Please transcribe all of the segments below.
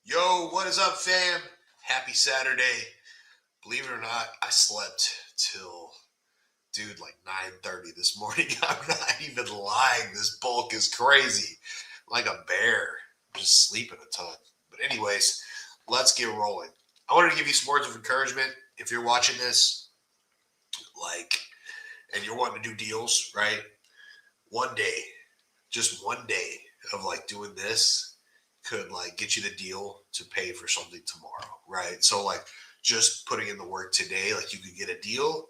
Yo, what is up, fam? Happy Saturday. Believe it or not, I slept till, like 9:30 this morning. I'm not even lying. This bulk is crazy. Like a bear. I'm just sleeping a ton. But anyways, let's get rolling. I wanted to give you some words of encouragement. If you're watching this, and you're wanting to do deals, right? One day, just one day of doing this could get you the deal to pay for something tomorrow, right? So just putting in the work today, you could get a deal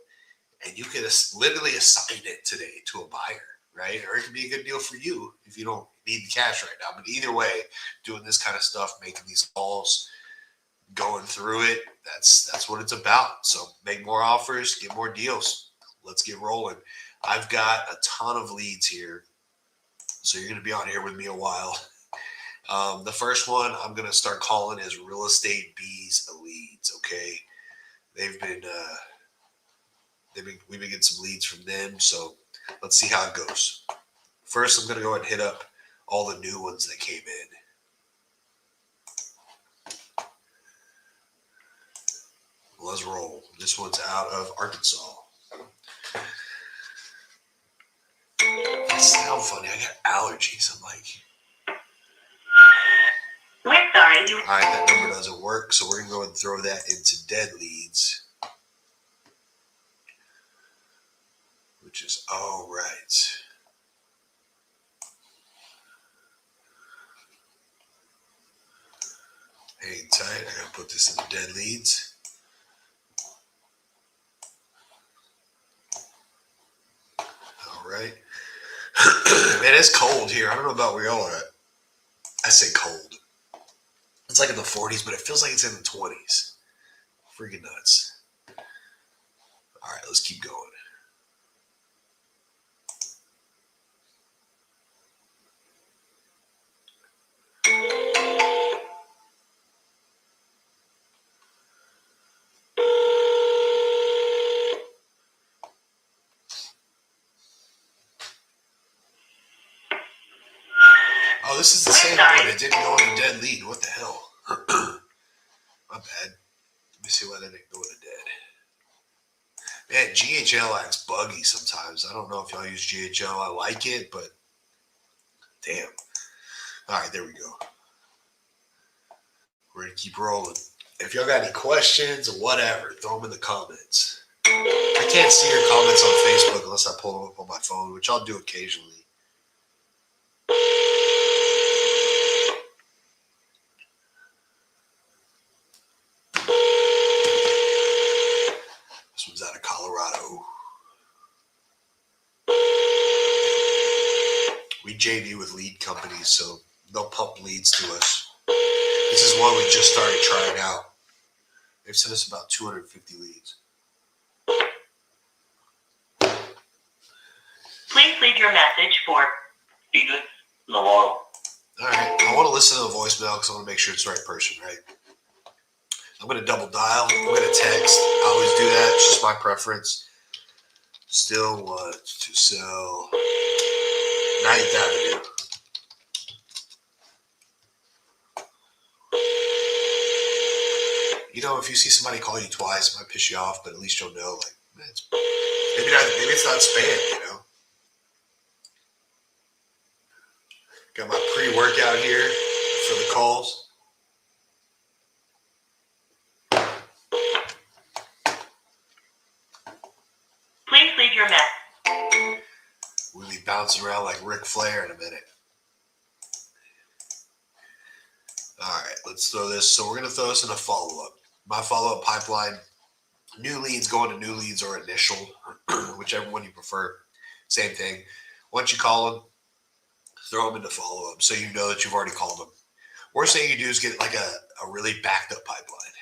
and you could literally assign it today to a buyer, right? Or it could be a good deal for you if you don't need the cash right now. But either way, doing this kind of stuff, making these calls, going through it, that's what it's about. So make more offers, get more deals. Let's get rolling. I've got a ton of leads here, so you're going to be on here with me a while. The first one I'm going to start calling is Real Estate Bees Leads. Okay, we've been getting some leads from them, so let's see how it goes. First, I'm going to go ahead and hit up all the new ones that came in. Let's roll. This one's out of Arkansas. That sound funny. I got allergies. I'm like, we're sorry. All right, that number doesn't work, so we're going to go ahead and throw that into dead leads, which is all right. Hang tight. I got to put this in the dead leads. All right. Man, it's cold here. I don't know about where y'all are at. I say cold. It's like in the 40s, but it feels like it's in the 20s. Freaking nuts. All right, let's keep going. Oh, this is the same one. It didn't go in a dead lead. What the hell? My bad. Let me see why that didn't go in a dead. Man, GHL acts buggy sometimes. I don't know if y'all use GHL. I like it, but damn. All right, there we go. We're going to keep rolling. If y'all got any questions or whatever, throw them in the comments. I can't see your comments on Facebook unless I pull them up on my phone, which I'll do occasionally. This one's out of Colorado. We JV with lead companies, so they'll pump leads to us. This is one we just started trying out. They've sent us about 250 leads. Please leave your message for Edith Navarro. All right, I want to listen to the voicemail because I want to make sure it's the right person, right? I'm going to double dial. I'm going to text. I always do that. It's just my preference. Still want to sell 9th Avenue. You know, if you see somebody call you twice, it might piss you off, but at least you'll know, maybe it's not spam, you know? Got my pre-workout here for the calls. Please leave your message. We'll be bouncing around like Ric Flair in a minute. All right, let's throw this. So we're going to throw this in a follow-up. My follow-up pipeline, new leads going to new leads or initial, whichever one you prefer. Same thing. Once you call them, throw them into follow-up so you know that you've already called them. Worst thing you do is get a really backed up pipeline.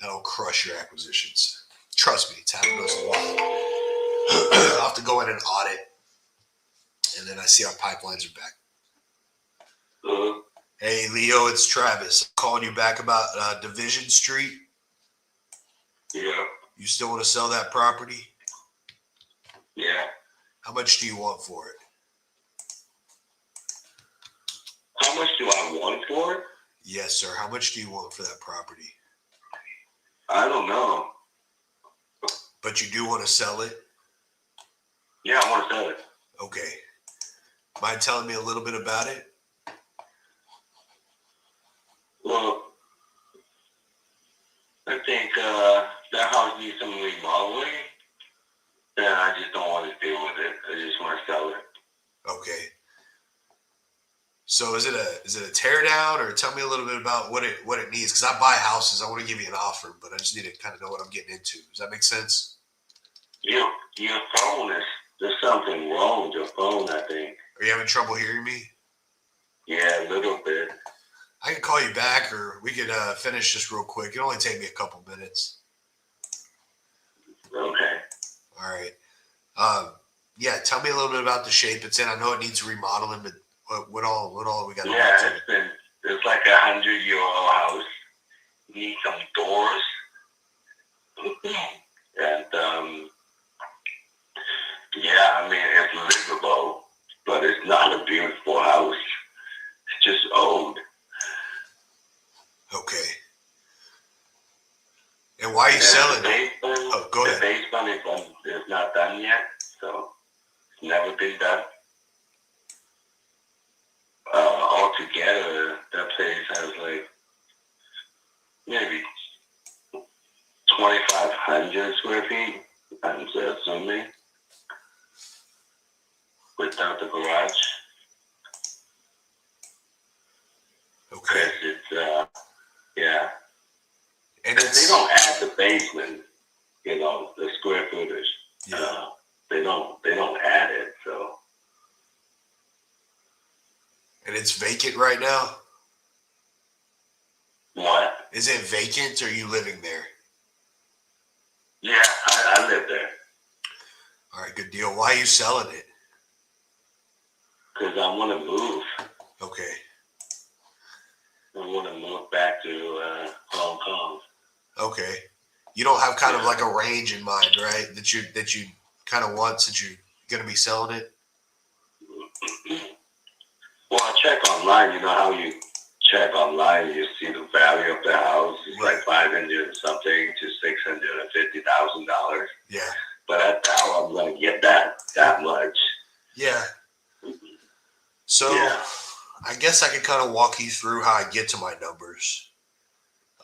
That'll crush your acquisitions. Trust me, it's happened to us a lot. I'll have to go in and audit, and then I see our pipelines are back. Mm-hmm. Hey, Leo, it's Travis. I'm calling you back about Division Street. Yeah. You still want to sell that property? Yeah. How much do you want for it? How much do I want for it? Yes, sir. How much do you want for that property? I don't know. But you do want to sell it? Yeah, I want to sell it. Okay. Mind telling me a little bit about it? Well, I think that house needs some remodeling. And I just don't want to deal with it. I just want to sell it. Okay. So is it a tear down, or tell me a little bit about what it needs? Because I buy houses, I want to give you an offer, but I just need to kind of know what I'm getting into. Does that make sense? Your phone is, there's something wrong with your phone, I think. Are you having trouble hearing me? Yeah, a little bit. I can call you back, or we could finish this real quick. It'll only take me a couple minutes. Okay. All right. Yeah, tell me a little bit about the shape it's in. I know it needs remodeling, but what all we got to Yeah, it's like 100-year-old house. Need some doors. And yeah, I mean it's livable, but it's not a beautiful house. It's just old. Okay. And why are you selling it? Oh, go ahead. The basement is not done yet, so it's never been done. Altogether, that place has like maybe 2,500 square feet, I'm assuming, without the garage. Okay. It's yeah. And They don't add the basement, the square footage. Yeah. They don't add it, so. And it's vacant right now? What? Is it vacant, or are you living there? Yeah, I live there. All right, good deal. Why are you selling it? Because I want to move. Okay. I want to move back to Hong Kong. Okay. You don't have kind of like a range in mind, right? That you kind of want, since you're going to be selling it? Well, I check online. You know how you check online, you see the value of the house. It's like 500 something to $650,000. Yeah. But I doubt I'm going to get that much. Yeah. So Yeah. I guess I could kind of walk you through how I get to my numbers.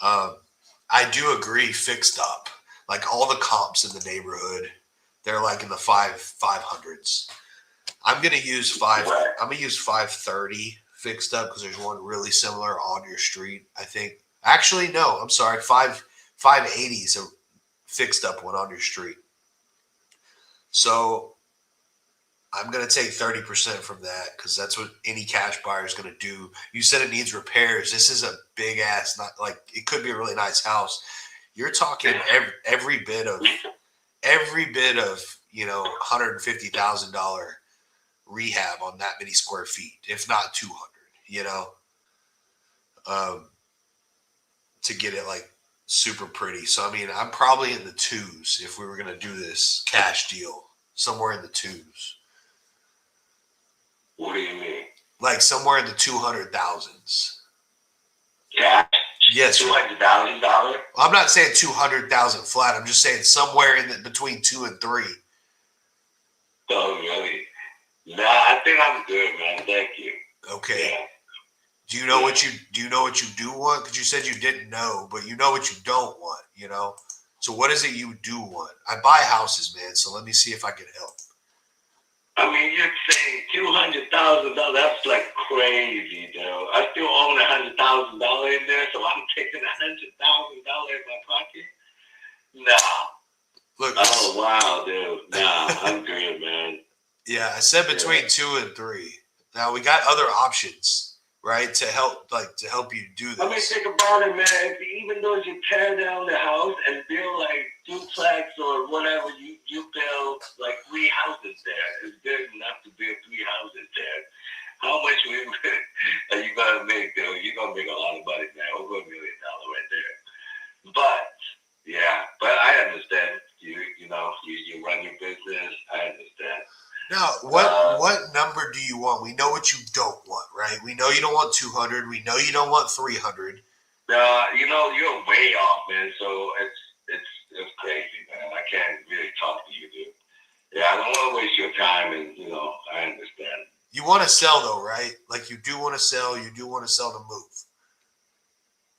I do agree, fixed up. Like all the comps in the neighborhood, they're like in the 500s. I'm gonna use I'm gonna use 530 fixed up because there's one really similar on your street. I think. Actually, no. I'm sorry. 580 is a fixed up one on your street. So I'm going to take 30% from that because that's what any cash buyer is going to do. You said it needs repairs. This is a big ass, not like it could be a really nice house. You're talking every bit of $150,000 rehab on that many square feet, if not 200, to get it like super pretty. So, I mean, I'm probably in the twos if we were going to do this cash deal, somewhere in the twos. What do you mean? Like somewhere in the 200,000s. Yeah. Yes. $200,000. I'm not saying 200,000 flat. I'm just saying somewhere in between 2 and 3. Oh, really? Nah, I think I'm good, man. Thank you. Okay. Yeah. Do you know what you do want? Because you said you didn't know, but you know what you don't want. So what is it you do want? I buy houses, man. So let me see if I can help. I mean, you're saying $200,000. That's like crazy, though. I still own $100,000 in there, so I'm taking $100,000 in my pocket. Nah. Look. Oh wow, dude. Nah, I'm good, man. Yeah, I said between 2 and 3. Now we got other options, right? To help you do this. I mean, think about it, man. Even though you tear down the house and build like duplex or whatever, you build like 3 houses there. It's good enough to build 3 houses there. How much are you gonna make, though? You're gonna make a lot of money, man. Over $1 million right there. But yeah, but I understand. You run your business. I understand. Now, what number do you want? We know what you don't want, right? We know you don't want 200. We know you don't want 300. You know, you're way off, man. So it's crazy, man. I can't really talk to you, dude. Yeah, I don't want to waste your time, and I understand. You want to sell though, right? Like you do want to sell. You do want to sell to move.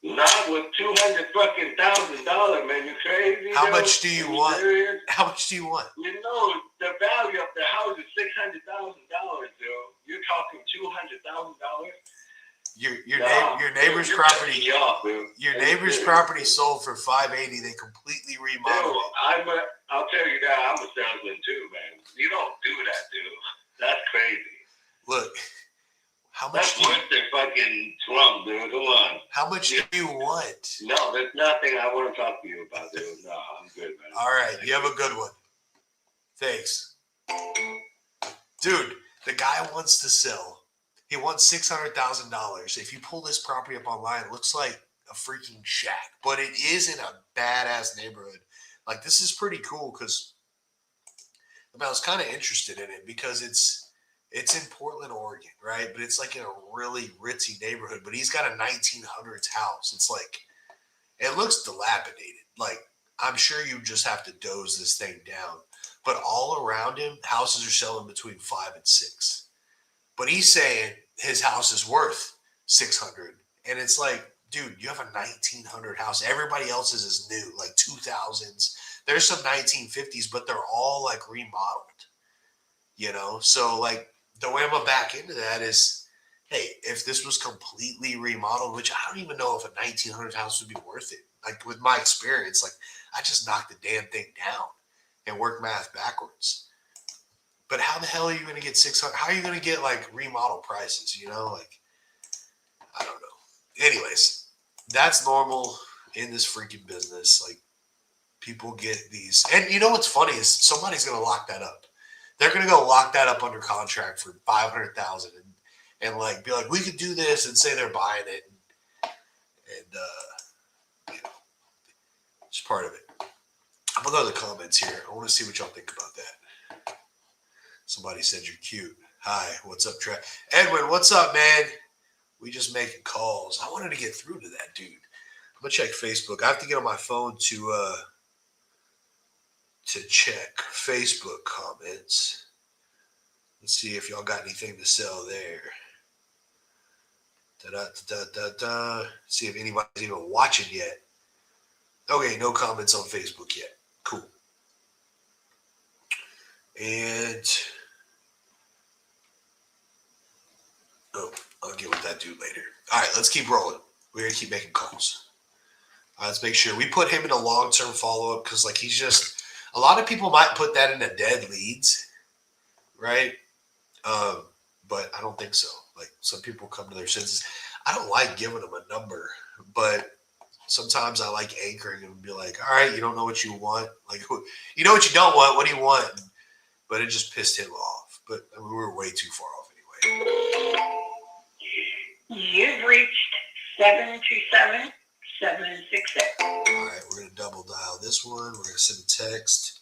Not with $200,000, man. You crazy? How dude? much do you want? Serious? How much do you want? You know, the value of the house is $600,000, dude. You're talking $200,000. Your neighbor's property. Your neighbor's serious. property sold for $580. They completely remodeled it. I'll tell you that I'm a salesman too, man. You don't do that, dude. That's crazy. Look, how much That's do you, worse than fucking Trump, dude. Come on. how much do you want? No, there's nothing I want to talk to you about, dude. No, I'm good, man. All right, you have a good one. Thanks, dude. The guy wants to sell. He wants $600,000. If you pull this property up online, it looks like a freaking shack, but it is in a badass neighborhood. Like this is pretty cool because I was kind of interested in it because it's in Portland, Oregon, right? But it's like in a really ritzy neighborhood. But he's got a 1900s house. It's like it looks dilapidated. Like I'm sure you just have to doze this thing down. But all around him, houses are selling between 5 and 6. But he's saying his house is worth 600, and it's like, dude, you have a 1900 house. Everybody else's is new, like 2000s. There's some 1950s, but they're all like remodeled, So like the way I'm gonna back into that is, hey, if this was completely remodeled, which I don't even know if a 1900 house would be worth it. Like with my experience, like I just knocked the damn thing down and worked math backwards. But how the hell are you going to get 600? How are you going to get like remodel prices? Like I don't know. Anyways, that's normal in this freaking business. Like people get these, and you know what's funny is somebody's going to lock that up. They're going to go lock that up under contract for $500,000 and like be like, we could do this and say they're buying it, and it's part of it. I'm gonna go to the comments here. I want to see what y'all think about that. Somebody said you're cute. Hi, what's up, Trey? Edwin, what's up, man? We just making calls. I wanted to get through to that dude. I'm gonna check Facebook. I have to get on my phone to check Facebook comments. Let's see if y'all got anything to sell there. See if anybody's even watching yet. Okay, no comments on Facebook yet. Cool. And I'll get with that dude later. All right, let's keep rolling. We're gonna keep making calls. Let's make sure we put him in a long-term follow-up because, like, he's just. A lot of people might put that into dead leads, right? But I don't think so. Like, some people come to their senses. I don't like giving them a number, but sometimes I like anchoring them and be like, all right, you don't know what you want. Like, you know what you don't want. What do you want? But it just pissed him off. But I mean, we were way too far off anyway. You've reached 727-766. All right, we're going to double dial this one. We're going to send a text.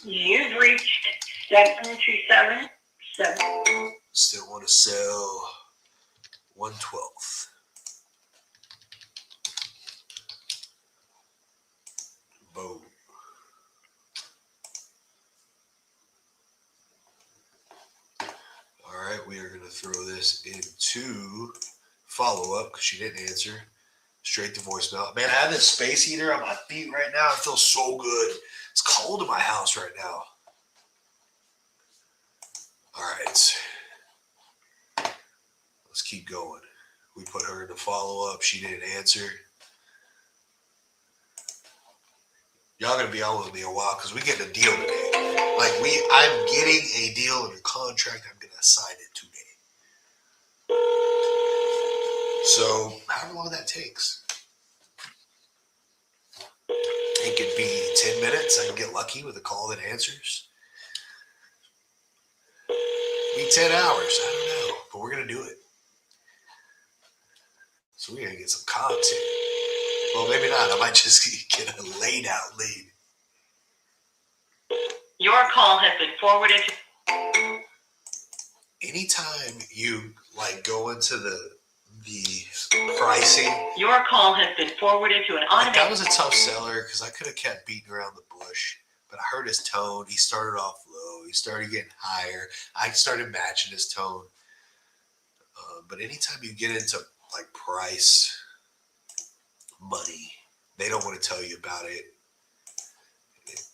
You've reached 727-7. Still want to sell 1/12. Boom. All right, we are going to throw this into follow-up because she didn't answer. Straight to voicemail. Man, I have this space heater on my feet right now. It feels so good. It's cold in my house right now. All right. Let's keep going. We put her in the follow-up. She didn't answer. Y'all gonna be on with me a while because we getting a deal today. Like I'm getting a deal in a contract. I'm gonna sign it today. So however long that takes. It could be 10 minutes. I can get lucky with a call that answers. Be 10 hours. I don't know, but we're gonna do it. So we're gonna get some content. Well, maybe not. I might just get a laid out lead. Your call has been forwarded to. anytime you like go into the pricing, Your call has been forwarded to an like, that automated. was a tough seller because I could have kept beating around the bush, but I heard his tone. He started off low. He started getting higher. I started matching his tone. But anytime you get into like price, money, they don't want to tell you about it.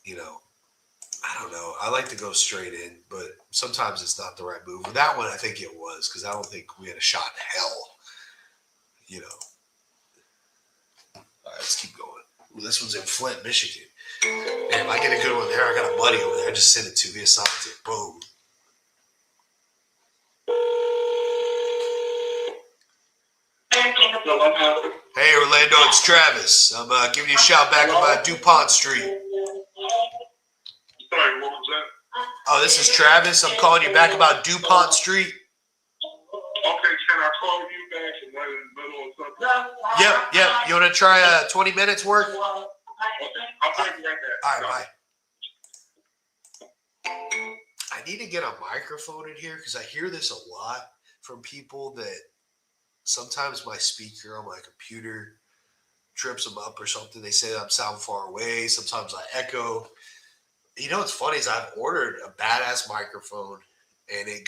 You know, I don't know. I like to go straight in, but sometimes it's not the right move. With that one, I think it was because I don't think we had a shot in hell. You know. All right, let's keep going. Ooh, this one's in Flint, Michigan. And if I get a good one there, I got a buddy over there. I just sent it to via Solitaire. Boom. Hey, Orlando, it's Travis. I'm giving you a shout back about DuPont Street. Sorry, what was that? Oh, this is Travis. I'm calling you back about DuPont Street. Okay, can I call you back and right in the middle of something? Yep. You want to try 20 minutes worth? Okay, I'll take you right there. All right, bye. I need to get a microphone in here because I hear this a lot from people that sometimes my speaker on my computer trips them up or something. They say that I'm sound far away. Sometimes I echo. You know what's funny is I've ordered a badass microphone and it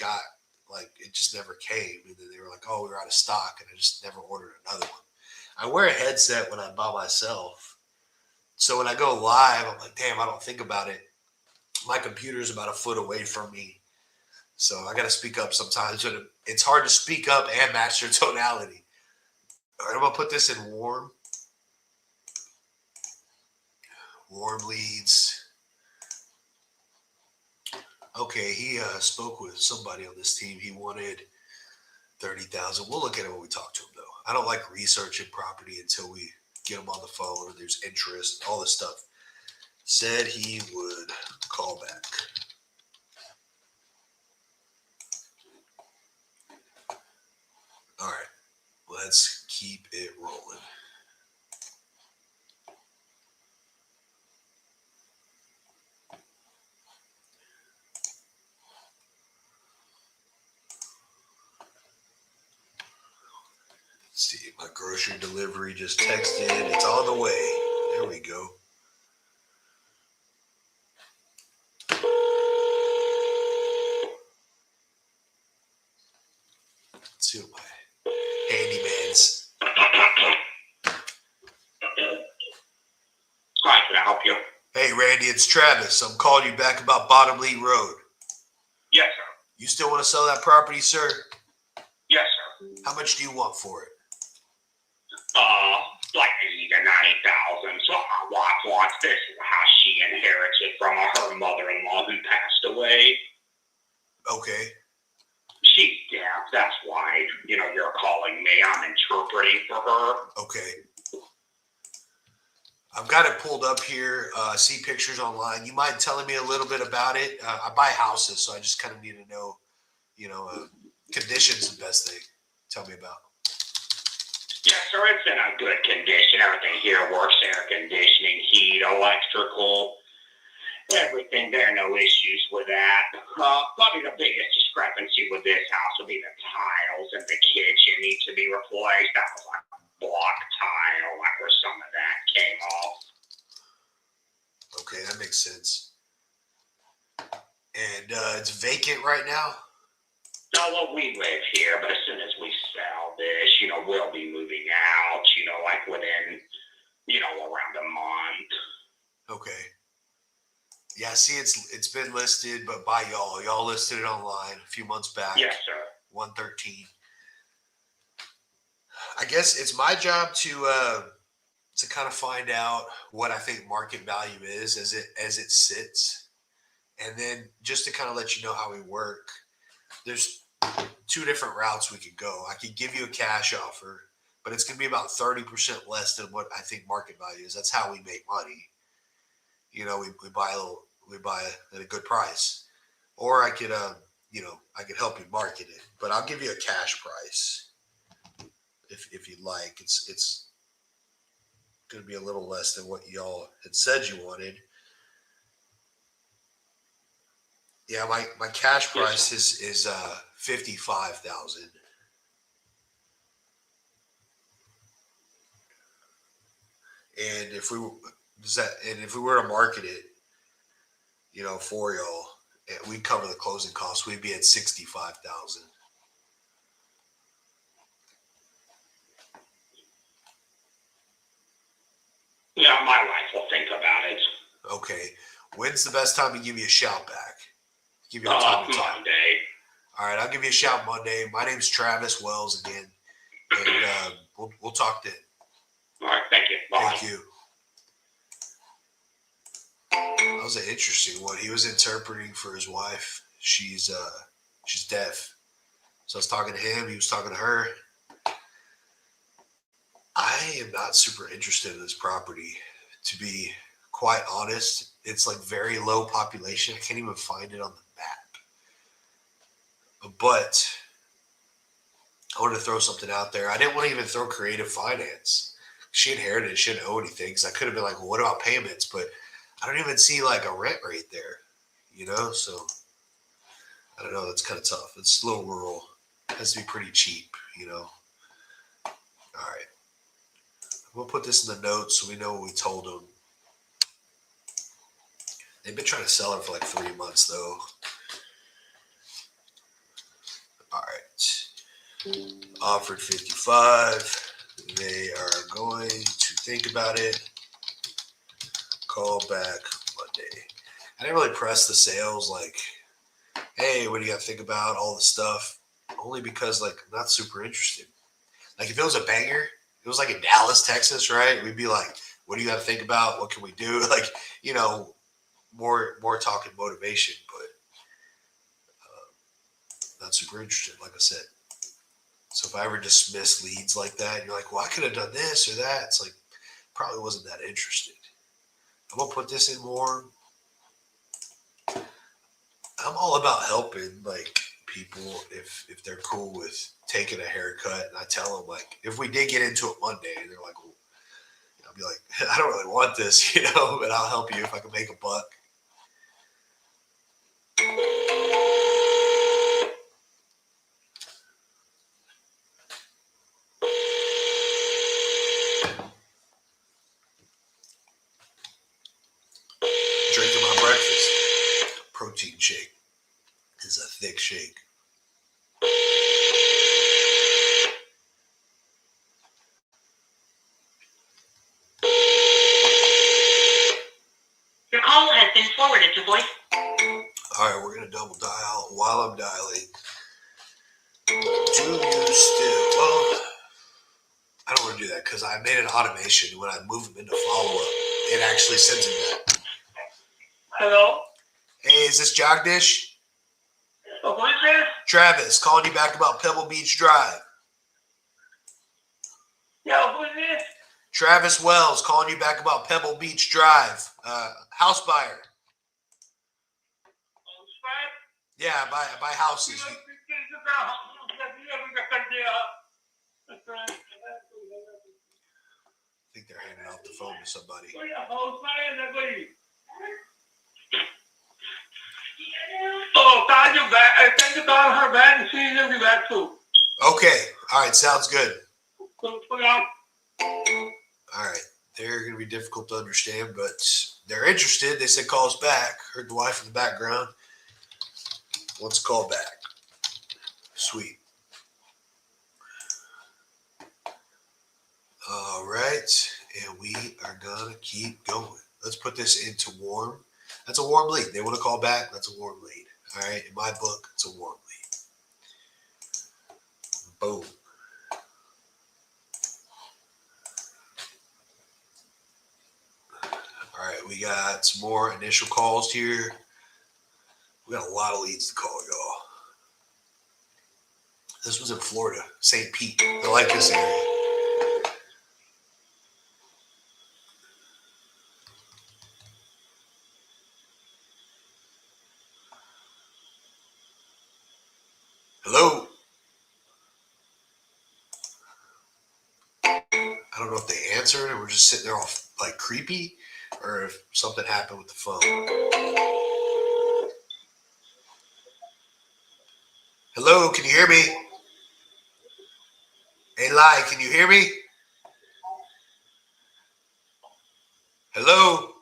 just never came. And then they were like, oh, we're out of stock. And I just never ordered another one. I wear a headset when I'm by myself. So when I go live, I'm like, damn, I don't think about it. My computer's about a foot away from me. So I got to speak up sometimes. But it's hard to speak up and match your tonality. All right, I'm going to put this in warm. Warm leads. Okay, he spoke with somebody on this team. He wanted 30,000. We'll look at it when we talk to him, though. I don't like researching property until we get him on the phone or there's interest, all this stuff. Said he would call back. All right, let's keep it rolling. Let's see, my grocery delivery just texted. It's on the way. There we go. Let's see what my handyman's. Hi, can I help you? Hey, Randy, it's Travis. I'm calling you back about Bottom Lee Road. Yes, sir. You still want to sell that property, sir? Yes, sir. How much do you want for it? Like 80 to 90,000. So my wife wants this is the house she inherited from her mother-in-law who passed away. Okay. She's deaf. That's why, you're calling me. I'm interpreting for her. Okay. I've got it pulled up here. See pictures online. You mind telling me a little bit about it? I buy houses, so I just kind of need to know, conditions the best thing. Tell me about. Yes, sir. It's in a good condition. Everything here works. Air conditioning, heat, electrical, everything there. No issues with that. Probably the biggest discrepancy with this house would be the tiles in the kitchen need to be replaced. That was like a block tile, like where some of that came off. Okay, that makes sense. And it's vacant right now? No, well, we live here, but as soon as we sell this, we'll be moving out, like within, around a month. Okay. Yeah, see, it's been listed, but by y'all. Y'all listed it online a few months back. Yes, sir. 113. I guess it's my job to kind of find out what I think market value is as it sits, and then just to kind of let you know how we work. There's two different routes we could go. I could give you a cash offer, but it's going to be about 30% less than what I think market value is. That's how we make money. We buy at a good price, or I could, I could help you market it, but I'll give you a cash price if you'd like. It's going to be a little less than what y'all had said you wanted. Yeah, my cash price is $55,000. And if we were to market it, for y'all, and we cover the closing costs, we'd be at 65,000. Yeah, my wife will think about it. Okay. When's the best time to give you a shout back? Give you a time to talk. Monday. All right, I'll give you a shout Monday. My name's Travis Wells again, and we'll talk then. All right, thank you. Bye. Thank you. That was an interesting one. He was interpreting for his wife. She's deaf. So I was talking to him. He was talking to her. I am not super interested in this property, to be quite honest. It's like very low population. I can't even find it on the map. But I wanted to throw something out there. I didn't want to even throw creative finance. She inherited it. She didn't owe anything. So I could have been like, well, what about payments? But I don't even see like a rent rate there, So I don't know. That's kind of tough. It's a little rural. It has to be pretty cheap, All right. We'll put this in the notes so we know what we told them. They've been trying to sell it for like 3 months, though. All right. Offered 55. They are going to think about it. Call back Monday. I didn't really press the sales like, hey, what do you got to think about? All the stuff. Only because, like, I'm not super interested. Like, if it was a banger, it was like in Dallas, Texas, right? We'd be like, what do you got to think about? What can we do? Like, more talking motivation, but not super interested, like I said. So if I ever dismiss leads like that, you're like, well, I could have done this or that. It's like, probably wasn't that interested. I'm going to put this in more. I'm all about helping, like, people if they're cool with taking a haircut. And I tell them, like, if we did get into it Monday, and they're like, well, I'll be like, I don't really want this, but I'll help you if I can make a buck. Drinking my breakfast. Protein shake. It's a thick shake. Your call has been forwarded to voice. All right, we're going to double dial while I'm dialing. Do you still? Well, I don't want to do that because I made an automation. When I move them into follow-up, it actually sends them that. Hello? Hey, is this Jagdish? Oh, who is this? Travis, calling you back about Pebble Beach Drive. Yeah, who is this? Travis Wells, calling you back about Pebble Beach Drive. House buyer. Yeah, buy houses. I think they're handing off the phone to somebody. Oh, can you call her back and she's going to be back too? Okay. All right. Sounds good. All All right. They're going to be difficult to understand, but they're interested. They said call us back. Heard the wife in the background. Let's call back. Sweet. All right. And we are going to keep going. Let's put this into warm. That's a warm lead. They want to call back. That's a warm lead. All right. In my book, it's a warm lead. Boom. All right. We got some more initial calls here. We got a lot of leads to call, y'all. This was in Florida, St. Pete. I like this area. Hello? I don't know if they answered or we're just sitting there all like creepy or if something happened with the phone. Hello? Hello, can you hear me? Hey, Lai, can you hear me? Hello?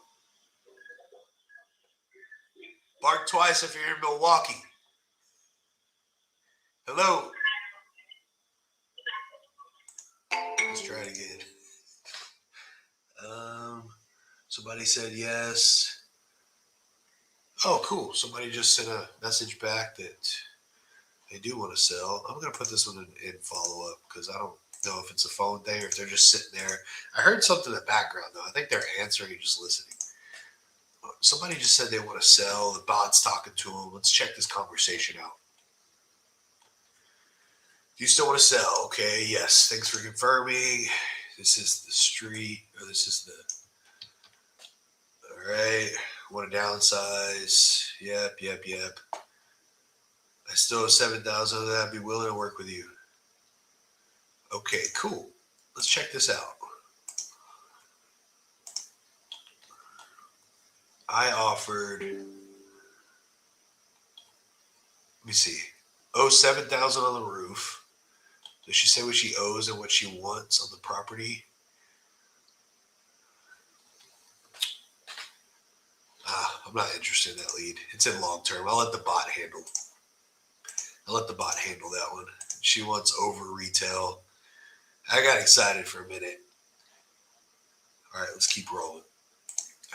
Bark twice if you're in Milwaukee. Hello? Let's try it again. Somebody said yes. Oh, cool. Somebody just sent a message back that they do want to sell. I'm going to put this one in follow up because I don't know if it's a phone thing or if they're just sitting there. I heard something in the background, though. I think they're answering and just listening. Somebody just said they want to sell. The bot's talking to them. Let's check this conversation out. Do you still want to sell? Okay, yes. Thanks for confirming. This is the street, or this is the. All right. Want to downsize? Yep. I still have 7,000 of that. I'd be willing to work with you. Okay, cool. Let's check this out. I offered. Let me see. 7,000 on the roof. Does she say what she owes and what she wants on the property? I'm not interested in that lead. It's in long term. I'll let the bot handle that one. She wants over retail. I got excited for a minute. All right, let's keep rolling.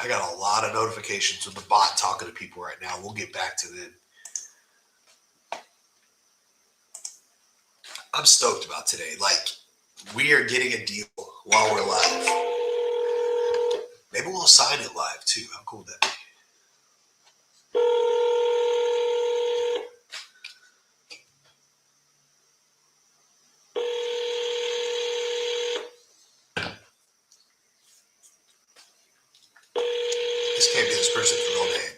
I got a lot of notifications with the bot talking to people right now. We'll get back to them. I'm stoked about today. Like, we are getting a deal while we're live. Maybe we'll sign it live too. How cool would that be? This can't be this person's real name.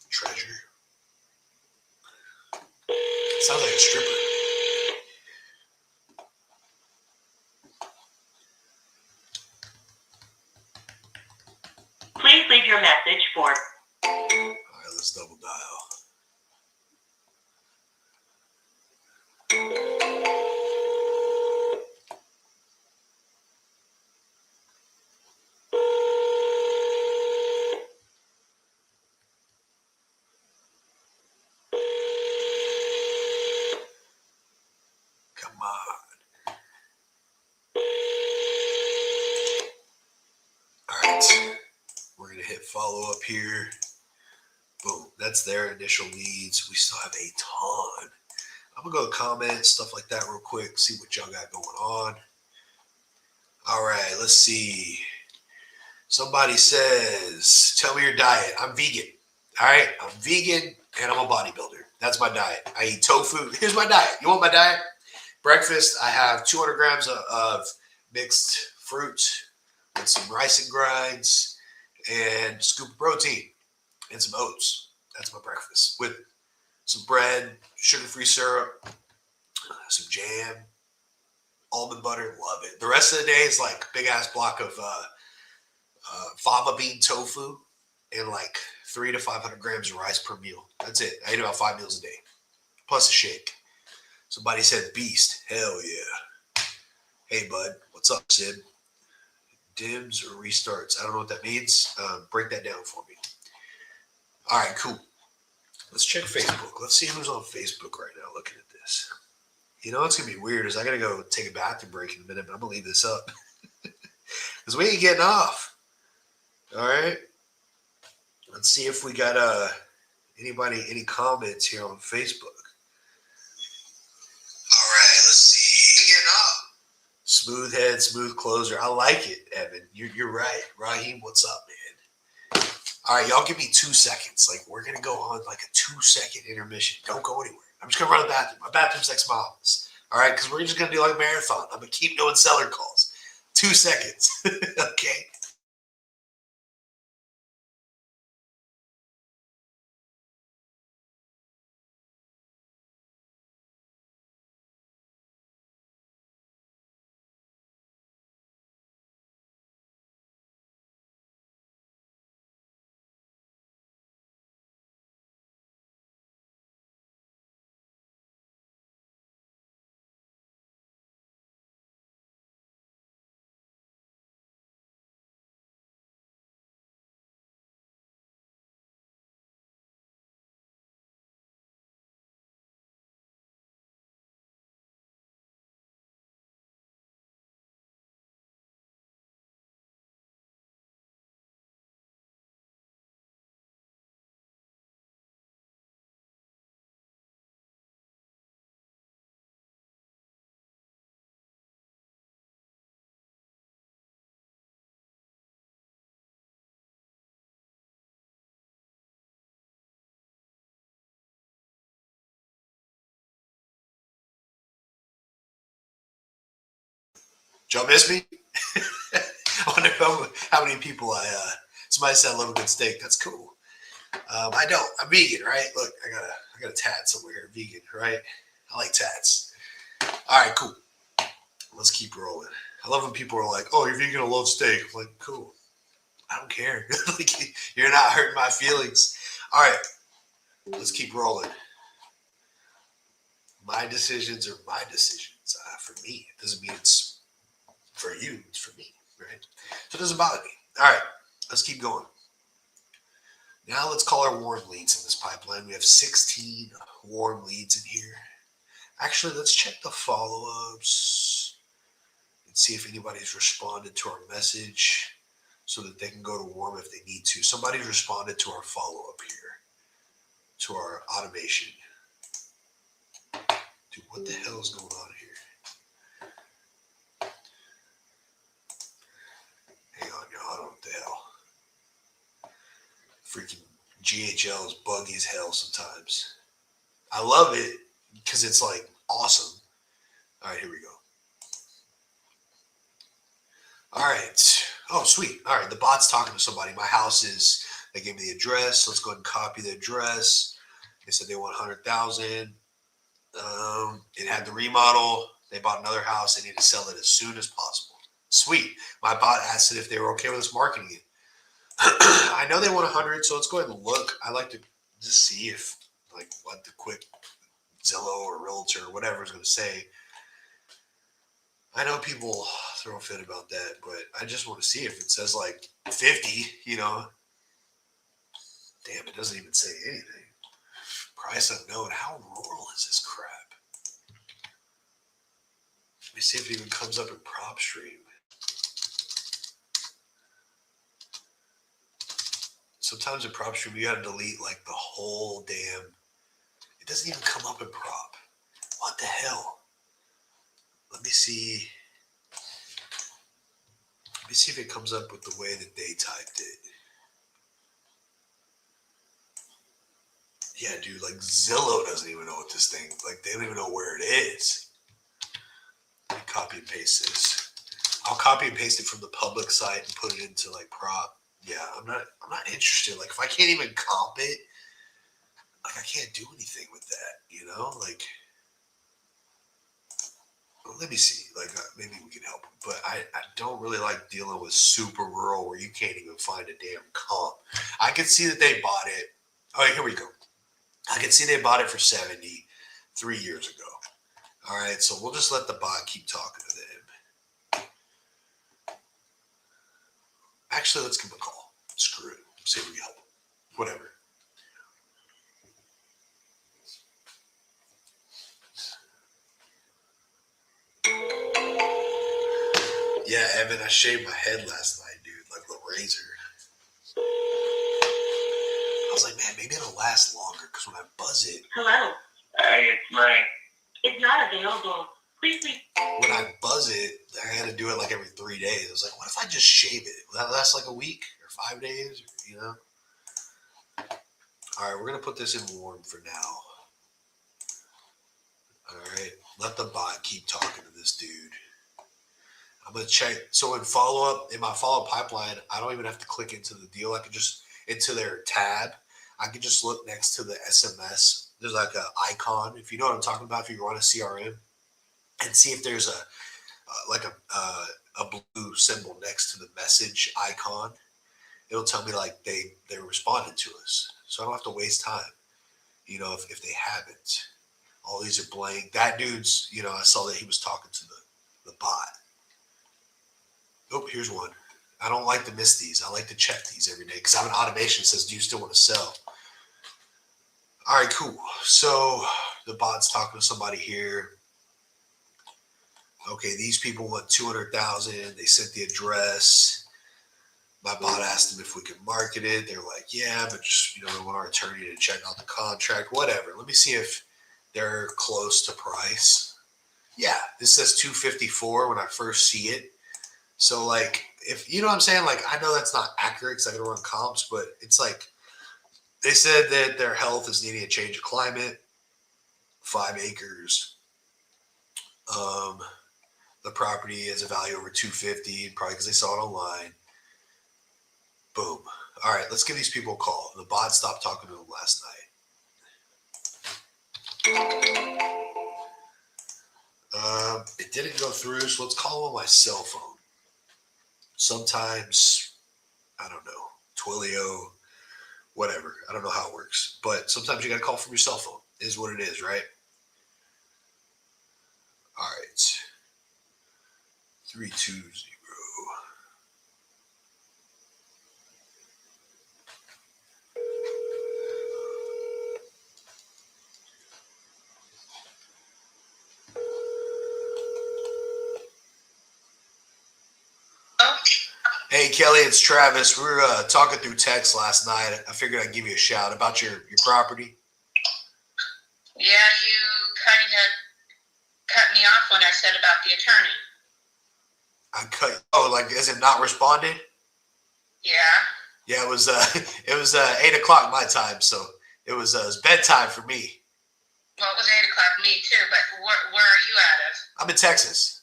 Treasure. Sounds like a stripper. Please leave your message for. All right, let's double dial. Come on. All right. We're going to hit follow up here. Boom. That's their initial leads. We still have a ton. I'm going to go to comments, stuff like that real quick, see what y'all got going on. All right, let's see. Somebody says, tell me your diet. I'm vegan. All right, I'm vegan and I'm a bodybuilder. That's my diet. I eat tofu. Here's my diet. You want my diet? Breakfast, I have 200 grams of mixed fruit with some rice and grinds and a scoop of protein and some oats. That's my breakfast with some bread, sugar-free syrup, some jam, almond butter. Love it. The rest of the day is like a big-ass block of fava bean tofu and like 300 to 500 grams of rice per meal. That's it. I eat about 5 meals a day, plus a shake. Somebody said beast. Hell yeah. Hey, bud. What's up, Sid? Dims or restarts. I don't know what that means. Break that down for me. All right, cool. Let's check Facebook. Let's see who's on Facebook right now looking at this. You know what's going to be weird is I got to go take a bathroom break in a minute, but I'm going to leave this up. Because we ain't getting off. All right. Let's see if we got any comments here on Facebook. All right, let's see. Getting off. Smooth head, smooth closer. I like it, Evan. You're right. Raheem, what's up, man? All right, y'all give me 2 seconds. Like, we're going to go on like a 2-second intermission. Don't go anywhere. I'm just going to run the bathroom. My bathroom's next to my office. All right, because we're just going to do like a marathon. I'm going to keep doing seller calls. 2 seconds. Okay. Did y'all miss me? I wonder how many people somebody said I love a good steak. That's cool. I don't. I'm vegan, right? Look, I got a tat somewhere here. Vegan, right? I like tats. All right, cool. Let's keep rolling. I love when people are like, "Oh, you're vegan, I love steak." I'm like, cool. I don't care. Like, you're not hurting my feelings. All right, let's keep rolling. My decisions are my decisions. For me, it doesn't mean it's for you. It's for me, right? So it doesn't bother me. All right, let's keep going. Now let's call our warm leads in this pipeline. We have 16 warm leads in here. Actually, let's check the follow-ups and see if anybody's responded to our message so that they can go to warm if they need to. Somebody's responded to our follow-up here, to our automation. Dude, what the hell is going on here? Hang on, y'all. I don't know what the hell. Freaking GHL is buggy as hell sometimes. I love it because it's like awesome. All right, here we go. All right. Oh, sweet. All right, the bot's talking to somebody. My house is, they gave me the address. Let's go ahead and copy the address. They said they want 100,000. It had the remodel. They bought another house. They need to sell it as soon as possible. Sweet. My bot asked it if they were okay with us marketing it. I know they want 100, so let's go ahead and look. I like to just see if, like, what the quick Zillow or Realtor or whatever is going to say. I know people throw a fit about that, but I just want to see if it says like 50, you know. Damn, it doesn't even say anything. Price unknown. How rural is this crap? Let me see if it even comes up in PropStream. Sometimes in PropStream, you got to delete like the whole damn. It doesn't even come up in Prop. What the hell? Let me see. Let me see if it comes up with the way that they typed it. Yeah, dude, like Zillow doesn't even know what this thing, like they don't even know where it is. Let me copy and paste this. I'll copy and paste it from the public site and put it into like Prop. Yeah, I'm not interested. Like if I can't even comp it, like I can't do anything with that, you know? Like, well, let me see. Like maybe we can help them. But I don't really like dealing with super rural where you can't even find a damn comp. I could see that they bought it. Oh, here we go. I can see they bought it for 70 3 years ago. All right, so we'll just let the bot keep talking to them. Actually, let's give him a call. Screw it. See if we can help him. Whatever. Yeah, Evan, I shaved my head last night, dude, like the razor. I was like, man, maybe it'll last longer because when I buzz it. Hello. Hey, it's Mike. It's not available. Please leave. When I buzz it, I had to do it like every 3 days. I was like, what if I just shave it? Will that last like a week or 5 days? Or, you know? All right, we're going to put this in warm for now. All right, let the bot keep talking to this dude. I'm going to check. So in my follow-up pipeline, I don't even have to click into the deal. I can just, into their tab, I can just look next to the SMS. There's like an icon, if you know what I'm talking about, if you run a CRM, and see if there's a blue symbol next to the message icon. It'll tell me like they responded to us. So I don't have to waste time, you know, if they haven't. All these are blank. That dude's, you know, I saw that he was talking to the bot. Oh, here's one. I don't like to miss these. I like to check these every day because I have an automation that says, do you still want to sell? All right, cool. So the bot's talking to somebody here. Okay, these people want 200,000. They sent the address. My bot asked them if we could market it. They're like, yeah, but just, you know, we want our attorney to check out the contract, whatever. Let me see if they're close to price. Yeah, this says 254 when I first see it. So like, if you know what I'm saying, like I know that's not accurate because I gotta run comps, but it's like they said that their health is needing a change of climate, 5 acres. the property has a value over 250, probably because they saw it online. Boom. All right, let's give these people a call. The bot stopped talking to them last night. It didn't go through, so let's call them on my cell phone. Sometimes, I don't know, Twilio, whatever. I don't know how it works. But sometimes you got to call from your cell phone, is what it is, right? All right. 320. Hey Kelly, it's Travis. We were talking through text last night. I figured I'd give you a shout about your property. Yeah, you kind of cut me off when I said about the attorney. I cut. Oh, like is it not responded? Yeah. Yeah, it was 8:00 my time, so it was bedtime for me. Well, it was 8:00 me too, but where are you out of? I'm in Texas.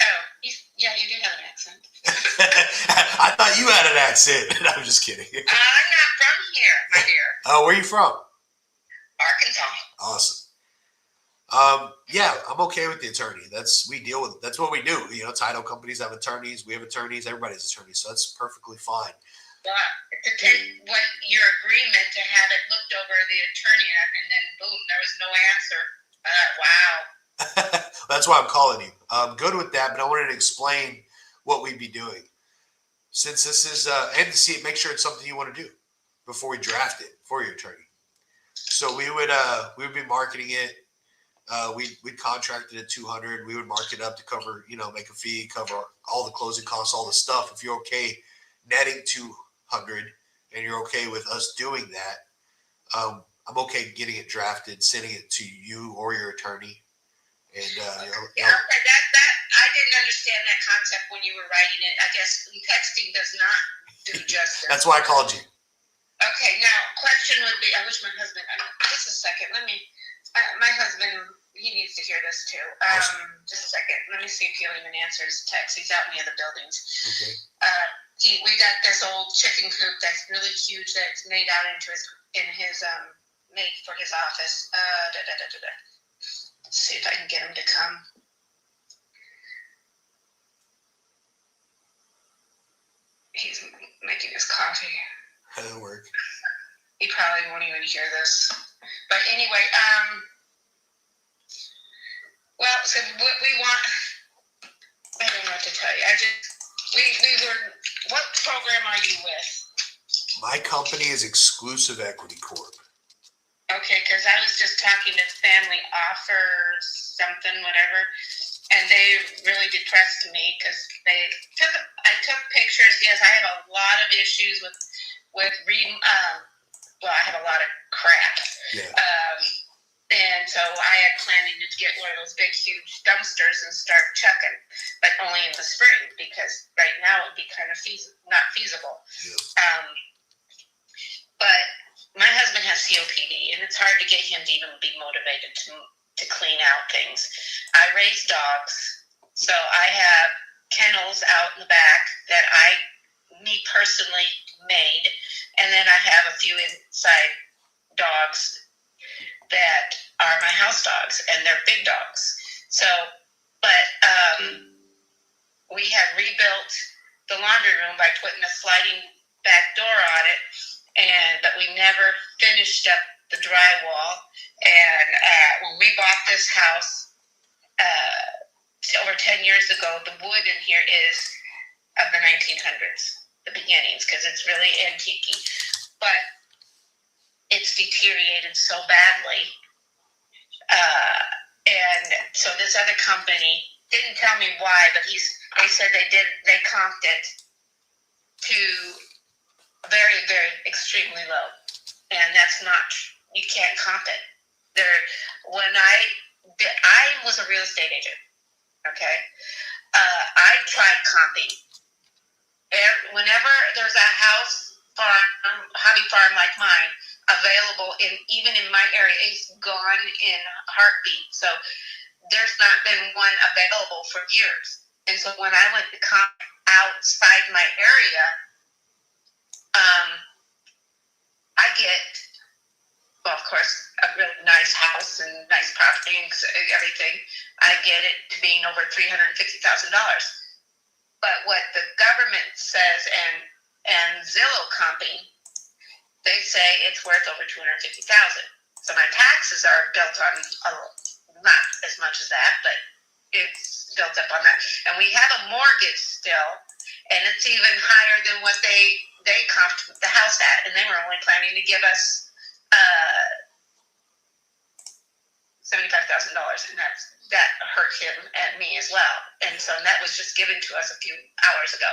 Oh, yeah, you do have an accent. I thought you had an accent. I'm just kidding. I'm not from here, my dear. Oh, where are you from? Arkansas. Awesome. Yeah, I'm okay with the attorney. That's what we do. You know, title companies have attorneys. We have attorneys. Everybody has attorneys, so that's perfectly fine. Well, to take what your agreement to have it looked over the attorney, and then boom, there was no answer. Wow. That's why I'm calling you. I'm good with that, but I wanted to explain what we'd be doing. Since this is, and to see it, make sure it's something you want to do before we draft it for your attorney. So we would be marketing it. We'd contract it at $200. We would mark it up to cover, make a fee, cover all the closing costs, all the stuff. If you're okay netting $200 and you're okay with us doing that, I'm okay getting it drafted, sending it to you or your attorney. And Okay, that I didn't understand that concept when you were writing it. I guess texting does not do justice. That's why I called you. Okay, now question would be, I wish my husband, just a second, my husband, he needs to hear this too. Just a second, let me see if he'll even answer his text. He's out in the other buildings. Okay. We got this old chicken coop that's really huge that's made out into his made for his office. Let's see if I can get him to come. He's making his coffee. That'll work. He probably won't even hear this. But anyway, well, so what we want, I don't know what to tell you. What program are you with? My company is Exclusive Equity Corp. Okay, because I was just talking to Family Offer something, whatever, and they really depressed me because I took pictures. Yes, I have a lot of issues with reading. I have a lot of crap. Yeah. And so I had planning to get one of those big, huge dumpsters and start chucking, but only in the spring because right now it would be kind of not feasible. Yeah. But my husband has COPD, and it's hard to get him to even be motivated to clean out things. I raise dogs, so I have kennels out in the back that me personally made, and then I have a few inside dogs that are my house dogs, and they're big dogs. So, but we have rebuilt the laundry room by putting a sliding back door on it, but we never finished up the drywall. And when we bought this house over 10 years ago, the wood in here is of the 1900s, the beginnings, because it's really antique. But it's deteriorated so badly. And so this other company didn't tell me why, but they said they comped it to very, very extremely low. And that's not, you can't comp it. I was a real estate agent, okay? I tried comping. And whenever there's a house farm, hobby farm like mine, available even in my area, it's gone in a heartbeat. So there's not been one available for years. And so when I went to come outside my area, I get, well, of course, a really nice house and nice property and everything. I get it to being over $350,000. But what the government says and Zillow company, they say it's worth over $250,000. So my taxes are built on not as much as that, but it's built up on that. And we have a mortgage still, and it's even higher than what they comped the house at, and they were only planning to give us $75,000, and that hurt him and me as well. And so that was just given to us a few hours ago.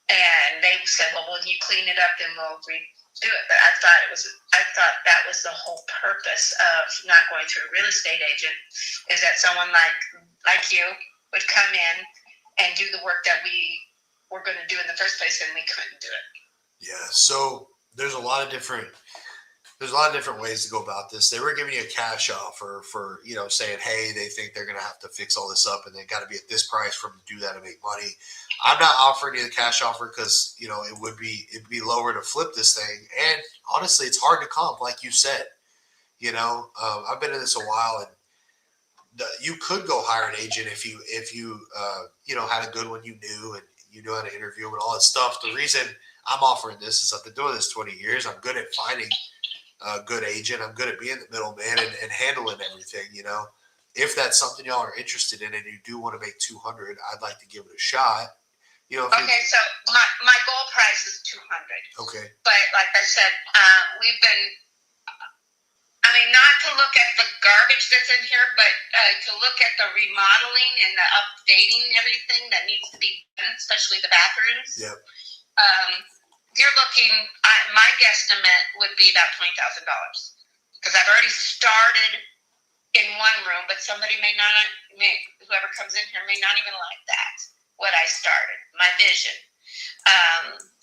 And they said, well, when you clean it up, then we'll redo it. But I thought that was the whole purpose of not going through a real estate agent, is that someone like you would come in and do the work that we were going to do in the first place, and we couldn't do it. Yeah. So there's a lot of different ways to go about this. They were giving you a cash offer for, saying, hey, they think they're going to have to fix all this up and they got to be at this price for them to do that and make money. I'm not offering you the cash offer because, it'd be lower to flip this thing. And honestly, it's hard to comp, like you said. I've been in this a while, and you could go hire an agent if you had a good one you knew and you knew how to interview them and all that stuff. The reason I'm offering this is I've been doing this 20 years. I'm good at finding a good agent. I'm good at being the middleman and handling everything. If that's something y'all are interested in and you do want to make 200, I'd like to give it a shot. Okay, so my goal price is 200. Okay. But like I said, we've been, not to look at the garbage that's in here, but to look at the remodeling and the updating everything that needs to be done, especially the bathrooms. Yep. You're looking, my guesstimate would be about $20,000, because I've already started in one room, but somebody whoever comes in here may not even like that, what I started, my vision.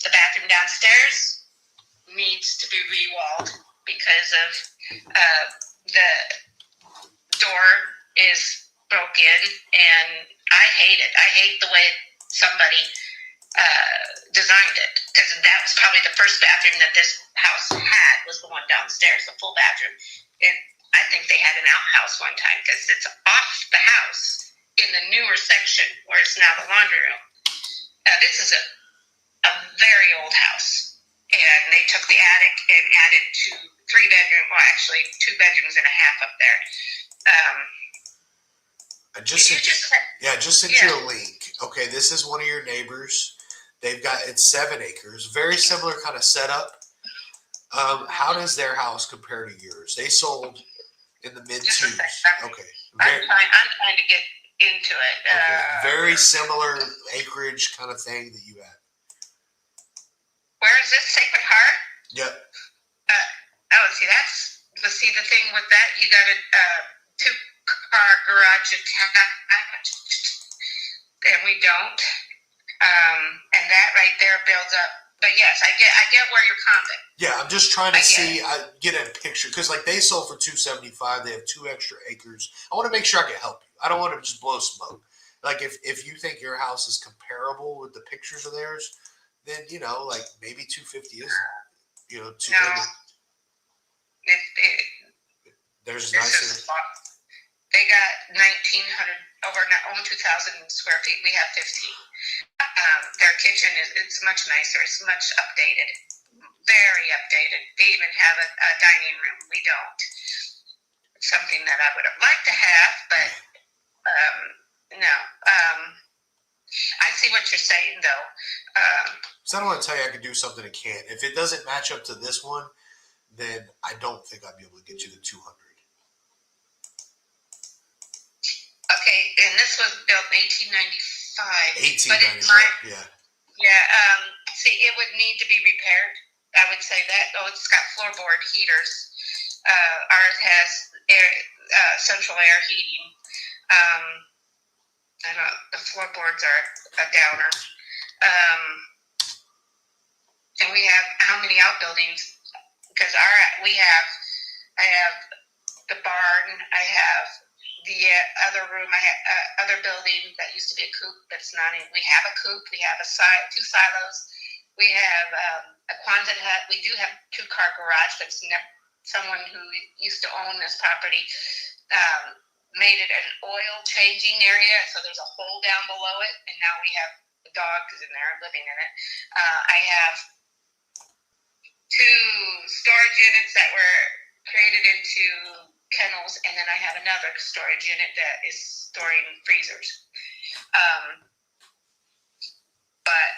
The bathroom downstairs needs to be re-walled because of the door is broken, and I hate it. I hate the way somebody designed it, because that was probably the first bathroom that this house had, was the one downstairs, the full bathroom. And I think they had an outhouse one time, because it's off the house in the newer section where it's now the laundry room. This is a very old house, and they took the attic and added 2 bedrooms and a half up there. I just sent you a link. Okay, this is one of your neighbors. It's 7 acres, very similar kind of setup. How does their house compare to yours? They sold in the mid 2s. Okay. I'm trying to get into it. Okay. Very similar acreage kind of thing that you have. Where is this, Sacred Heart? Yep. See the thing with that, you got a 2-car garage attached, and we don't. And that right there builds up. But yes, I get where you're coming. Yeah, I'm just trying to get a picture, because they sold for $275. They have 2 extra acres. I want to make sure I can help you. I don't want to just blow smoke. Like if you think your house is comparable with the pictures of theirs, then maybe 250 is too No. There's this nicer. is a lot. They got 2,000 square feet. We have 15. Their kitchen it's much nicer. It's much updated, very updated. They even have a dining room. We don't. It's something that I would have liked to have, but no. I see what you're saying, though. So I don't want to tell you I can do something I can't. If it doesn't match up to this one, then I don't think I'd be able to get you the 200. Okay, and this was built in 1895. But it 1895, yeah. Yeah, see, it would need to be repaired. I would say that. Oh, it's got floorboard heaters. Ours has central air heating. The floorboards are a downer. And we have how many outbuildings? Because I have the barn, I have the other room, I have other building that used to be a coop that's not in. We have a coop. We have two silos. We have a Quonset hut. We do have 2-car garage, but someone who used to own this property made it an oil changing area. So there's a hole down below it, and now we have the dogs in there living in it. I have 2 storage units that were created into kennels, and then I have another storage unit that is storing freezers. But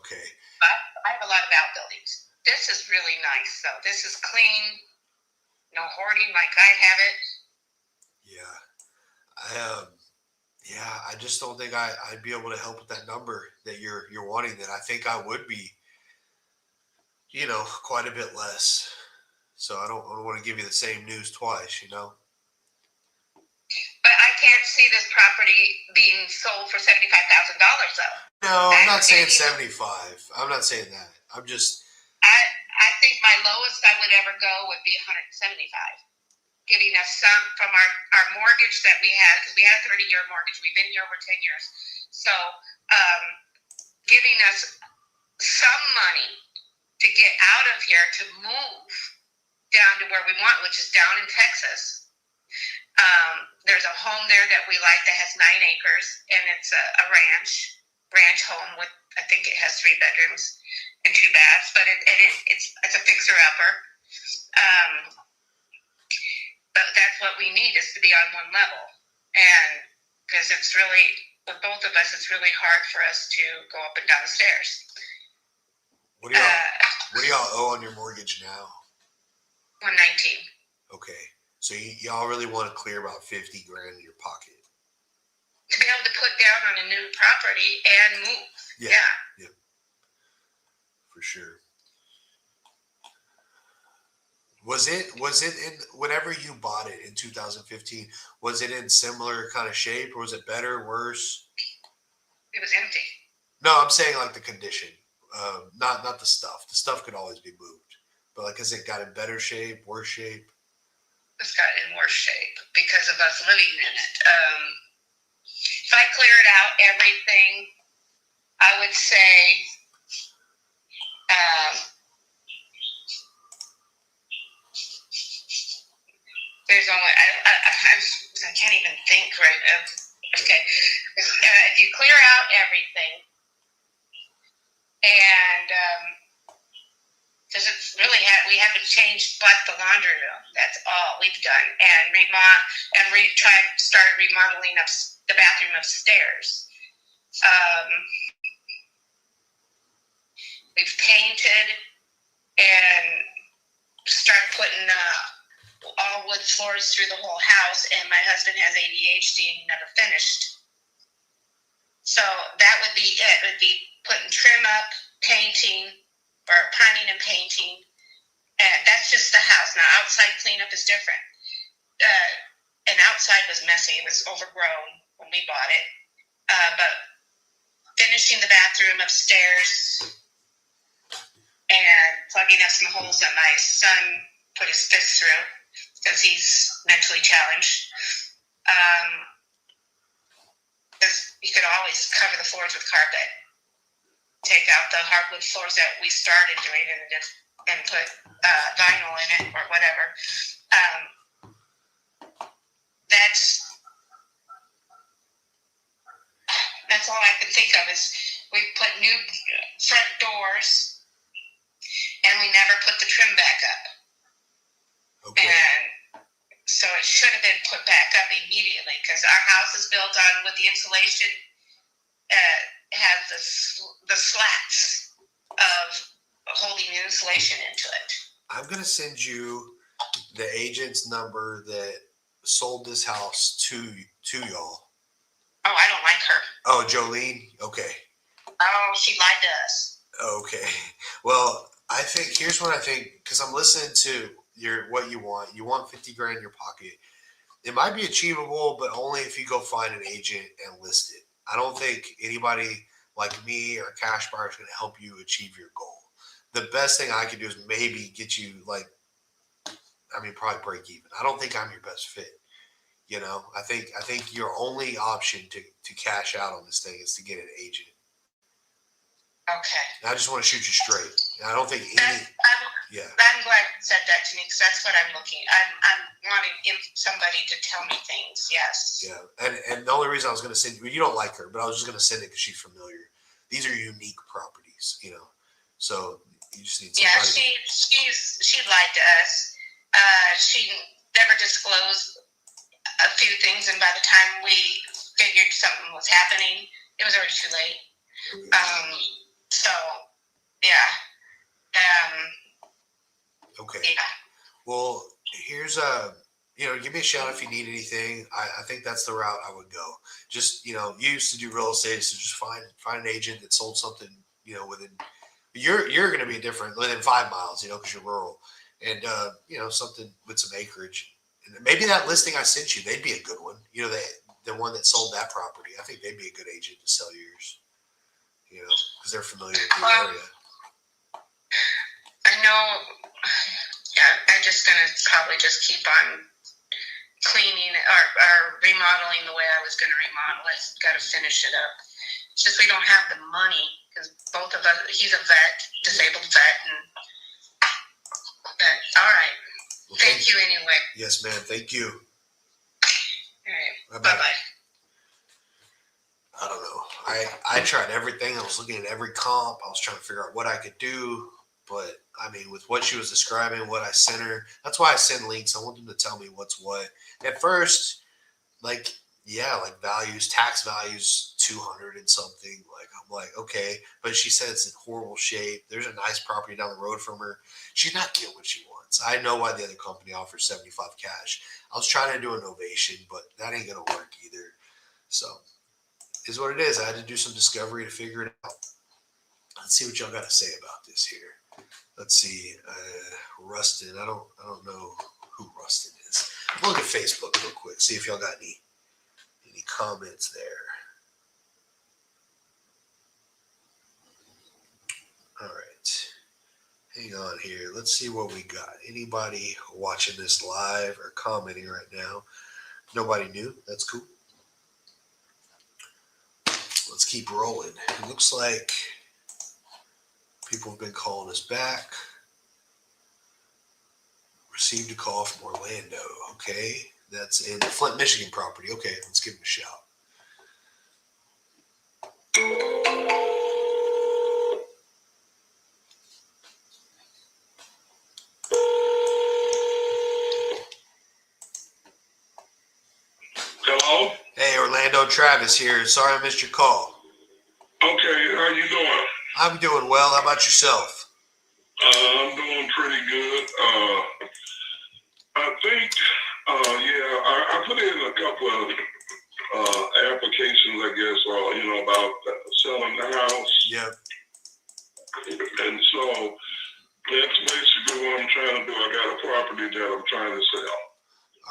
Okay. I have a lot of outbuildings. This is really nice, though. This is clean, no hoarding like I have it. Yeah. I just don't think I'd be able to help with that number that you're wanting. Then I think I would be, quite a bit less. So I don't want to give you the same news twice, But I can't see this property being sold for $75,000, though. No, I'm not saying 75. I'm not saying that. I'm just. I think my lowest I would ever go would be 175, giving us some from our mortgage that we had, because we had a 30-year mortgage. We've been here over 10 years. So giving us some money to get out of here to move down to where we want, which is down in Texas. There's a home there that we like that has 9 acres, and it's a ranch home with, I think it has 3 bedrooms and 2 baths, but it's a fixer-upper. But that's what we need, is to be on one level. And because it's really, with both of us, it's really hard for us to go up and down the stairs. What do y'all owe on your mortgage now? 119. Okay. So y'all really want to clear about $50,000 in your pocket. To be able to put down on a new property and move. Yeah. For sure. Was it in whenever you bought it in 2015, was it in similar kind of shape, or was it better, worse? It was empty. No, I'm saying like the condition. Not the stuff. The stuff could always be moved. But like, has it got in better shape, worse shape? It's got in worse shape because of us living in it. If I cleared out everything, I would say there's only I can't even think right now. Okay, if you clear out everything, and doesn't really we haven't changed but the laundry room. That's all we've done, and started remodeling up the bathroom upstairs. We've painted and started putting all wood floors through the whole house, and my husband has ADHD and he never finished. So that would be it. It would be putting trim up, painting, or priming and painting. And that's just the house. Now, outside cleanup is different. And outside was messy. It was overgrown when we bought it. But finishing the bathroom upstairs and plugging up some holes that my son put his fist through because he's mentally challenged. Because you could always cover the floors with carpet. Take out the hardwood floors that we started doing and put vinyl in it or whatever. That's all I can think of is we put new front doors and we never put the trim back up. Okay. And so it should have been put back up immediately because our house is built on with the insulation has the slats of holding the insulation into it. I'm going to send you the agent's number that sold this house to y'all. Oh, I don't like her. Oh, Jolene? Okay. Oh, she lied to us. Okay. Well, here's what I think, because I'm listening to what you want. You want $50,000 in your pocket. It might be achievable, but only if you go find an agent and list it. I don't think anybody like me or Cash Buyer is going to help you achieve your goal. The best thing I can do is maybe get you probably break even. I don't think I'm your best fit. You know, I think your only option to cash out on this thing is to get an agent. Okay. And I just want to shoot you straight. And I don't think That's, yeah. I'm glad you said that to me because that's what I'm looking. I'm wanting somebody to tell me things. Yes. Yeah, and the only reason I was going to send you don't like her, but I was just going to send it because she's familiar. These are unique properties, you know, so you just need somebody. Yeah, she lied to us. She never disclosed a few things, and by the time we figured something was happening, it was already too late. So yeah. Okay. Yeah. Well, here's give me a shout if you need anything. I think that's the route I would go. Just, you used to do real estate, so just find an agent that sold something, within you're going to be different within 5 miles, because you're rural, and something with some acreage. And maybe that listing I sent you, they'd be a good one. The one that sold that property. I think they'd be a good agent to sell yours. Because they're familiar with the area. I know. Yeah, I'm just gonna probably just keep on cleaning or remodeling the way I was gonna remodel it. Got to finish it up. It's just we don't have the money because both of us. He's a vet, disabled vet, but all right. Well, thank you anyway. Yes, ma'am. Thank you. All right. Bye-bye. Bye. I don't know. I tried everything. I was looking at every comp. I was trying to figure out what I could do. But, I mean, with what she was describing, what I sent her, that's why I send links. I want them to tell me what's what. At first, values, tax values, 200 and something. I'm like, okay. But she said it's in horrible shape. There's a nice property down the road from her. She's not getting what she wants. I know why the other company offers 75 cash. I was trying to do a novation, but that ain't going to work either. So, is what it is. I had to do some discovery to figure it out. Let's see what y'all got to say about this here. Let's see, Rustin. I don't know who Rustin is. Look at Facebook real quick. See if y'all got any comments there. All right, hang on here. Let's see what we got. Anybody watching this live or commenting right now? Nobody new. That's cool. Let's keep rolling. It looks like people have been calling us back. Received a call from Orlando. Okay. That's in the Flint, Michigan property. Okay. Let's give him a shout. Hello? Hey, Orlando, Travis here. Sorry I missed your call. Okay, how you doing? I'm doing well. How about yourself? I'm doing pretty good. I think, I put in a couple of applications, I guess, about selling the house. Yep. And so that's basically what I'm trying to do. I got a property that I'm trying to sell.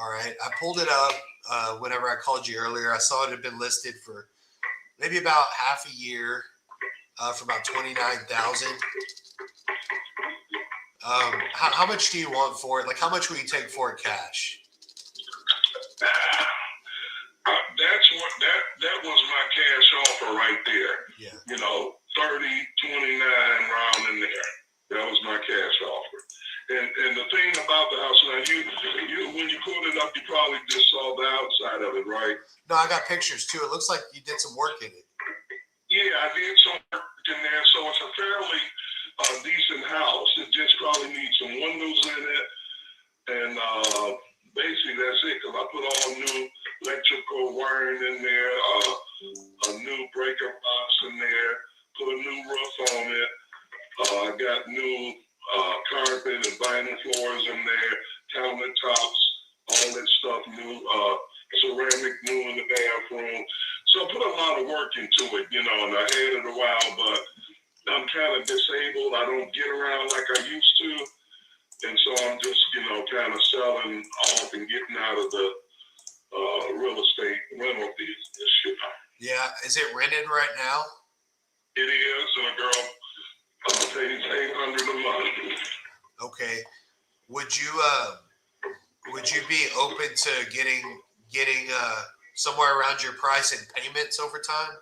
All right. I pulled it up whenever I called you earlier. I saw it had been listed for maybe about half a year for about $29,000. How much do you want for it? How much will you take for it cash? That was my cash offer right there. Yeah. 30, 29 round in there. That was my cash offer. And the thing about the house now, you when you pulled it up, you probably just saw the outside of it, right? No, I got pictures too. It looks like you did some work in it. Yeah, I did some work in there, so it's a fairly decent house. It just probably needs some windows in it, and basically that's it. Because I put all new electrical wiring in there, a new breaker box in there, put a new roof on it. I got new carpet and vinyl floors in there, countertops, all that stuff new, ceramic new in the bathroom. So I put a lot of work into it, and I had it a while, but I'm kind of disabled. I don't get around like I used to. And so I'm just, kind of selling off and getting out of the real estate rental issue. Yeah. Is it rented right now? It is, and a girl pays $800 a month. Okay. Would you be open to getting getting somewhere around your price in payments over time?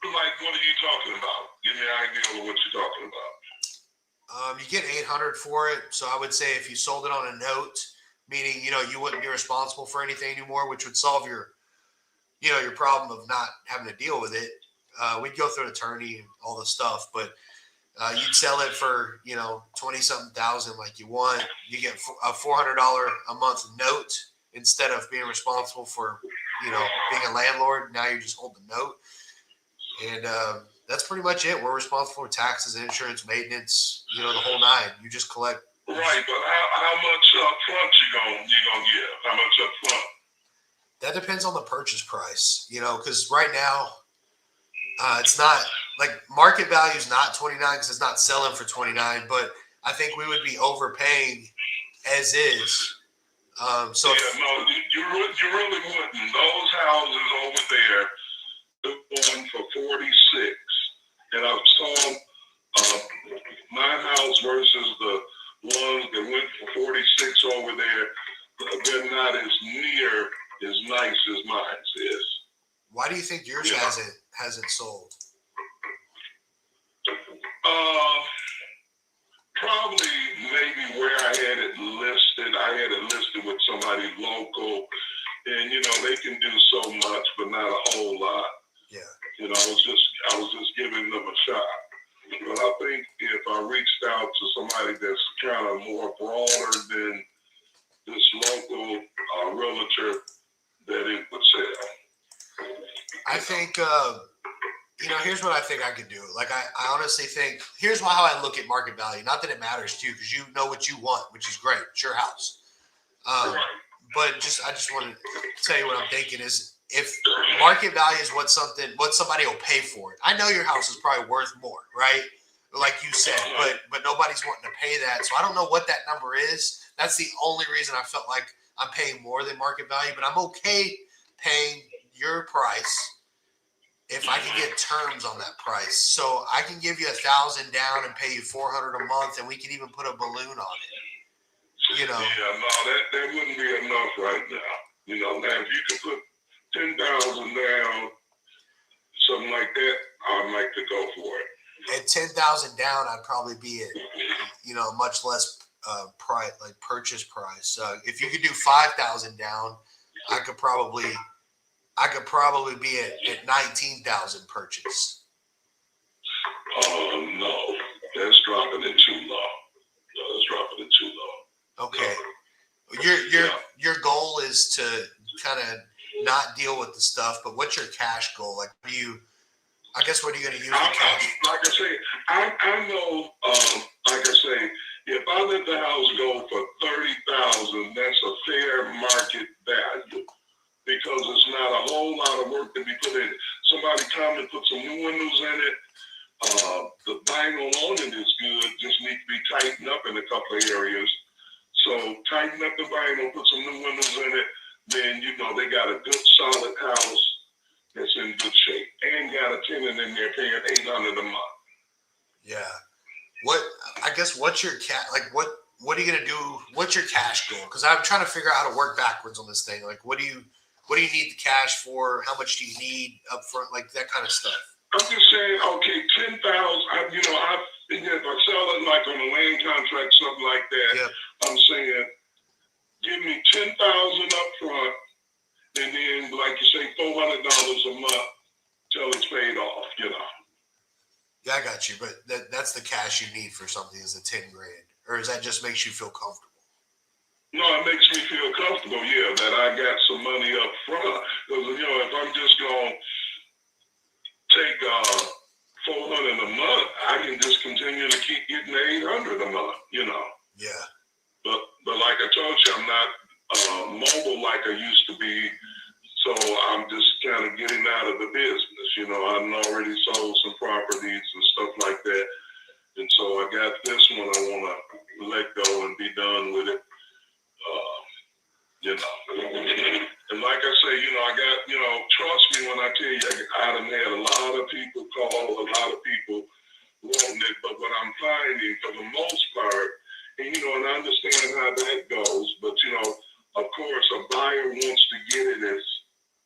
Like, what are you talking about? Give me an idea of what you're talking about. You get $800 for it. So I would say if you sold it on a note, meaning, you know, you wouldn't be responsible for anything anymore, which would solve your, you know, your problem of not having to deal with it. We'd go through an attorney and all the stuff, but you'd sell it for, you know, 20-something thousand like you want. You get a $400 a month note instead of being responsible for, you know, being a landlord. Now you just hold the note. And that's pretty much it. We're responsible for taxes, insurance, maintenance, you know, the whole nine. You just collect. Right, but how much up front you gonna give? How much up front? That depends on the purchase price, you know, because right now it's not like market value is not 29 because it's not selling for 29, but I think we would be overpaying as is. So yeah, no, you really wouldn't. Those houses over there, they're going for 46, and I've saw my house versus the ones that went for 46 over there. They're not as near as nice as mine's is. Why do you think yours hasn't sold? Probably maybe where I had it listed. I had it listed with somebody local, and you know they can do so much, but not a whole lot. Yeah. You know, I was just giving them a shot. But I think if I reached out to somebody that's kind of more broader than this local realtor, that it would sell. I think, you know, here's what I think I could do. Like, I honestly think, here's how I look at market value. Not that it matters to you because you know what you want, which is great. It's your house. But I just want to tell you what I'm thinking is if market value is what somebody will pay for it. I know your house is probably worth more, right? Like you said, but nobody's wanting to pay that. So I don't know what that number is. That's the only reason I felt like I'm paying more than market value, but I'm okay paying your price if I can get terms on that price. So I can give you $1,000 down and pay you $400 a month, and we can even put a balloon on it. You know? Yeah, no, that wouldn't be enough right now. You know, now if you could put 10,000 down, something like that, I'd like to go for it. At 10,000 down, I'd probably be at, you know, much less price, like purchase price. If you could do 5,000 down, I could probably be at 19,000 purchase. Oh no, that's dropping it too low. No, that's dropping it too low. Okay, your goal is to kind of not deal with the stuff, but what's your cash goal? Like, what are you going to use the cash? Like I say, I know. Like I say, if I let the house go for 30,000, that's a fair market value because it's not a whole lot of work to be put in it. Somebody come and put some new windows in it. The vinyl on it is good. Just need to be tightened up in a couple of areas. So tighten up the vinyl, put some new windows in it. Then you know they got a good solid house that's in good shape and got a tenant in there paying $800 a month. Yeah. What's your what are you gonna do? What's your cash goal? Because I'm trying to figure out how to work backwards on this thing. Like, what do you need the cash for? How much do you need up front? Like that kind of stuff. I'm just saying, okay, 10,000. If I sell it like on a land contract, something like that, Yep. I'm saying, give me 10,000 up front, and then, like you say, $400 a month till it's paid off. You know. Yeah, I got you. But that's the cash you need for something is the $10,000, or is that just makes you feel comfortable? No, it makes me feel comfortable. Yeah, that I got some money up front. Because if I'm just gonna take $400 a month, I can just continue to keep getting $800 a month. You know. Yeah. But like I told you, I'm not mobile like I used to be. So I'm just kind of getting out of the business. You know, I've already sold some properties and stuff like that. And so I got this one I want to let go and be done with it. And like I say, I got, trust me when I tell you, I done had a lot of people call, a lot of people wanting it. But what I'm finding for the most part and and I understand how that goes, but of course, a buyer wants to get it as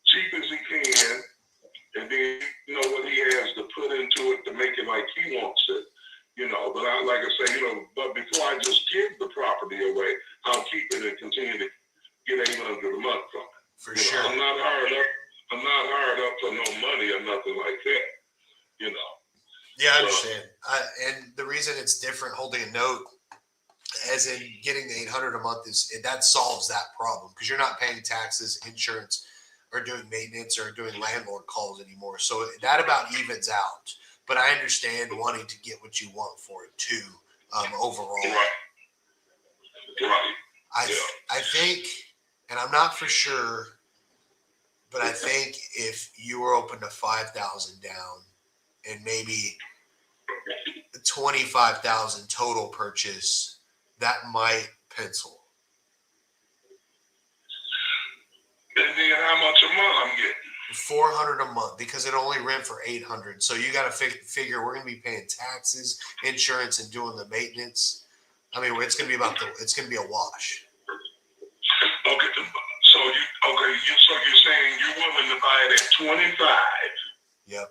cheap as he can, and then what he has to put into it to make it like he wants it. But like I say, but before I just give the property away, I'll keep it and continue to get $800 a month from it. For sure. I'm not hard up for no money or nothing like that. Yeah, I understand. And the reason it's different holding a note, as in getting the $800 a month, that solves that problem because you're not paying taxes, insurance, or doing maintenance or doing landlord calls anymore. So that about evens out. But I understand wanting to get what you want for it too. Overall, Right. I think, and I'm not for sure, but I think if you were open to 5,000 down and maybe 25,000 total purchase, that might pencil. And then how much a month I'm getting? $400 a month because it only rent for $800. So you got to figure we're going to be paying taxes, insurance, and doing the maintenance. I mean, it's going to be it's going to be a wash. Okay, so you're saying you're willing to buy it at 25? Yep.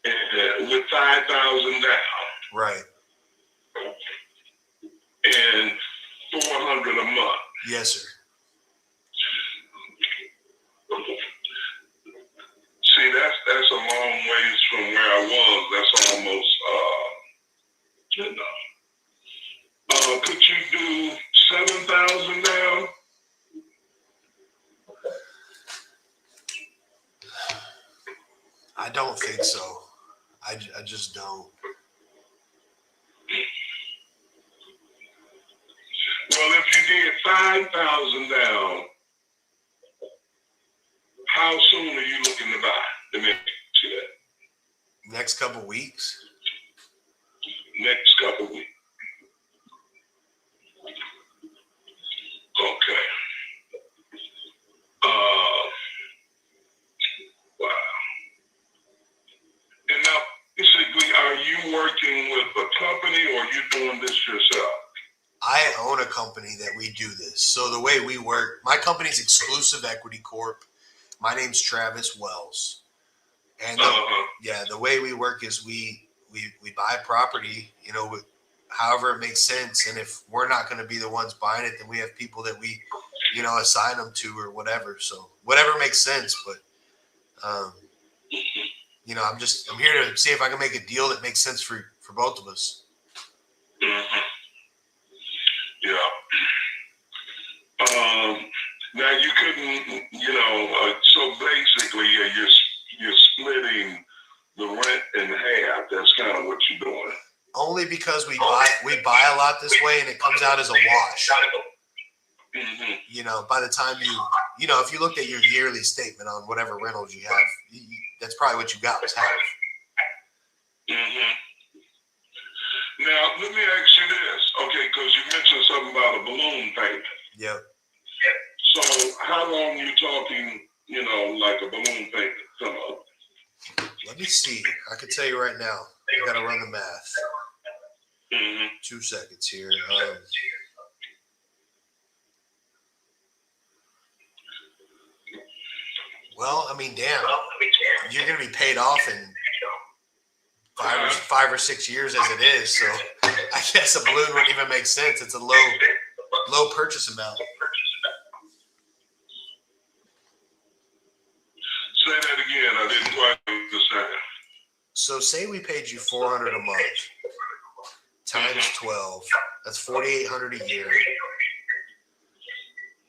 And with 5,000 down. Right. And $400 a month. Yes, sir. See, that's a long ways from where I was. That's almost could you do 7,000 down? I don't think so. I just don't. Well, if you did 5,000 down, how soon are you looking to buy? Let me see that. Next couple weeks. Next couple weeks. Okay. Wow. And now, basically, are you working with a company or are you doing this yourself? I own a company that we do this. So the way we work, my company's Exclusive Equity Corp. My name's Travis Wells. And the way we work is we buy property, however it makes sense. And if we're not going to be the ones buying it, then we have people that we, assign them to or whatever. So whatever makes sense. But, I'm here to see if I can make a deal that makes sense for both of us. Mm-hmm. Yeah. Now you couldn't, so basically you're splitting the rent in half. That's kind of what you're doing. Only because we buy a lot this way and it comes out as a wash. Mm-hmm. By the time if you looked at your yearly statement on whatever rentals you have, that's probably what you got was half. Mm-hmm. Now, let me ask you this, okay, because you mentioned something about a balloon payment. Yep. So how long you talking, like a balloon payment come up? Let me see. I can tell you right now. I got to run the math. Mm-hmm. 2 seconds here. Well, I mean, damn. You're going to be paid off in 5 or 6 years as it is. So I guess a balloon wouldn't even make sense. It's a low purchase amount. Say that again. I didn't quite understand. So say we paid you $400 a month times 12. That's $4,800 a year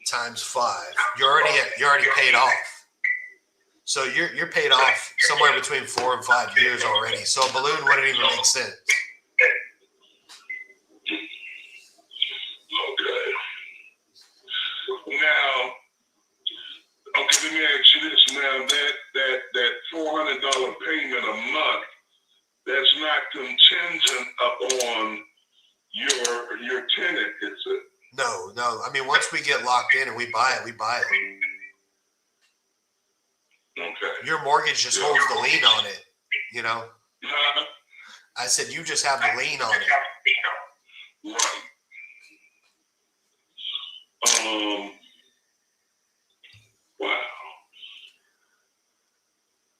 times 5. You're already paid off. So you're paid off somewhere between 4 and 5 years already. So a balloon wouldn't even make sense. Okay. Now, let me ask you this. Now that $400 payment a month, that's not contingent upon your tenant, is it? No. I mean, once we get locked in and we buy it, we buy it. Okay. Your mortgage just holds the lien on it, Huh? I said you just have the lien on it. Right. Wow.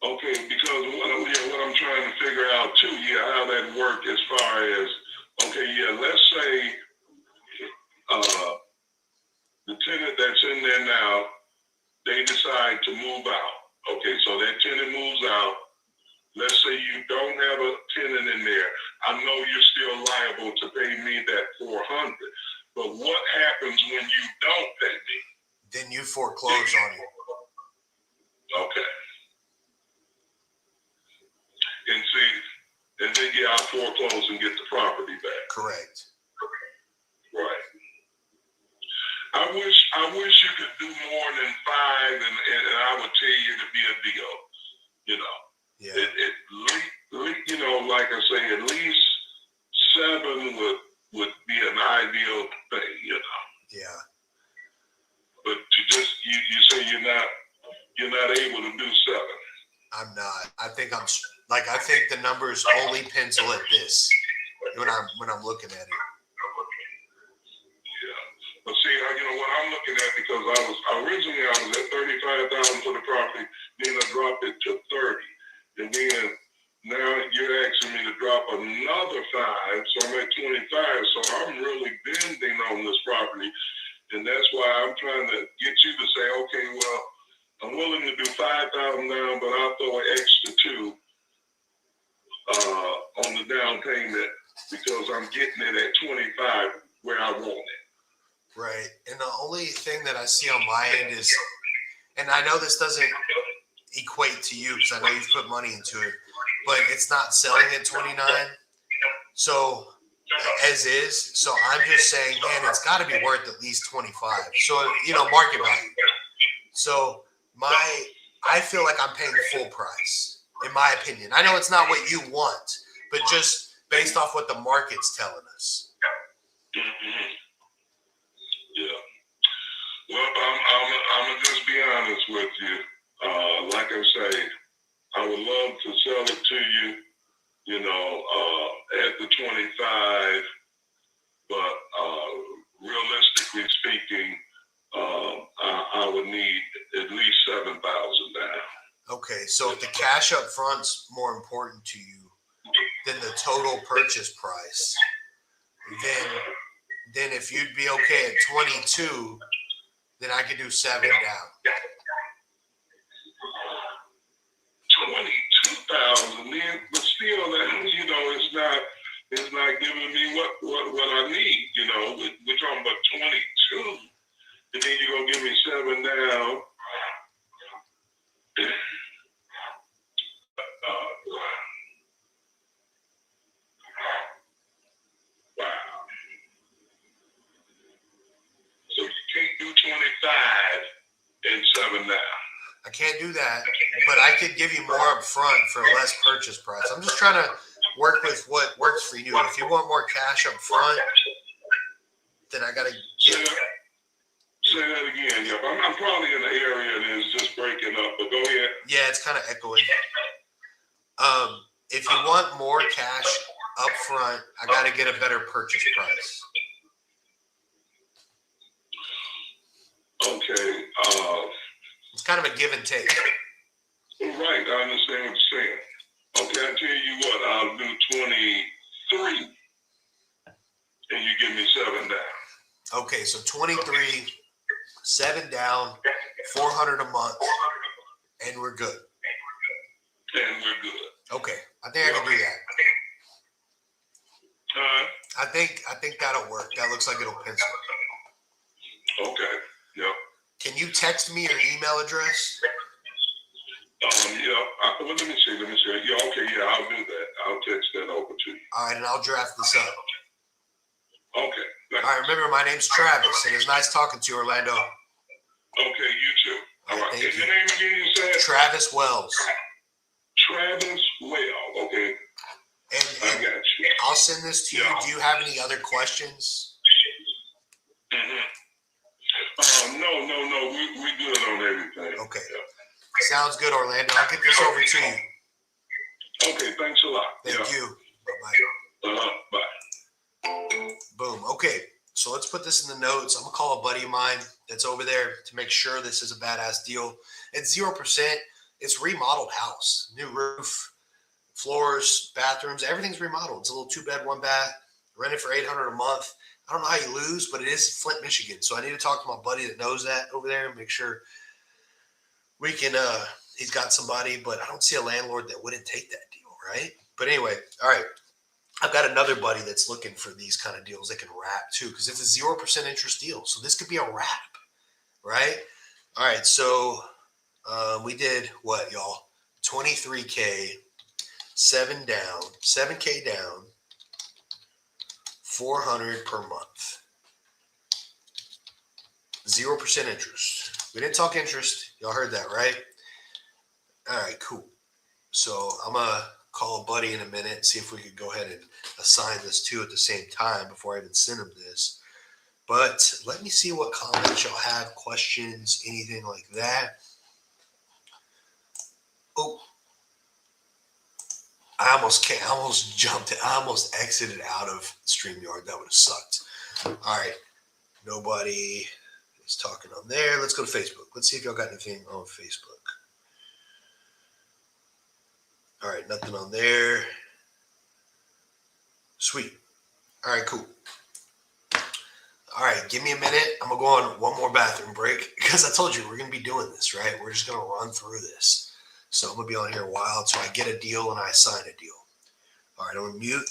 Okay, because what I'm trying to figure out too, how that worked as far as, okay, let's say the tenant that's in there now, they decide to move out. Okay, so that tenant moves out. Let's say you don't have a tenant in there. I know you're still liable to pay me that $400. But what happens when you don't pay me? Then you foreclose on it. Okay. And see, and then I'll foreclose and get the property back. Correct. Right. I wish you could do more than 5, and I would tell you to be a deal. You know. Yeah. Like I say, at least 7 would be an ideal thing. You know. Yeah. But you say you're not able to do 7. I'm not. I think the numbers only pencil at this when I'm looking at it. Yeah. But see, what I'm looking at, because I was at 35,000 for the property, then I dropped it to 30, and then now you're asking me to drop another 5, so I'm at 25. So I'm really bending on this property, and that's why I'm trying to get you to say, okay, well, I'm willing to do 5,000 down, but I'll throw an extra 2 on the down payment because I'm getting it at 25 where I want it. Right. And the only thing that I see on my end is, and I know this doesn't equate to you because I know you've put money into it, but it's not selling at 29. So as is. So I'm just saying, man, it's got to be worth at least 25. So, market value. So I feel like I'm paying full price, in my opinion. I know it's not what you want, but just based off what the market's telling us. Mm-hmm. Yeah. Well, I'm gonna just be honest with you. Like I say, I would love to sell it to you, at the 25, but realistically speaking, I would need at least 7,000 down. Okay, so if the cash up front's more important to you than the total purchase price, then if you'd be okay at 22, then I could do 7 down. 22,000, then, but still, it's not giving me what I need. We're talking about 22, and then you're gonna give me 7 down. Wow. So you can't do 25 and 7 down. I can't do that, but I could give you more up front for less purchase price. I'm just trying to work with what works for you. If you want more cash up front, then I got to get... Say that again. Yep. I'm probably in the area and it's just breaking up, but go ahead. Yeah, it's kind of echoing. If you want more cash up front, I got to get a better purchase price. Okay. It's kind of a give and take. Right. I understand what you're saying. Okay. I tell you what, I'll do 23 and you give me 7 down. Okay. So 23, 7 down, 400 a month, and we're good. And we're good. Okay. I think I can do that. I think that'll work. That looks like it'll pencil. Okay. Yep. Can you text me your email address? Yeah. Well, let me see. Yeah. Okay. Yeah. I'll do that. I'll text that over to you. All right, and I'll draft this up. Okay. All right. Remember, my name's Travis, and it was nice talking to you, Orlando. Okay. You too. All right. Thank What's you. your name again? You said Travis Wells. Travis Well. Okay. And I got you. I'll send this to you. Yeah. Do you have any other questions? Mm-hmm. No. We good on everything. Okay. Yeah. Sounds good, Orlando. I'll get this over to you. Okay. Thanks a lot. Thank yeah. you. Bye-bye. Bye. Boom. Okay. So let's put this in the notes. I'm gonna call a buddy of mine that's over there to make sure this is a badass deal. It's 0%. It's remodeled house, new roof, floors, bathrooms, everything's remodeled. It's a little 2-bed, 1-bath, rented for $800 a month. I don't know how you lose, but it is Flint, Michigan. So I need to talk to my buddy that knows that over there and make sure we can. He's got somebody, but I don't see a landlord that wouldn't take that deal, right? But anyway, all right. I've got another buddy that's looking for these kind of deals that can wrap too, because it's a 0% interest deal. So this could be a wrap, right? All right. So we did what, y'all? 23K, 7K down, 400 per month, 0% interest. We didn't talk interest. Y'all heard that, right? All right, cool. So I'm gonna call a buddy in a minute, see if we could go ahead and assign this to at the same time before I even send him this. But let me see what comments y'all have, questions, anything like that. Oh, I almost exited out of StreamYard. That would have sucked. All right, nobody is talking on there. Let's go to Facebook. Let's see if y'all got anything on Facebook. All right, nothing on there. Sweet. All right, cool. All right, give me a minute. I'm going to go on one more bathroom break because I told you we're going to be doing this, right? We're just going to run through this. So I'm going to be on here a while until I get a deal and I sign a deal. All right, I'm going to mute.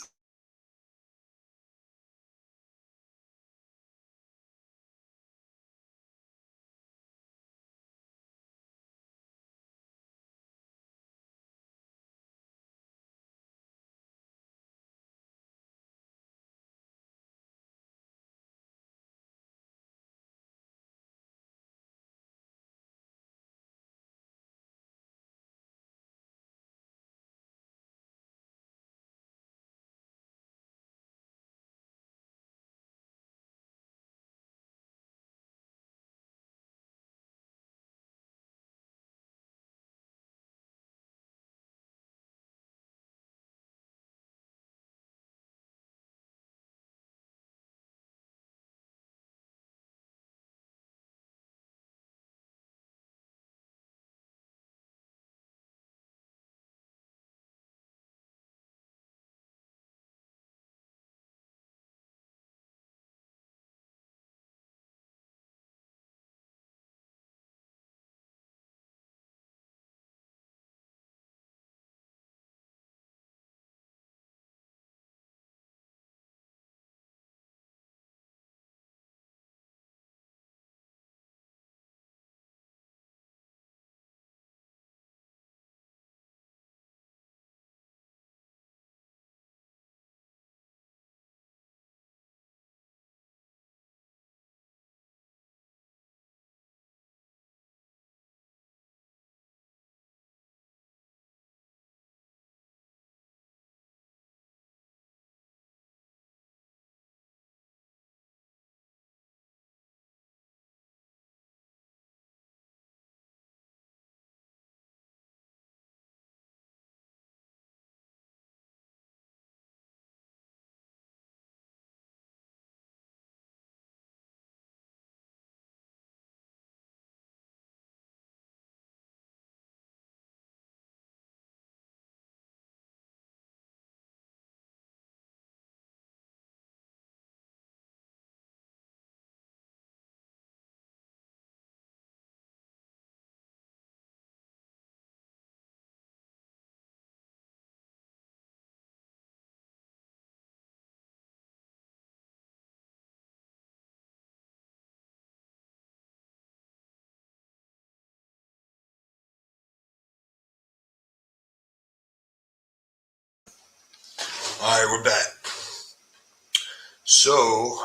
All right, we're back. So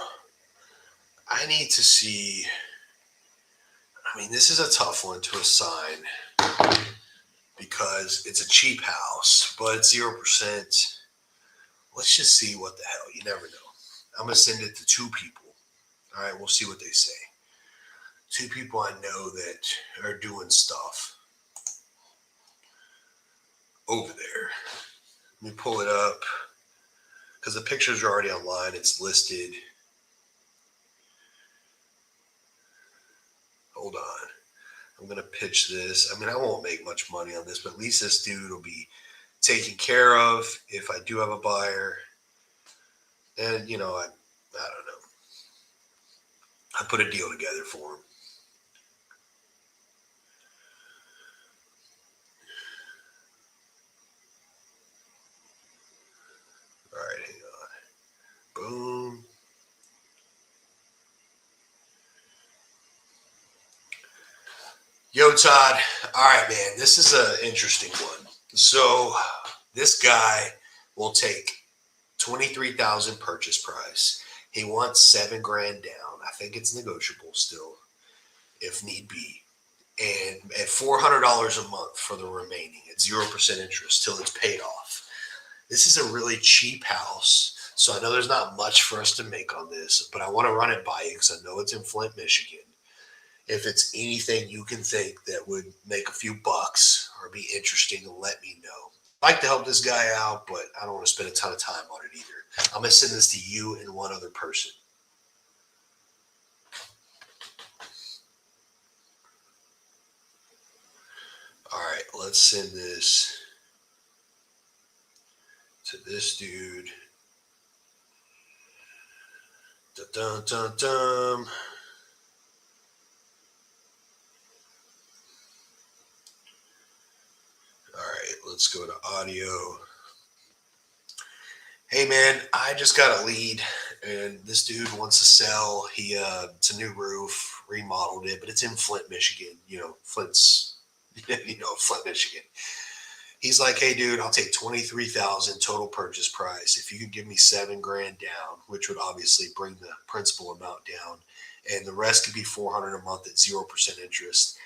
I need to see. I mean, this is a tough one to assign because it's a cheap house, but it's 0%. Let's just see what the hell. You never know. I'm going to send it to 2 people. All right, we'll see what they say. 2 people I know that are doing stuff over there. Let me pull it up because the pictures are already online. It's listed. hold on. I'm going to pitch this. I mean, I won't make much money on this, but at least this dude will be taken care of if I do have a buyer. And, you know, I don't know. I put a deal together for him. All right, hang on. Boom. Yo, Todd. All right, man. This is an interesting one. So this guy will take 23,000 purchase price. He wants $7,000 down. I think it's negotiable still, if need be. And at $400 a month for the remaining at 0% interest till it's paid off. This is a really cheap house. So I know there's not much for us to make on this, but I want to run it by you because I know it's in Flint, Michigan. If it's anything you can think that would make a few bucks or be interesting, let me know. I'd like to help this guy out, but I don't want to spend a ton of time on it either. I'm going to send this to you and one other person. All right, let's send this to this dude. Dun, dun, dun, dun. All right, let's go to audio. Hey man, I just got a lead and this dude wants to sell. It's a new roof, remodeled it, but it's in Flint, Michigan. You know, Flint's, Flint, Michigan. He's like, hey dude, I'll take 23,000 total purchase price. If you could give me $7,000 down, which would obviously bring the principal amount down, and the rest could be $400 a month at 0% interest.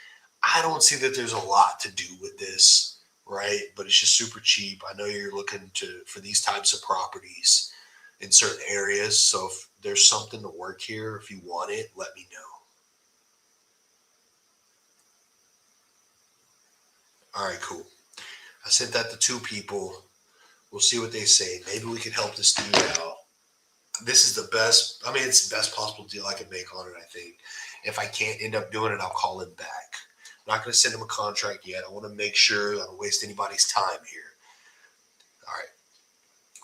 I don't see that there's a lot to do with this, right? But it's just super cheap. I know you're looking for these types of properties in certain areas. So if there's something to work here, if you want it, let me know. All right, cool. I sent that to 2 people. We'll see what they say. Maybe we can help this dude out. This is the best. I mean, it's the best possible deal I can make on it, I think. If I can't end up doing it, I'll call him back. I'm not going to send him a contract yet. I want to make sure I don't waste anybody's time here. All right.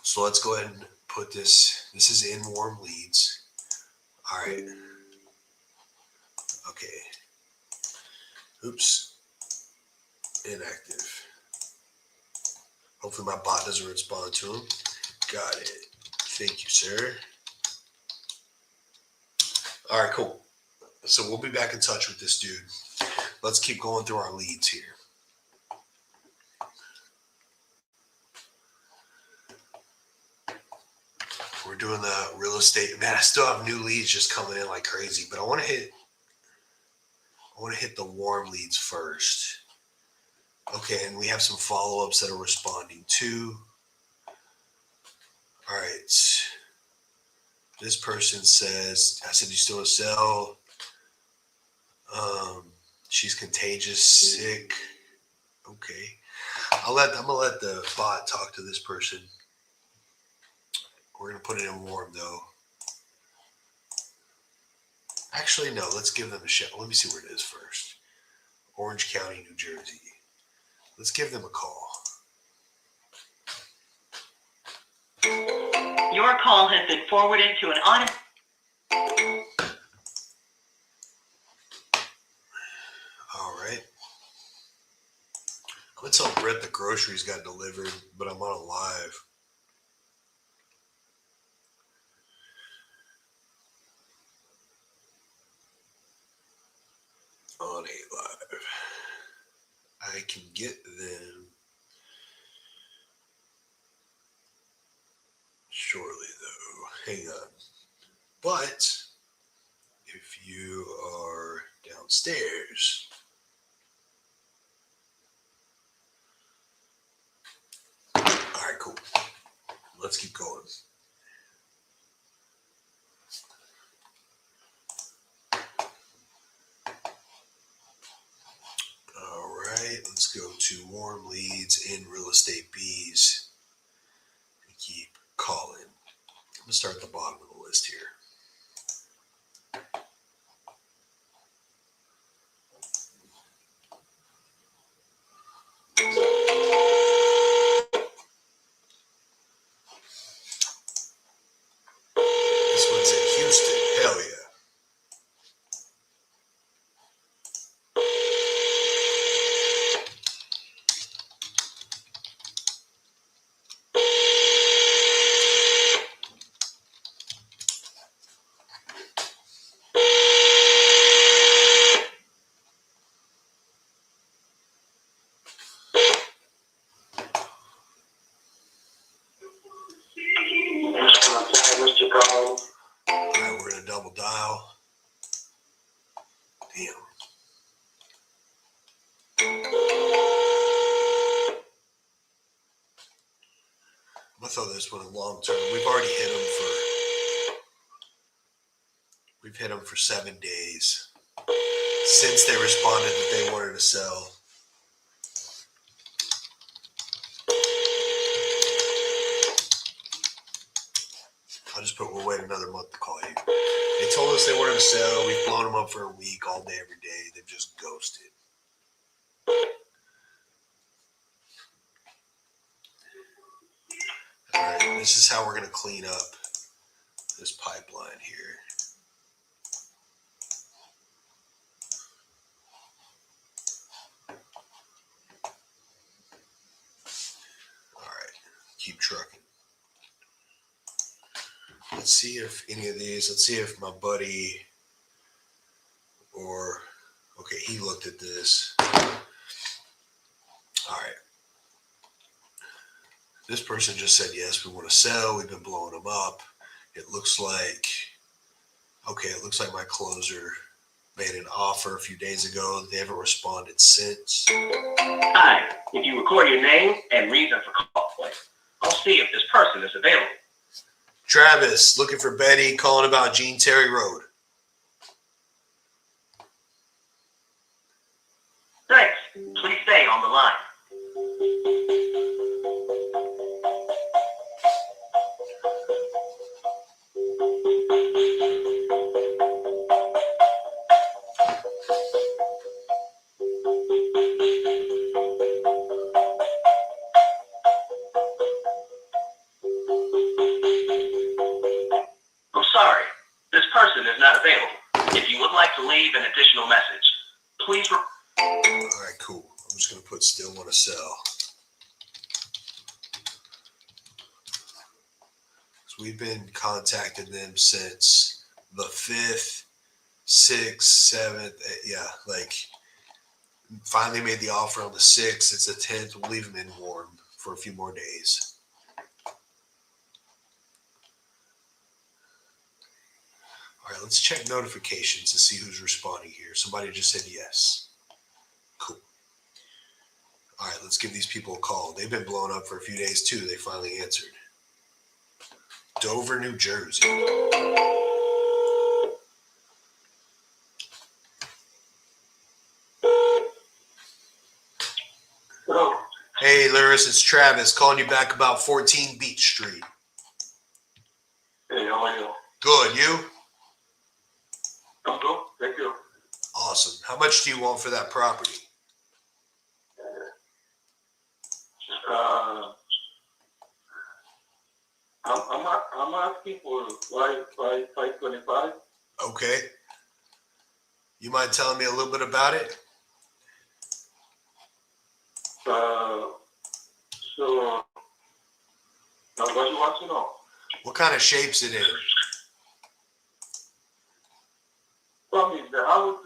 So let's go ahead and put this. This is in warm leads. All right. Okay. Oops. Inactive. Hopefully my bot doesn't respond to him. Got it. Thank you, sir. All right, cool. So we'll be back in touch with this dude. Let's keep going through our leads here. We're doing the real estate. Man, I still have new leads just coming in like crazy, but I want to hit the warm leads first. Okay, and we have some follow-ups that are responding too. All right. This person says, I said, you still want to sell? She's contagious, sick. Okay. I'm gonna let the bot talk to this person. We're gonna put it in warm though. Actually, no, let's give them a shot. Let me see where it is first. Orange County, New Jersey. Let's give them a call. Your call has been forwarded to an auto. All right. I'm gonna tell Brett the groceries got delivered, but I'm on a live. On a live. I can get them shortly though. Hang on. But if you are downstairs, all right, cool. Let's keep going. All right, let's go to warm leads in real estate bees. We keep calling. I'm gonna start at the bottom of the list here. throw this one in long term. We've already hit them for. We've hit them for 7 days since they responded that they wanted to sell. I'll just put, we'll wait another month to call you. They told us they wanted to sell. We've blown them up for a week, all day, every day. They've just ghosted. All right, this is how we're going to clean up this pipeline here. All right, keep trucking. Let's see if any of these, let's see if my buddy or, okay, he looked at this. All right. This person just said, yes, we want to sell. We've been blowing them up. It looks like, okay, it looks like my closer made an offer a few days ago. They haven't responded since. Hi, if you record your name and reason for call, I'll see if this person is available. Travis, looking for Betty, calling about Gene Terry Road. Thanks. Please stay on the line. I'm sorry. This person is not available. If you would like to leave an additional message, please. All right, cool. I'm just going to put still want to sell. So we've been contacting them since the 5th, 6th, 7th. Yeah, like finally made the offer on the 6th. It's the 10th. We'll leave them in warm for a few more days. All right, let's check notifications to see who's responding here. Somebody just said yes. Cool. All right, let's give these people a call. They've been blown up for a few days too. They finally answered. Dover, New Jersey. Hello. Hey, Luris, it's Travis calling you back about 14 Beach Street. Hey, how are you? Good, you? I'm good. Thank you. Awesome. How much do you want for that property? I'm asking for 525. Okay. You mind telling me a little bit about it? So, what you want to know? What kind of shape's it in? Well, I mean, the house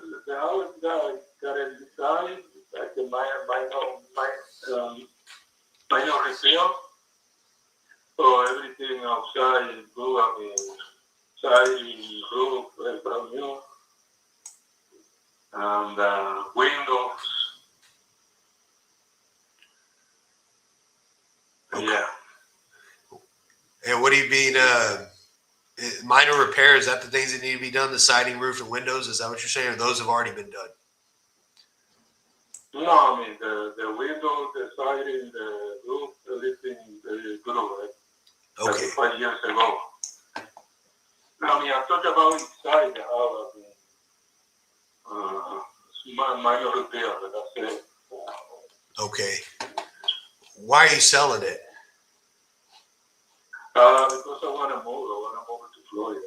got a design, like the minor repair. So everything outside is blue. I mean, siding, roof, brand new, and windows. Okay. Yeah. And what do you mean, minor repairs? Is that the things that need to be done? The siding, roof, and windows? Is that what you're saying? Or those have already been done? No, I mean, the windows, the siding, the roof, everything is good over it. Okay. Like 5 years ago. I mean, I'm talking about inside the house. I mean, minor repair, but that's it. Okay. Why are you selling it? Because I want to move. I want to move to Florida.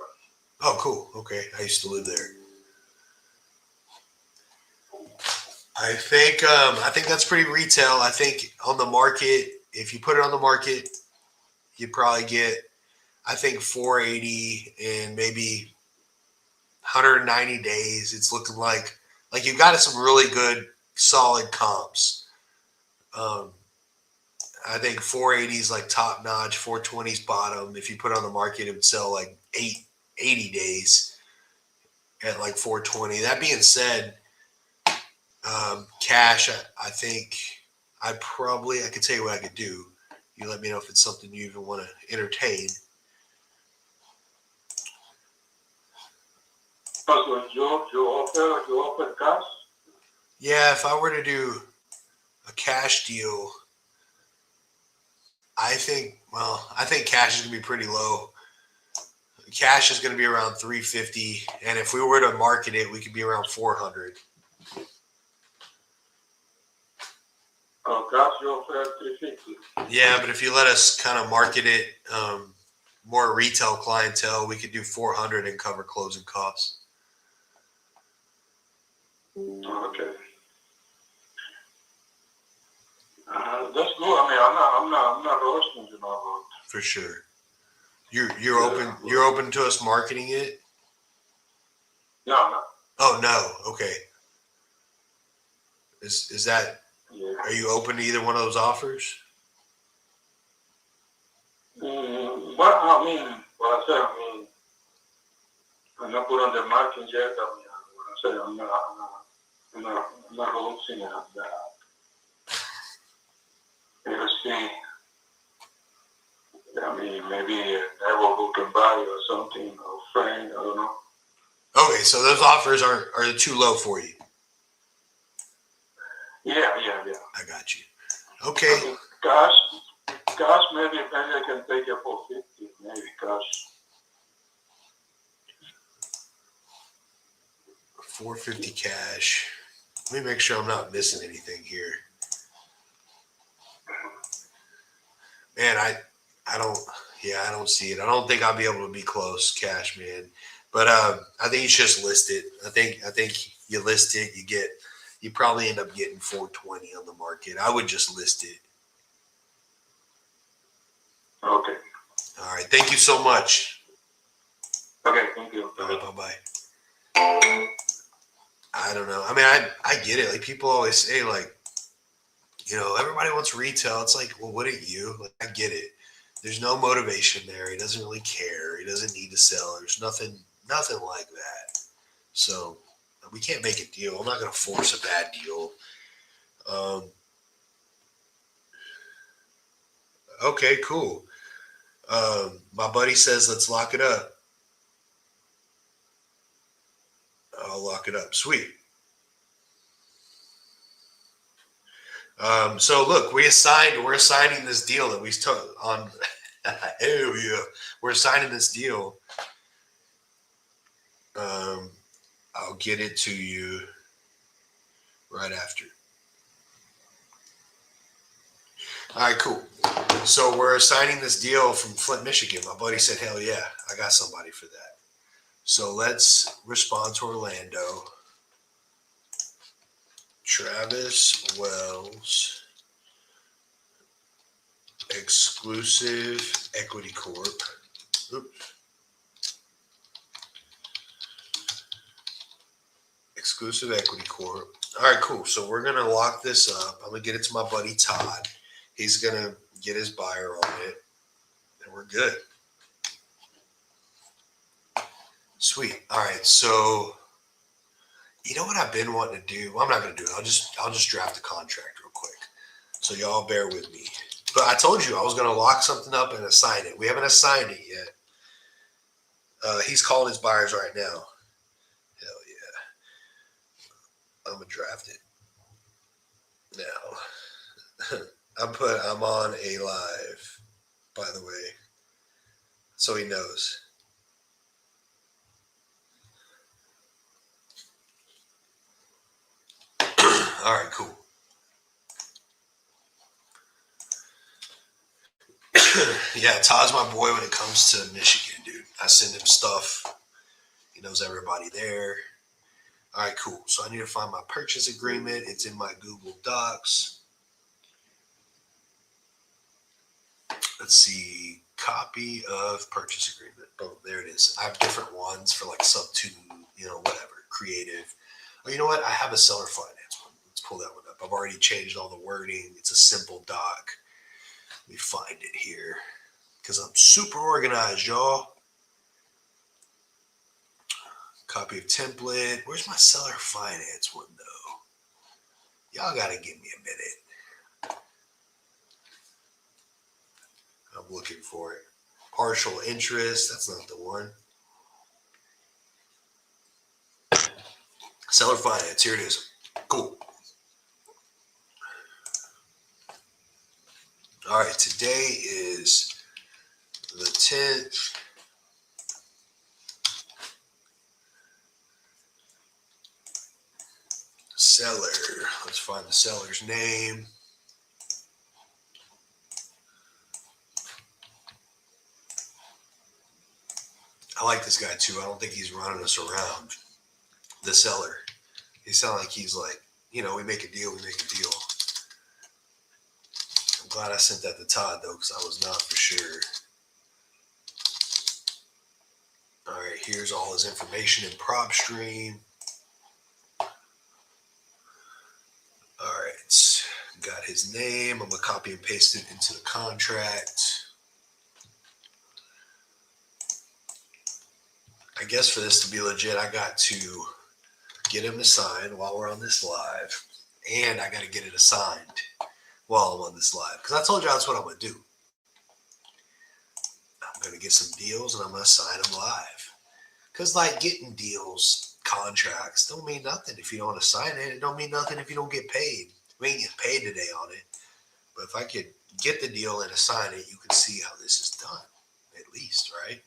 Oh, cool. Okay. I used to live there. I think that's pretty retail. I think on the market, if you put it on the market, you probably get, I think 480 in maybe 190 days. It's looking like you got some really good solid comps. I think 480 is like top notch, 420 is bottom. If you put it on the market, it would sell like 80 days at like 420. That being said, cash, I think I could tell you what I could do. You let me know if it's something you even want to entertain. So you offer cash? Yeah, if I were to do a cash deal, I think cash is gonna be pretty low. Cash is gonna be around 350, and if we were to market it, we could be around 400. Oh, cash you offer 350. Yeah, but if you let us kind of market it, more retail clientele, we could do 400 and cover closing costs. Okay. That's good. I mean, I'm not rushing, you know. For sure. You're open to us marketing it? No. Oh no. Okay. Is that, Yeah. are you open to either one of those offers? But I mean, what I said, I mean, I'm not put on the market yet. I mean, what I said, I'm not rushing at that. Let's see. I mean, maybe a neighbor who can buy or something, or a friend, I don't know. Okay, so those offers are too low for you. Yeah. I got you. Okay. I mean, cash, maybe I can take it for 50, maybe cash. 450 cash. Let me make sure I'm not missing anything here. Man, I don't see it. I don't think I'll be able to be close cash, man. But I think you should just list it. I think you list it, you probably end up getting 420 on the market. I would just list it. Okay. All right. Thank you so much. Okay, thank you. All right, bye-bye. I don't know. I mean, I get it. Like, people always say, like, you know, everybody wants retail. It's like, well, wouldn't you? Like, I get it. There's no motivation there. He doesn't really care. He doesn't need to sell. There's nothing like that. So we can't make a deal. I'm not going to force a bad deal. Okay, cool. My buddy says, let's lock it up. I'll lock it up. Sweet. So look, we're assigning this deal that we took on. Oh yeah, we're assigning this deal. I'll get it to you right after. All right, cool. So we're assigning this deal from Flint, Michigan. My buddy said, hell yeah, I got somebody for that. So let's respond to Orlando. Travis Wells, Exclusive Equity Corp. Oops. Exclusive Equity Corp. All right, cool. So we're going to lock this up. I'm going to get it to my buddy Todd. He's going to get his buyer on it, and we're good. Sweet. All right. So you know what I've been wanting to do? Well, I'm not going to do it. I'll just draft a contract real quick. So y'all bear with me. But I told you I was going to lock something up and assign it. We haven't assigned it yet. He's calling his buyers right now. Hell yeah. I'm going to draft it now. I'm on a live, by the way, so he knows. All right, cool. Yeah, Todd's my boy when it comes to Michigan, dude. I send him stuff. He knows everybody there. All right, cool. So I need to find my purchase agreement. It's in my Google Docs. Let's see. Copy of purchase agreement. Boom, there it is. I have different ones for like sub 2, whatever, creative. Oh, you know what? I have a seller finance one. Let's pull that one up. I've already changed all the wording. It's a simple doc. Let me find it here because I'm super organized, y'all. Copy of template. Where's my seller finance one, though? Y'all got to give me a minute. I'm looking for it. Partial interest. That's not the one. Seller finance. Here it is. Cool. All right. Today is the 10th. Seller. Let's find the seller's name. I like this guy too. I don't think he's running us around. The seller. He sounds like he's like, you know, we make a deal, we make a deal. I'm glad I sent that to Todd though, because I was not for sure. All right, here's all his information in PropStream. All right, got his name. I'm gonna copy and paste it into the contract. I guess for this to be legit, I got to get him to sign while we're on this live, and I got to get it assigned while I'm on this live, because I told you that's what I'm gonna do. I'm gonna get some deals and I'm gonna sign them live, because like getting deals, contracts don't mean nothing if you don't want to sign it. It don't mean nothing if you don't get paid. We ain't get paid today on it, but if I could get the deal and assign it, you can see how this is done, at least, right?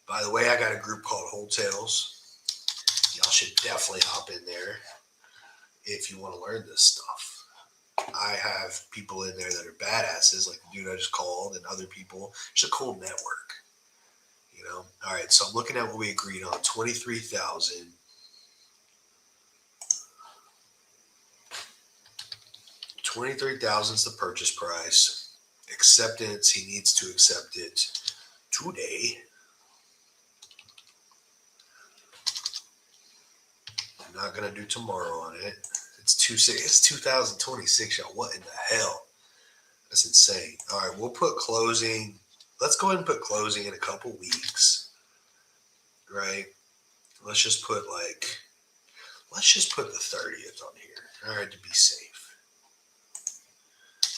By the way, I got a group called Hotels. Y'all should definitely hop in there if you want to learn this stuff. I have people in there that are badasses, like the dude I just called, and other people. It's a cool network, you know. All right, so I'm looking at what we agreed on: 23,000. $23,000 is the purchase price. Acceptance, he needs to accept it today. I'm not gonna do tomorrow on it. It's 2026, y'all. What in the hell? That's insane. All right, we'll put closing. Let's go ahead and put closing in a couple weeks, right? Let's just put the 30th on here. All right, to be safe.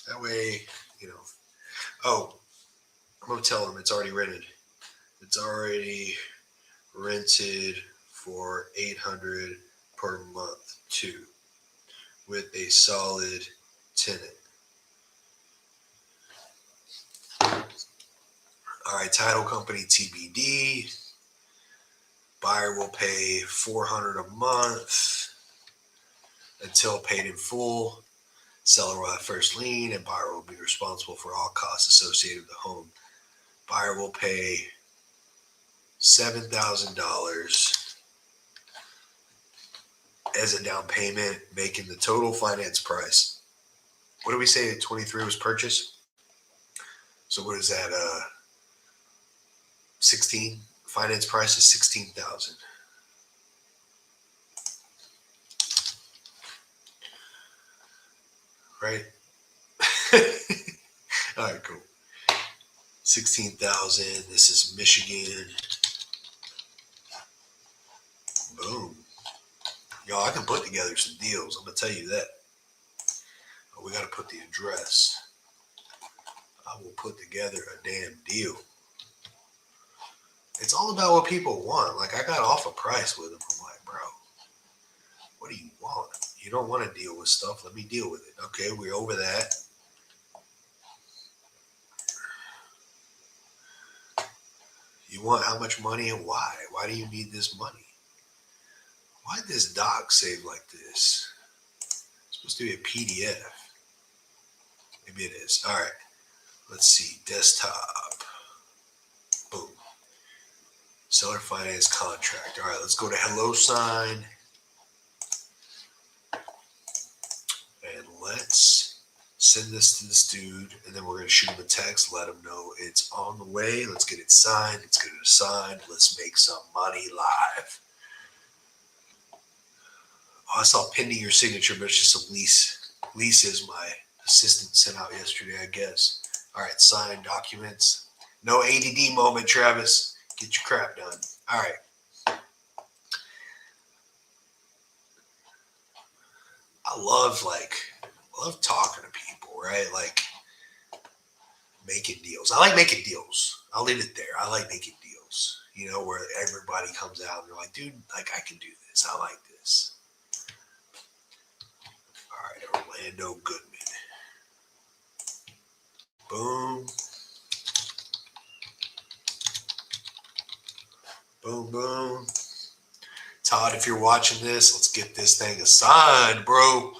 That way, you know. Oh, I'm gonna tell them it's already rented. It's already rented for $800 per month too, with a solid tenant. All right, title company TBD. Buyer will pay $400 a month until paid in full. Seller will have first lien, and buyer will be responsible for all costs associated with the home. Buyer will pay $7,000 as a down payment, making the total finance price. What did we say? 23 was purchase. So what is that? 16. Finance price is 16,000. Right. All right, cool. 16,000. This is Michigan. Boom. Y'all, I can put together some deals. I'm gonna tell you that. But we got to put the address. I will put together a damn deal. It's all about what people want. Like, I got off a price with them. I'm like, bro, what do you want? You don't want to deal with stuff. Let me deal with it. Okay, we're over that. You want how much money and why? Why do you need this money? Why did this doc save like this? It's supposed to be a PDF. Maybe it is. All right. Let's see. Desktop. Boom. Seller finance contract. All right. Let's go to HelloSign. And let's send this to this dude. And then we're going to shoot him a text. Let him know it's on the way. Let's get it signed. Let's get it assigned. Let's make some money live. Oh, I saw pending your signature, but it's just a lease. Leases my assistant sent out yesterday, I guess. All right, signed documents. No ADD moment, Travis. Get your crap done. All right. I love talking to people, right? Like, making deals. I like making deals. I'll leave it there. I like making deals, you know, where everybody comes out and they're like, dude, like I can do this. I like this. All right, Orlando Goodman. Boom. Boom, boom. Todd, if you're watching this, let's get this thing assigned, bro.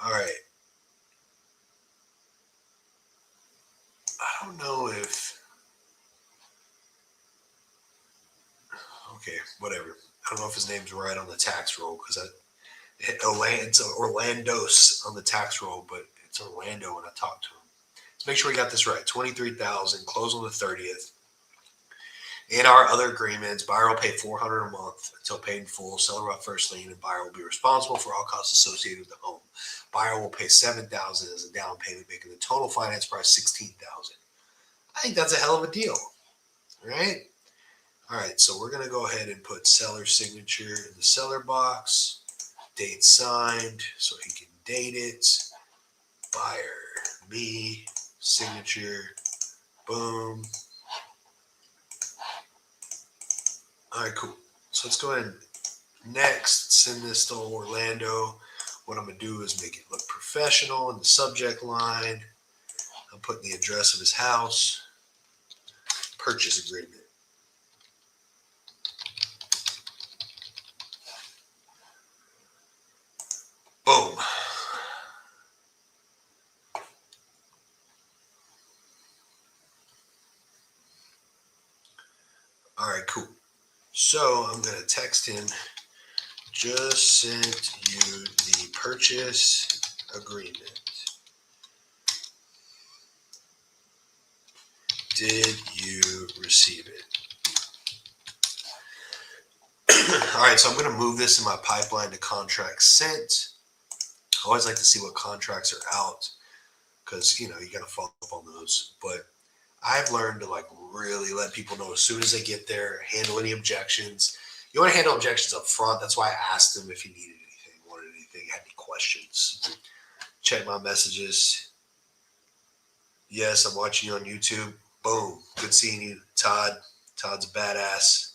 All right. I don't know if. Okay, whatever. I don't know if his name's right on the tax roll because it's Orlandos on the tax roll, but it's Orlando when I talked to him. Let's make sure we got this right. 23,000, close on the 30th. In our other agreements, buyer will pay $400 a month until paid in full. Seller will first lien, and buyer will be responsible for all costs associated with the home. Buyer will pay $7,000 as a down payment, making the total finance price $16,000. I think that's a hell of a deal, right? All right, so we're gonna go ahead and put seller signature in the seller box. Date signed, so he can date it. Buyer, me, signature, boom. All right, cool. So let's go ahead and next send this to Orlando. What I'm going to do is make it look professional in the subject line. I'm putting the address of his house. Purchase agreement. Boom. All right, cool. So I'm going to text him, just sent you the purchase agreement. Did you receive it? All right, so I'm going to move this in my pipeline to contracts sent. I always like to see what contracts are out because, you know, you got to follow up on those. But I've learned to like really let people know as soon as they get there, handle any objections. You want to handle objections up front. That's why I asked him if he needed anything, wanted anything, had any questions. Check my messages. Yes, I'm watching you on YouTube. Boom. Good seeing you, Todd. Todd's a badass.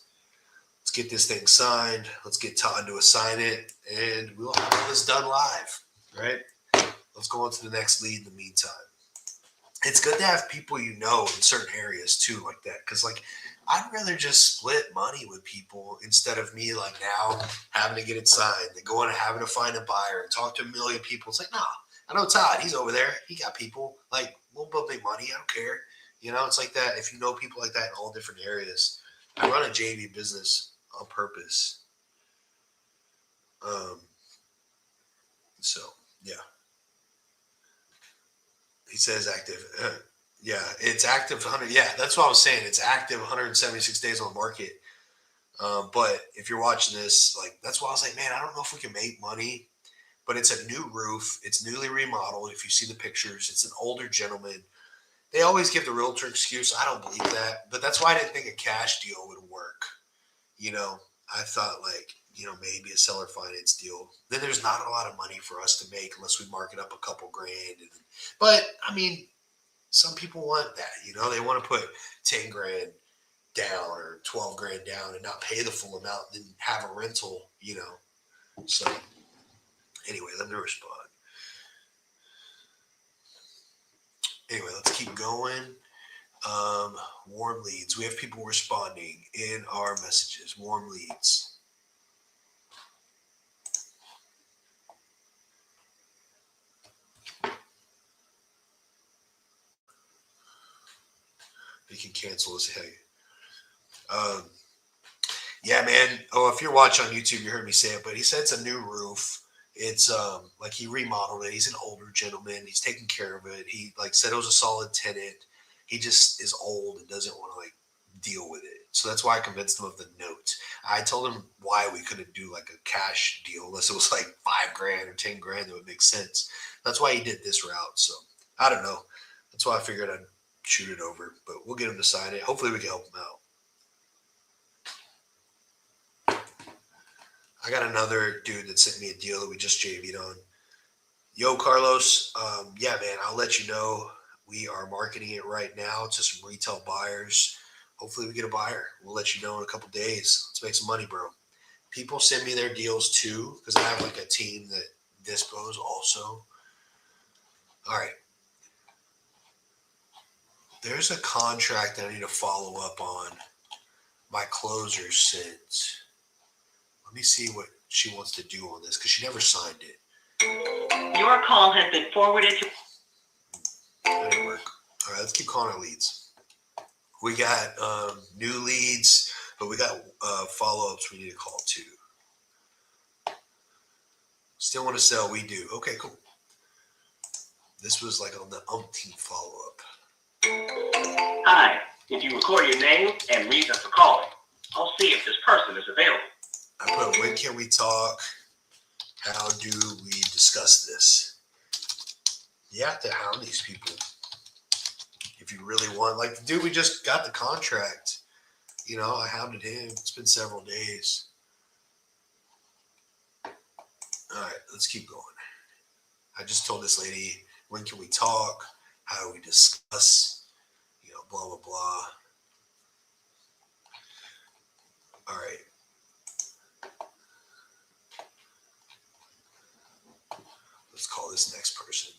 Let's get this thing signed. Let's get Todd to assign it, and we'll have all this done live, right? Let's go on to the next lead in the meantime. It's good to have people you know in certain areas too, like that. Because like, I'd rather just split money with people instead of me like now having to get it signed and going and having to find a buyer and talk to a million people. It's like, nah, I know Todd. He's over there. He got people. Like, we'll both make money. I don't care. You know, it's like that. If you know people like that in all different areas, I run a JV business on purpose. So yeah. He says active. Yeah, it's active 100. Yeah, that's what I was saying. It's active 176 days on the market. But if you're watching this, like, that's why I was like, man, I don't know if we can make money. But it's a new roof. It's newly remodeled. If you see the pictures, it's an older gentleman. They always give the realtor excuse. I don't believe that. But that's why I didn't think a cash deal would work. You know, I thought like, you know, maybe a seller finance deal. Then there's not a lot of money for us to make unless we mark it up a couple grand. But I mean, some people want that, you know, they want to put 10 grand down or 12 grand down and not pay the full amount and then have a rental, you know. So anyway, let me respond. Anyway, let's keep going. Warm leads. We have people responding in our messages. Warm leads. You can cancel as hey. Yeah, man. Oh, if you're watching on YouTube, you heard me say it, but he said it's a new roof. It's like he remodeled it. He's an older gentleman. He's taking care of it. He like said it was a solid tenant. He just is old and doesn't want to like deal with it. So that's why I convinced him of the note. I told him why we couldn't do like a cash deal unless it was like 5 grand or 10 grand that would make sense. That's why he did this route. So I don't know. That's why I figured I'd shoot it over, but we'll get him to sign it. Hopefully we can help him out. I got another dude that sent me a deal that we just JV'd on. Yo, Carlos. Yeah, man, I'll let you know. We are marketing it right now to some retail buyers. Hopefully we get a buyer. We'll let you know in a couple days. Let's make some money, bro. People send me their deals too, because I have like a team that dispos also. All right. There's a contract that I need to follow up on. My closer sent. Let me see what she wants to do on this because she never signed it. Your call has been forwarded to. That didn't work. All right, let's keep calling our leads. We got new leads, but we got follow-ups we need to call too. Still want to sell? We do. Okay, cool. This was like on the umpteenth follow-up. Hi. If you record your name and reason for calling, I'll see if this person is available. I put, when can we talk? How do we discuss this? You have to hound these people. If you really want, like the dude, we just got the contract. You know, I hounded him. It's been several days. All right, let's keep going. I just told this lady, when can we talk? How do we discuss? You know, blah, blah, blah. All right. Let's call this next person.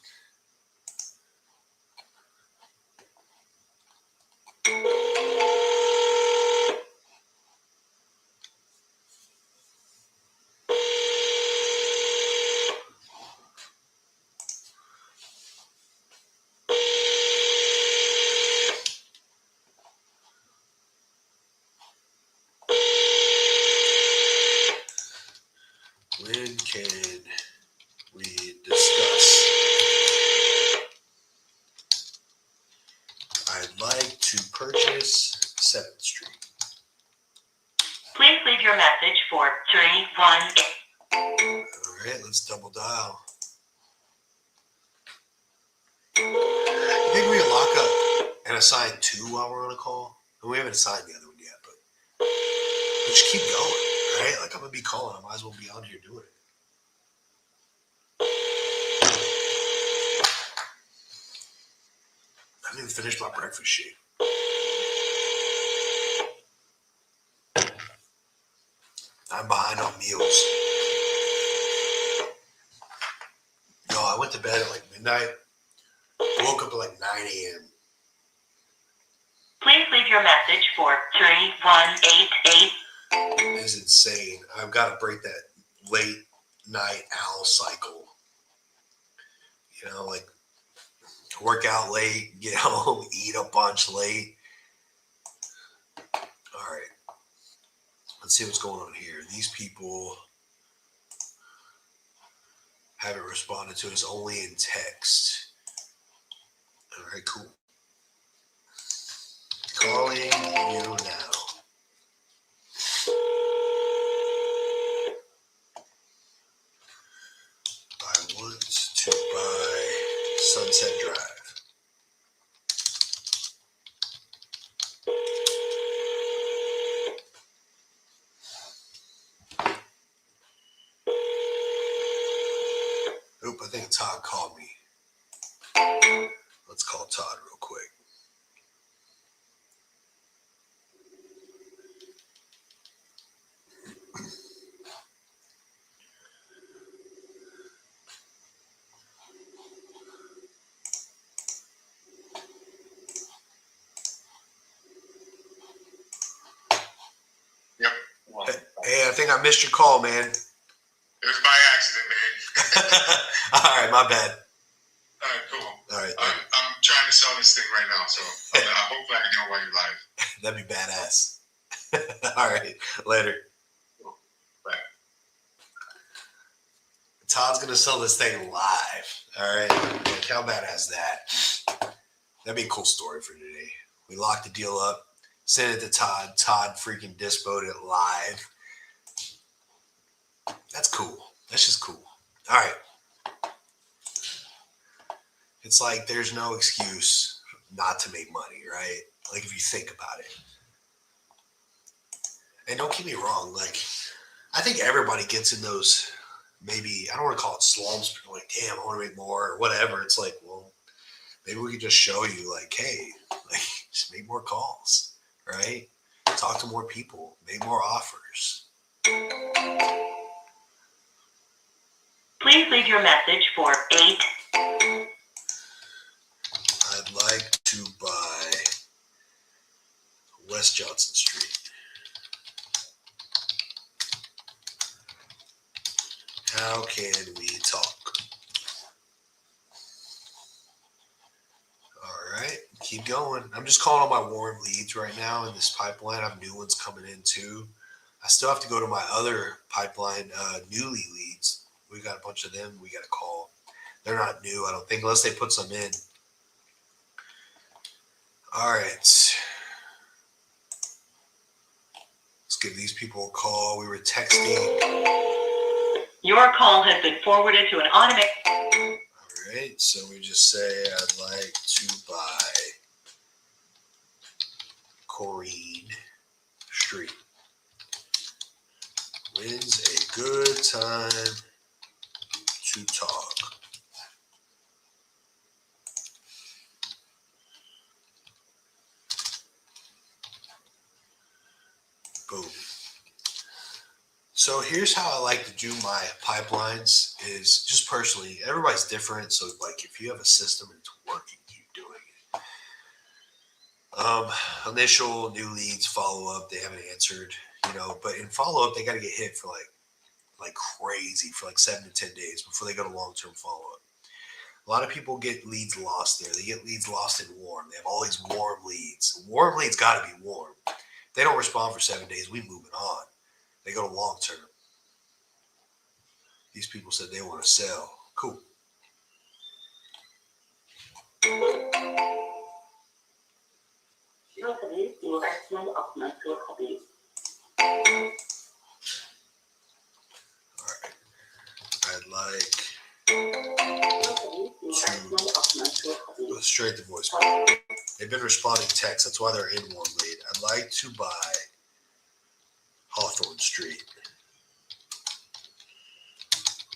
When can we discuss? I'd like to purchase 7th Street. Please leave your message for 318. All right, let's double dial. You think we can lock up and assign 2 while we're on a call? And we haven't assigned the other one yet, but we just keep going, right? Like I'm gonna be calling. I might as well be on here doing it. I haven't even finished my breakfast shake. I'm behind on meals. Yo, I went to bed at like midnight. Woke up at like 9 a.m. Please leave your message for 3188. It's insane. I've got to break that late night owl cycle. You know, like work out late, get home, eat a bunch late. All right. Let's see what's going on here. These people haven't responded to us, only in text. All right, cool. Calling you now. I want to buy Sunset Drive. Oop, I think Todd called me. Let's call Todd real quick. Hey, I think I missed your call, man. It was by accident, man. All right, my bad. All right, cool. All right, I'm trying to sell this thing right now, so hopefully I can do it while you're live. that'd be badass. All right, later. Bye. Todd's gonna sell this thing live. All right, like how badass that? That'd be a cool story for today. We locked the deal up, sent it to Todd. Todd freaking dispoed it live. That's cool. That's just cool. All right. It's like there's no excuse not to make money, right? Like if you think about it. And don't get me wrong, like I think everybody gets in those, maybe I don't want to call it slumps, but like, damn, I want to make more or whatever. It's like, well, Maybe we could just show you, like, hey, like, just make more calls, right? Talk to more people, make more offers. Please leave your message for 8. I'd like to buy West Johnson Street. How can we talk? All right, keep going. I'm just calling all my warm leads right now in this pipeline. I have new ones coming in too. I still have to go to my other pipeline, newly leads. We got a bunch of them we got to call. They're not new, I don't think, unless they put some in. All right. Let's give these people a call. We were texting. Your call has been forwarded to an automated. All right, so we just say, I'd like to buy Corrine Street. When's a good time to talk? Boom. So here's how I like to do my pipelines is just personally, everybody's different. So like if you have a system and it's working, keep doing it. Initial new leads, follow up, they haven't answered, but in follow up, they got to get hit for like crazy for like 7 to 10 days before they go to long-term follow-up. A lot of people get leads lost there. They get leads lost in warm. They have all these warm leads. Warm leads got to be warm. If they don't respond for 7 days, we moving on. They go to long term. These people said they want to sell. Cool. All right. I'd like to go straight to voicemail. They've been responding text. That's why they're in warm lead. I'd like to buy Hawthorne Street.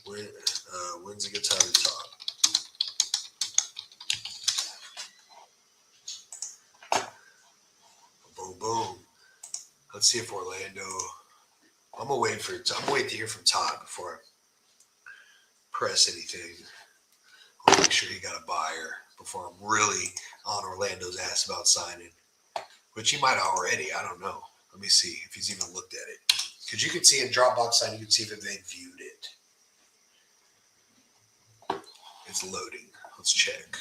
When's a good time to talk? Boom, boom. Let's see if Orlando. I'm gonna wait to hear from Todd before I press anything. I'll make sure he got a buyer before I'm really on Orlando's ass about signing, which he might already. I don't know. Let me see if he's even looked at it. Because you can see in Dropbox sign, you can see if they viewed it. It's loading. Let's check.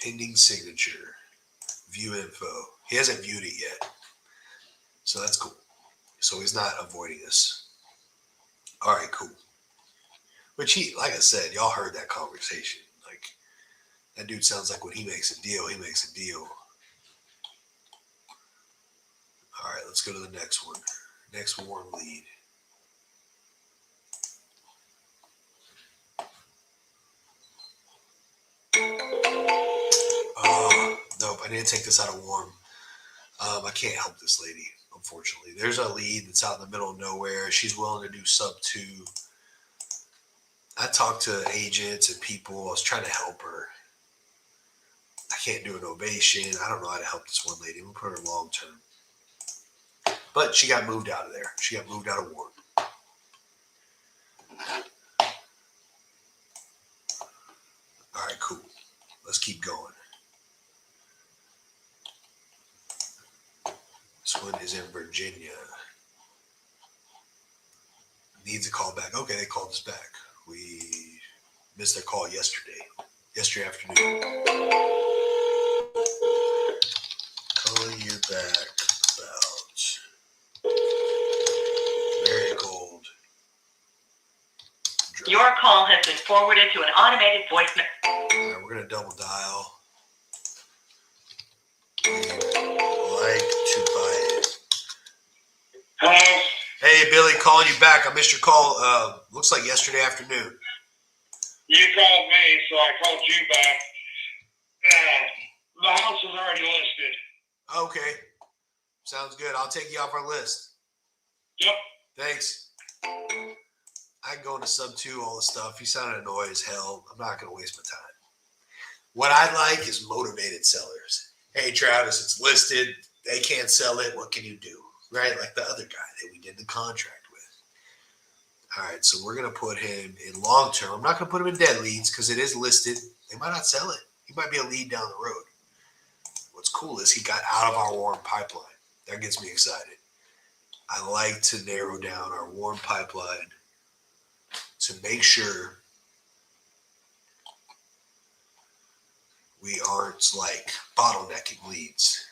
Pending signature. View info. He hasn't viewed it yet. So that's cool. So he's not avoiding us. All right, cool. Which like I said, y'all heard that conversation. Like, that dude sounds like when he makes a deal, he makes a deal. All right, let's go to the next one. Next warm lead. Oh, nope. I need to take this out of warm. I can't help this lady, unfortunately. There's a lead that's out in the middle of nowhere. She's willing to do sub 2. I talked to agents and people. I was trying to help her. I can't do an ovation. I don't know how to help this one lady. I'm going to put her long term. But she got moved out of there. She got moved out of warm. All right, cool. Let's keep going. This one is in Virginia. Needs a call back. Okay, they called us back. We missed their call yesterday afternoon. Calling you back about Marigold. Your call has been forwarded to an automated voicemail. All right, we're going to double dial. We'd like to buy it. Hello? Hey, Billy, calling you back. I missed your call. Looks like yesterday afternoon. You called me, so I called you back. The house is already listed. Okay. Sounds good. I'll take you off our list. Yep. Thanks. I can go into sub 2, all the stuff. He sounded annoyed as hell. I'm not going to waste my time. What I like is motivated sellers. Hey, Travis, it's listed. They can't sell it. What can you do? Right? Like the other guy that we did the contract with. All right, so we're going to put him in long term. I'm not going to put him in dead leads because it is listed. They might not sell it. He might be a lead down the road. What's cool is he got out of our warm pipeline. That gets me excited. I like to narrow down our warm pipeline to make sure we aren't like bottlenecking leads.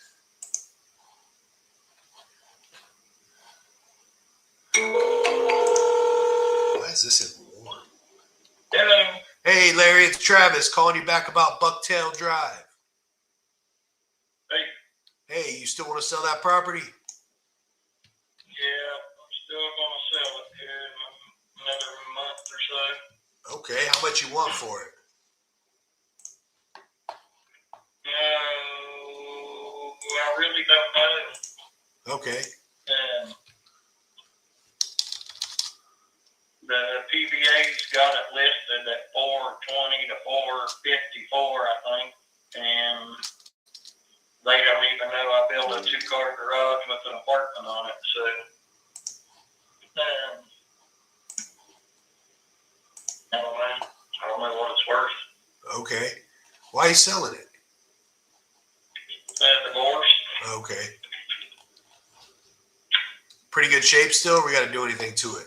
Why is this in warm? Hello. Hey, Larry, it's Travis calling you back about Bucktail Drive. Hey. Hey, you still want to sell that property? Yeah, I'm still gonna sell it here in another month or so. Okay, how much you want for it? No, I really don't know. Okay. The PBA's got it listed at 420 to 454, I think, and they don't even know I built a 2-car garage with an apartment on it. So, I don't know what it's worth. Okay. Why are you selling it? Divorce. Okay. Pretty good shape still? Or we got to do anything to it?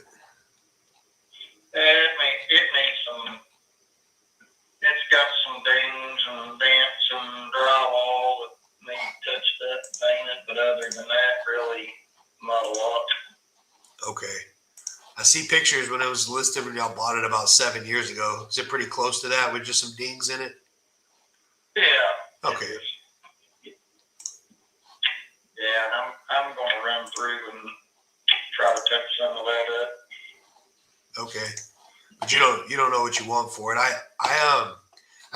It needs some. It's got some dings and dents and drywall that need touched up and painted, but other than that, really not a lot. Okay. I see pictures when it was listed when y'all bought it about 7 years ago. Is it pretty close to that with just some dings in it? Yeah. Okay. Yeah, I'm going to run through and try to touch some of that up. Okay. But you don't know what you want for it. I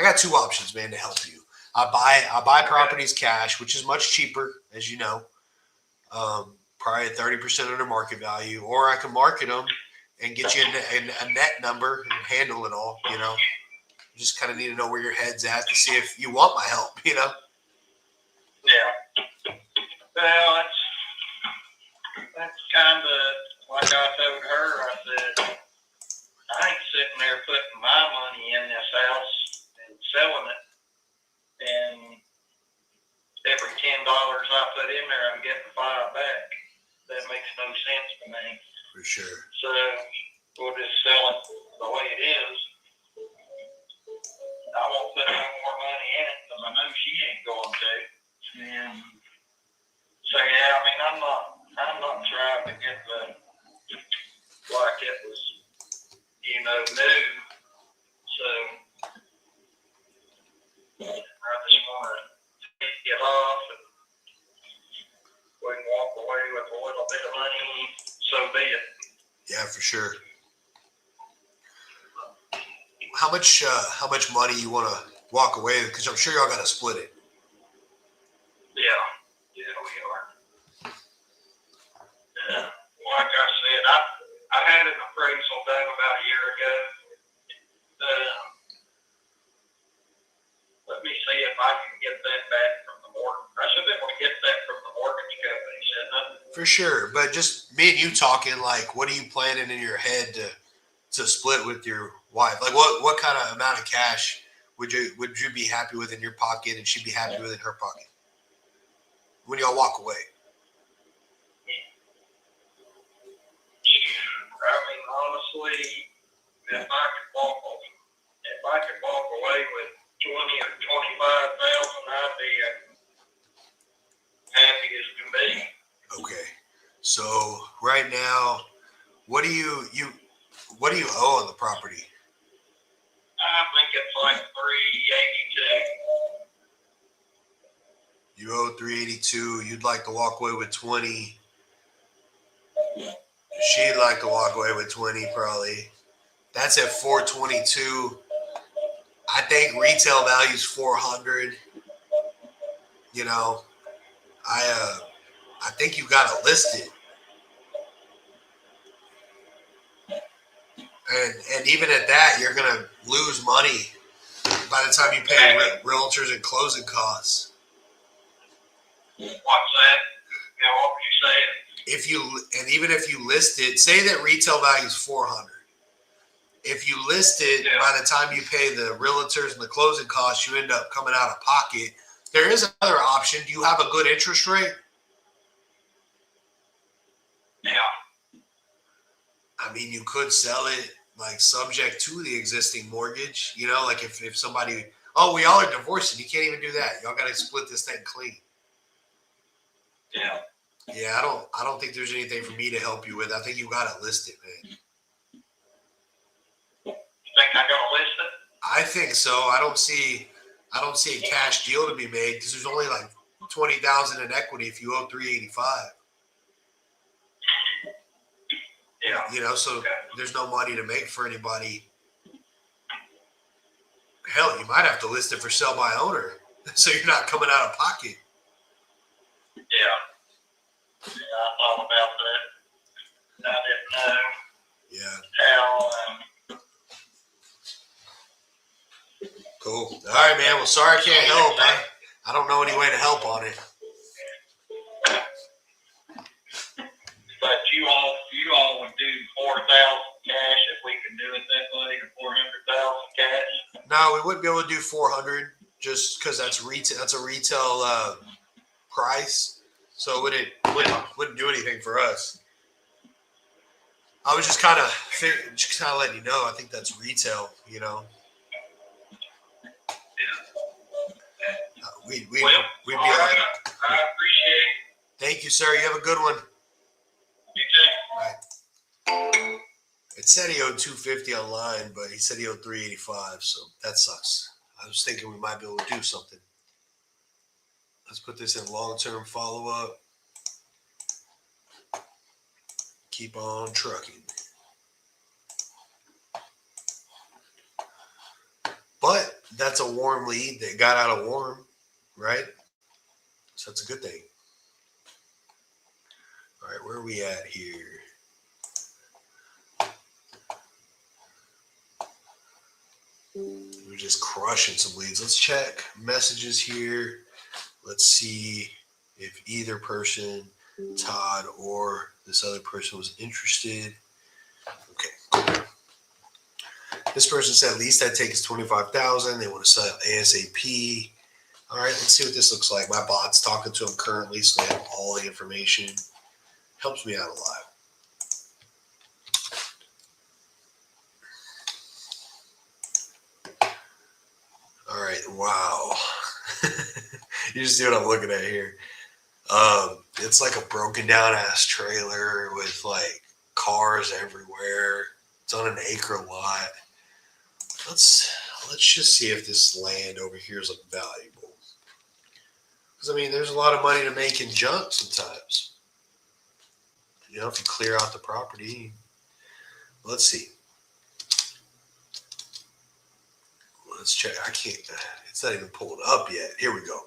got two options, man, to help you. I buy properties cash, which is much cheaper, as you know. Probably at 30% under market value, or I can market them and get you a net number and handle it all. You know, you just kind of need to know where your head's at to see if you want my help. You know. Yeah. Well, that's kind of like I told her. I said, I ain't sitting there putting my money in this house and selling it, and every $10 I put in there, I'm getting $5 back. That makes no sense to me. For sure. So we'll just sell it the way it is. I won't put no more money in it because I know she ain't going to. And so yeah, I mean, I'm not trying to get like it was, new. So I just want to take it off and we can walk away with a little bit of money, so be it. Yeah, for sure. How much money you want to walk away with? Because I'm sure y'all got to split it. Yeah, we are. Yeah, like I said, I had an appraisal done about a year ago. Let me see if I can get that back from the mortgage. I should be able to get that from the mortgage company, shouldn't I? For sure, but just me and you talking, like, what are you planning in your head to split with your wife? Like, what kind of amount of cash would you be happy with in your pocket, and she'd be happy with in her pocket when y'all walk away? I mean, honestly, if I could walk away with 20 or 25,000, I'd be happy as can be. Okay, so right now, what do you owe on the property? I think it's like 382. You owe 382. You'd like to walk away with 20. She'd like to walk away with 20, probably. That's at 422. I think retail value is 400. You know, I think you got to list it. And even at that, you're gonna lose money by the time you pay realtors and closing costs. What's that? You know, what were you saying? Even if you list it, say that retail value is 400. If you list it, by the time you pay the realtors and the closing costs, you end up coming out of pocket. There is another option. Do you have a good interest rate? Yeah. I mean, you could sell it like subject to the existing mortgage. You know, like if somebody, oh, we all are divorcing. You can't even do that. Y'all got to split this thing clean. Yeah. Yeah, I don't think there's anything for me to help you with. I think you got to list it, man. You think I gotta list it? I think so. I don't see a cash deal to be made because there's only like 20,000 in equity if you owe 385. Yeah. You know, so there's no money to make for anybody. Hell, you might have to list it for sale by owner, so you're not coming out of pocket. Yeah. Yeah, I thought about that. I didn't know Yeah. how. Cool. All right, man. Well, sorry I can't help. I don't know any way to help on it. But you all would do 4,000 cash if we could do it that way, or 400,000 cash. No, we wouldn't be able to do 400 just because that's retail. That's a retail price, so it wouldn't do anything for us. I was just kind of letting you know. I think that's retail. You know. We'd be all right. I appreciate it. Thank you, sir. You have a good one. You too. Bye. It said he owed 250 online, but he said he owed 385, so that sucks. I was thinking we might be able to do something. Let's put this in long-term follow-up. Keep on trucking. But that's a warm lead that got out of warm, right? So that's a good thing. All right, where are we at here? We're just crushing some leads. Let's check messages here. Let's see if either person, Todd or this other person, was interested. Okay, cool. This person said, least I take is 25,000. They want to sell ASAP. All right, let's see what this looks like. My bot's talking to them currently, so they have all the information. Helps me out a lot. All right, wow. You see what I'm looking at here. It's like a broken down ass trailer with like cars everywhere. It's on an acre lot. Let's just see if this land over here is like valuable. Because I mean, there's a lot of money to make in junk sometimes. You know, if you clear out the property. Let's see. Let's check. I can't. It's not even pulled up yet. Here we go.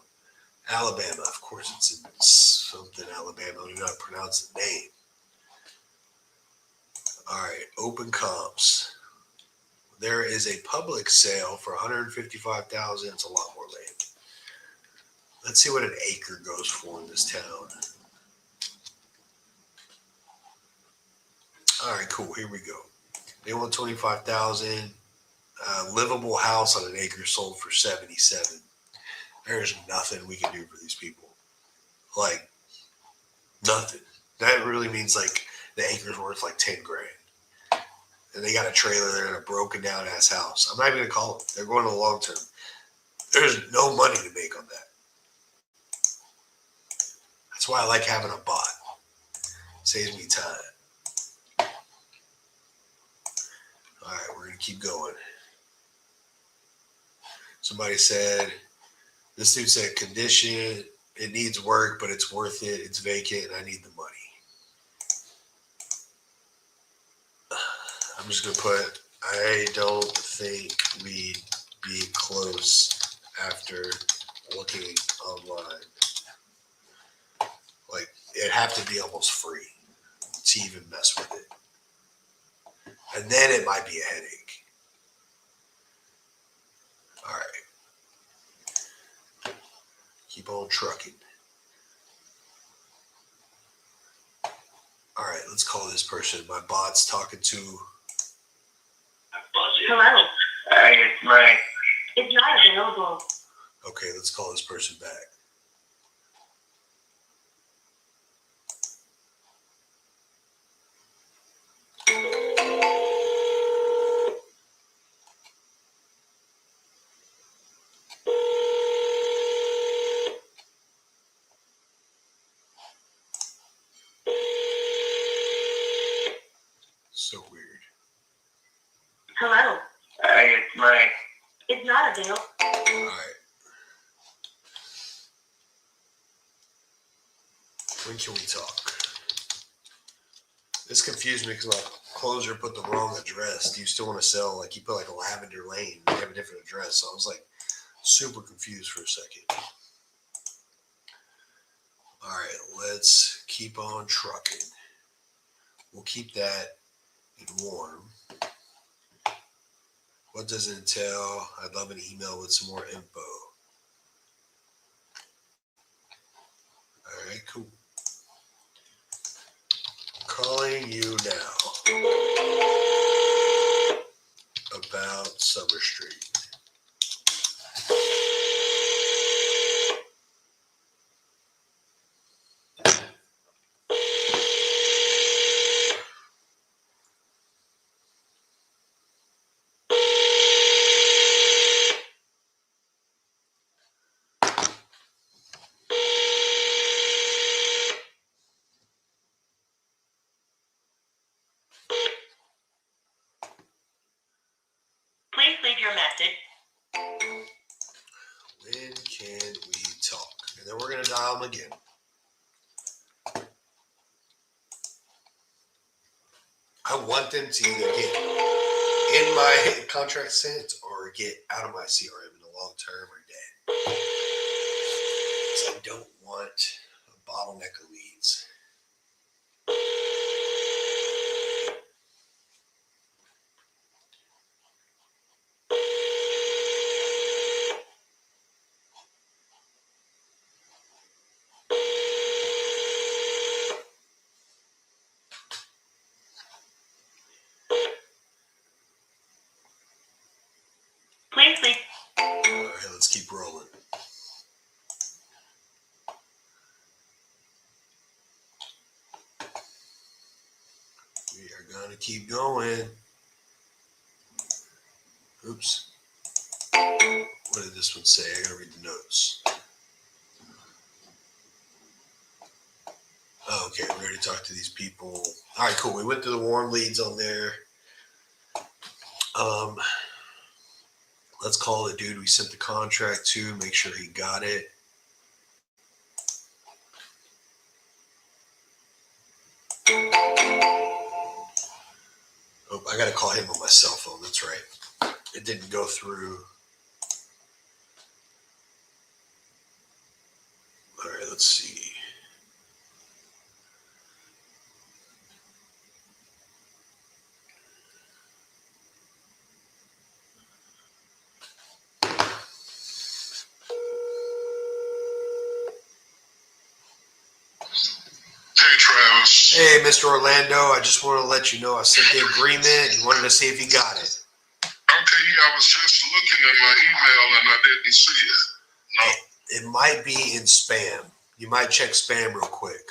Alabama. Of course, it's in something Alabama. I don't even know how to pronounce the name. All right. Open comps. There is a public sale for $155,000. It's a lot more land. Let's see what an acre goes for in this town. All right, cool. Here we go. They want $25,000. Livable house on an acre sold for $77,000. There's nothing we can do for these people. Like nothing. That really means like the acre's worth like $10,000. And they got a trailer there in a broken down ass house. I'm not even gonna call them. They're going to the long term. There's no money to make on that. That's why I like having a bot. Saves me time. All right, we're gonna keep going. Somebody said, this dude said, condition, it needs work, but it's worth it. It's vacant, and I need the money. I'm just going to put, I don't think we'd be close after looking online. Like, it'd have to be almost free to even mess with it. And then it might be a headache. All right. Keep on trucking. All right, let's call this person. My bot's talking to. Hello. Hey, it's Ray. It's not available. Okay, let's call this person back. So weird. Hello. Hey, it's Ray. It's not available. All right. When can we talk? This confused me because my closer put the wrong address. Do you still want to sell? Like you put like a Lavender Lane. You have a different address. So I was like super confused for a second. All right, let's keep on trucking. We'll keep that in warm. What does it entail? I'd love an email with some more info. All right, cool. Calling you now about Summer Street. Please leave your message. When can we talk? And then we're going to dial them again. I want them to either get in my contract sense or get out of my CRM in the long term or dead. Because I don't want a bottleneck of leads. Please leave. All right, let's keep rolling. We are going to keep going. Oops. What did this one say? I got to read the notes. Oh, okay, we already talked to these people. All right, cool. We went through the warm leads on there. Let's call the dude we sent the contract to, make sure he got it. Oh, I got to call him on my cell phone. That's right. It didn't go through. All right, let's see. Hey, Travis. Hey, Mr. Orlando, I just want to let you know I sent the agreement and wanted to see if you got it. Okay, yeah, I was just looking at my email and I didn't see it. No. It might be in spam. You might check spam real quick.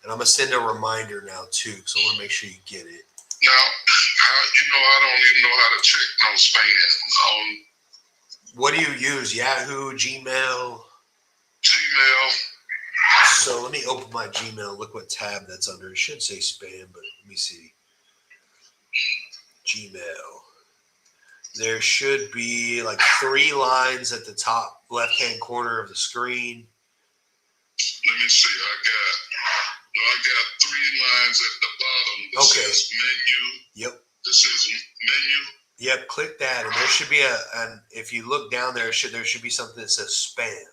And I'm going to send a reminder now, too, because I want to make sure you get it. Now, I don't even know how to check no spam. What do you use? Yahoo, Gmail? Gmail. So let me open my Gmail. Look what tab that's under. It should say spam, but let me see. Gmail. There should be like 3 lines at the top left-hand corner of the screen. Let me see. I got 3 lines at the bottom that says menu. Yep. That says menu. Yep. Click that, and there should be and if you look down there, there should be something that says spam.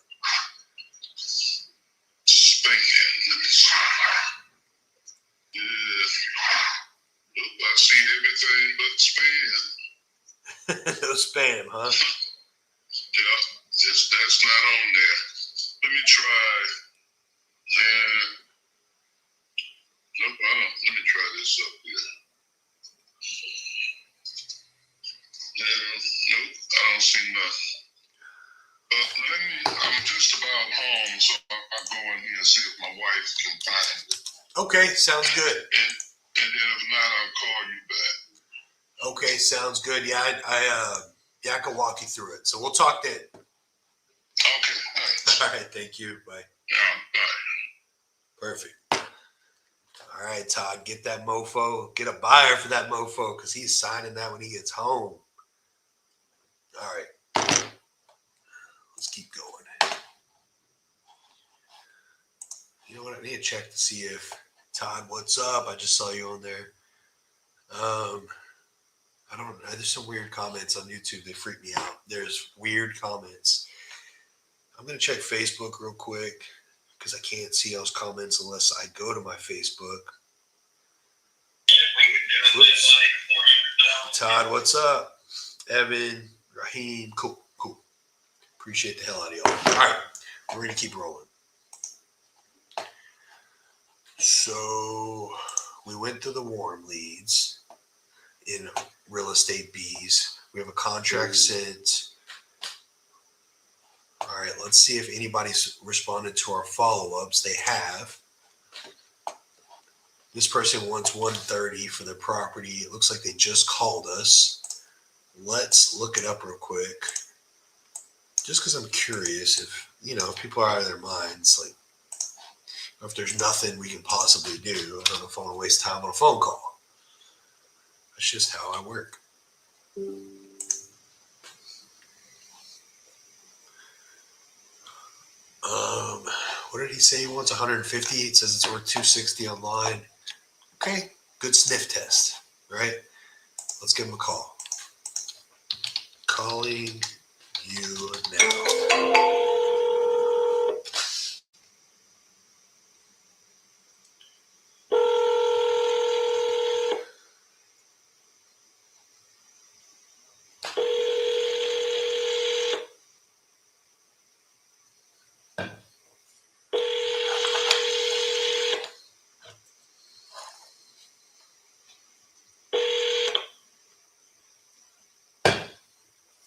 Spam. Let me see. Yeah. Nope, I see everything but spam. No spam, huh? not home, so I'll go in here and see if my wife can find it. Okay, sounds good. And then if not, I'll call you back. Okay, sounds good. Yeah, I can walk you through it. So we'll talk then. Okay, thanks. All right, thank you. Bye. Yeah, bye. Perfect. All right, Todd, get that mofo. Get a buyer for that mofo because he's signing that when he gets home. All right. Let's keep going. You know what? I need to check to see if Todd, what's up? I just saw you on there. I don't know. There's some weird comments on YouTube. They freak me out. There's weird comments. I'm going to check Facebook real quick because I can't see those comments unless I go to my Facebook. Whoops. Todd, what's up? Evan, Raheem, cool. Appreciate the hell out of y'all. All right, we're going to keep rolling. So we went through the warm leads in Real Estate Bees. We have a contract sent. All right, let's see if anybody's responded to our follow-ups. They have. This person wants $130 for their property. It looks like they just called us. Let's look it up real quick. Just because I'm curious if, if people are out of their minds, like, if there's nothing we can possibly do. I don't know if I want to waste time on a phone call. That's just how I work. What did he say? He wants 150. It says it's worth 260 online. Okay, good sniff test, right? Let's give him a call. Calling you now.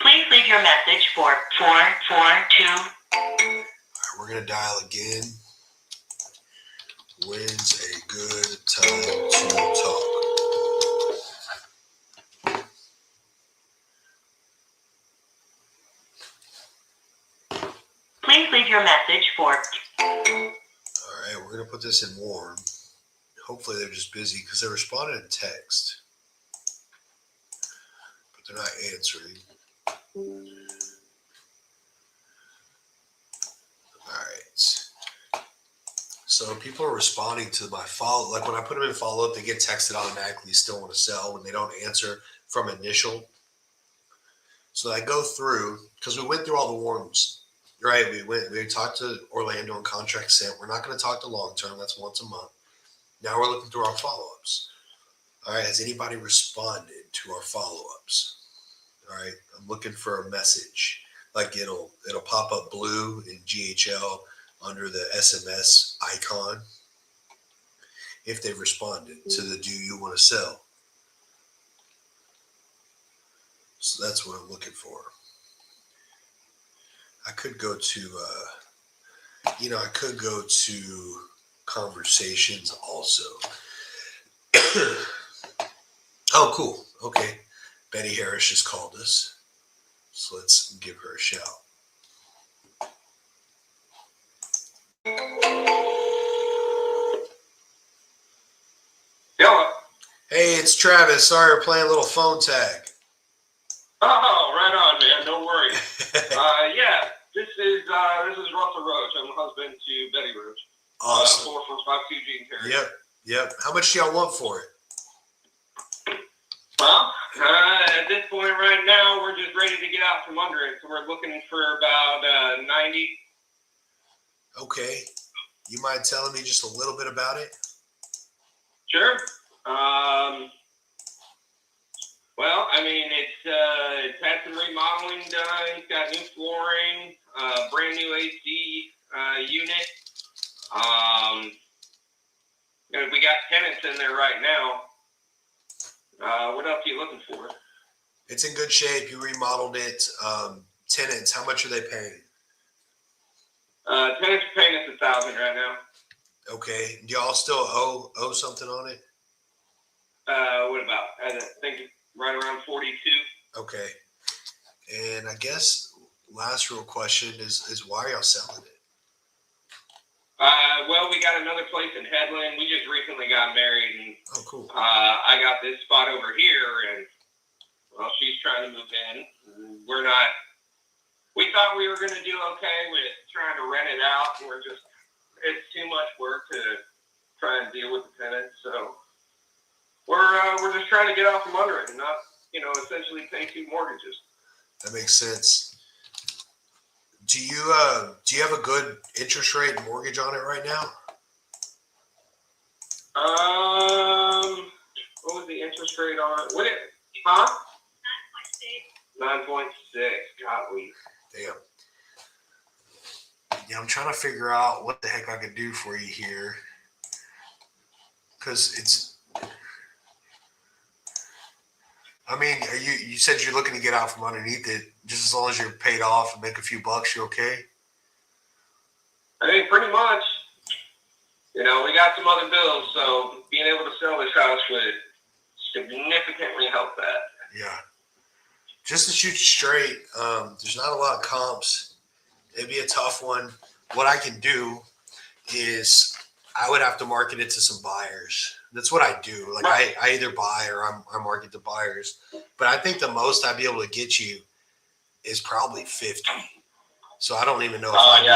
Please leave your message for 442. All right, we're going to dial again. When's a good time to talk? Please leave your message for. All right, we're going to put this in warm. Hopefully they're just busy because they responded in text. But they're not answering. All right. So people are responding to my follow. Like when I put them in follow-up, they get texted automatically, still want to sell when they don't answer from initial. So I go through, because we went through all the warms, right? We talked to Orlando on contract sent. We're not going to talk to long-term. That's once a month. Now we're looking through our follow-ups. All right. Has anybody responded to our follow-ups? All right. I'm looking for a message. Like it'll pop up blue in GHL under the SMS icon if they've responded to the do you want to sell. So that's what I'm looking for. I could go to, I could go to conversations also. Oh, cool. Okay. Betty Harris just called us. So let's give her a shout. Yellow. Hey, it's Travis. Sorry, we're playing a little phone tag. Oh, right on, man. No worries. Yeah, this is Russell Roach. I'm the husband to Betty Roach. Awesome. 4452 Gene Terry. Yep. How much do y'all want for it? Well, at this point right now, we're just ready to get out from under it. So we're looking for about 90. Okay. You mind telling me just a little bit about it? Sure. Well, I mean, it's had some remodeling done. It's got new flooring, brand new AC unit. We got tenants in there right now. What else are you looking for? It's in good shape. You remodeled it. Tenants, how much are they paying? Tenants are paying us $1,000 right now. Okay. Do y'all still owe something on it? What about? I think right around 42. Okay. And I guess last real question is why are y'all selling it? Well, we got another place in Headland. We just recently got married, and Oh, cool. I got this spot over here, and well, she's trying to move in. We're not. We thought we were going to do okay with trying to rent it out. It's too much work to try and deal with the tenants. So we're just trying to get out from under it and not, essentially pay 2 mortgages. That makes sense. Do you have a good interest rate mortgage on it right now? What was the interest rate on it? 9.6. Golly. Damn. Yeah, I'm trying to figure out what the heck I could do for you here. Because you said you're looking to get out from underneath it. Just as long as you're paid off and make a few bucks, you're okay? I mean, pretty much. We got some other bills, so being able to sell this house would significantly help that. Yeah. Just to shoot you straight, there's not a lot of comps. It'd be a tough one. What I can do is I would have to market it to some buyers. That's what I do. Like Right. I either buy or I market to buyers. But I think the most I'd be able to get you is probably 50. So I don't even know if I'd be,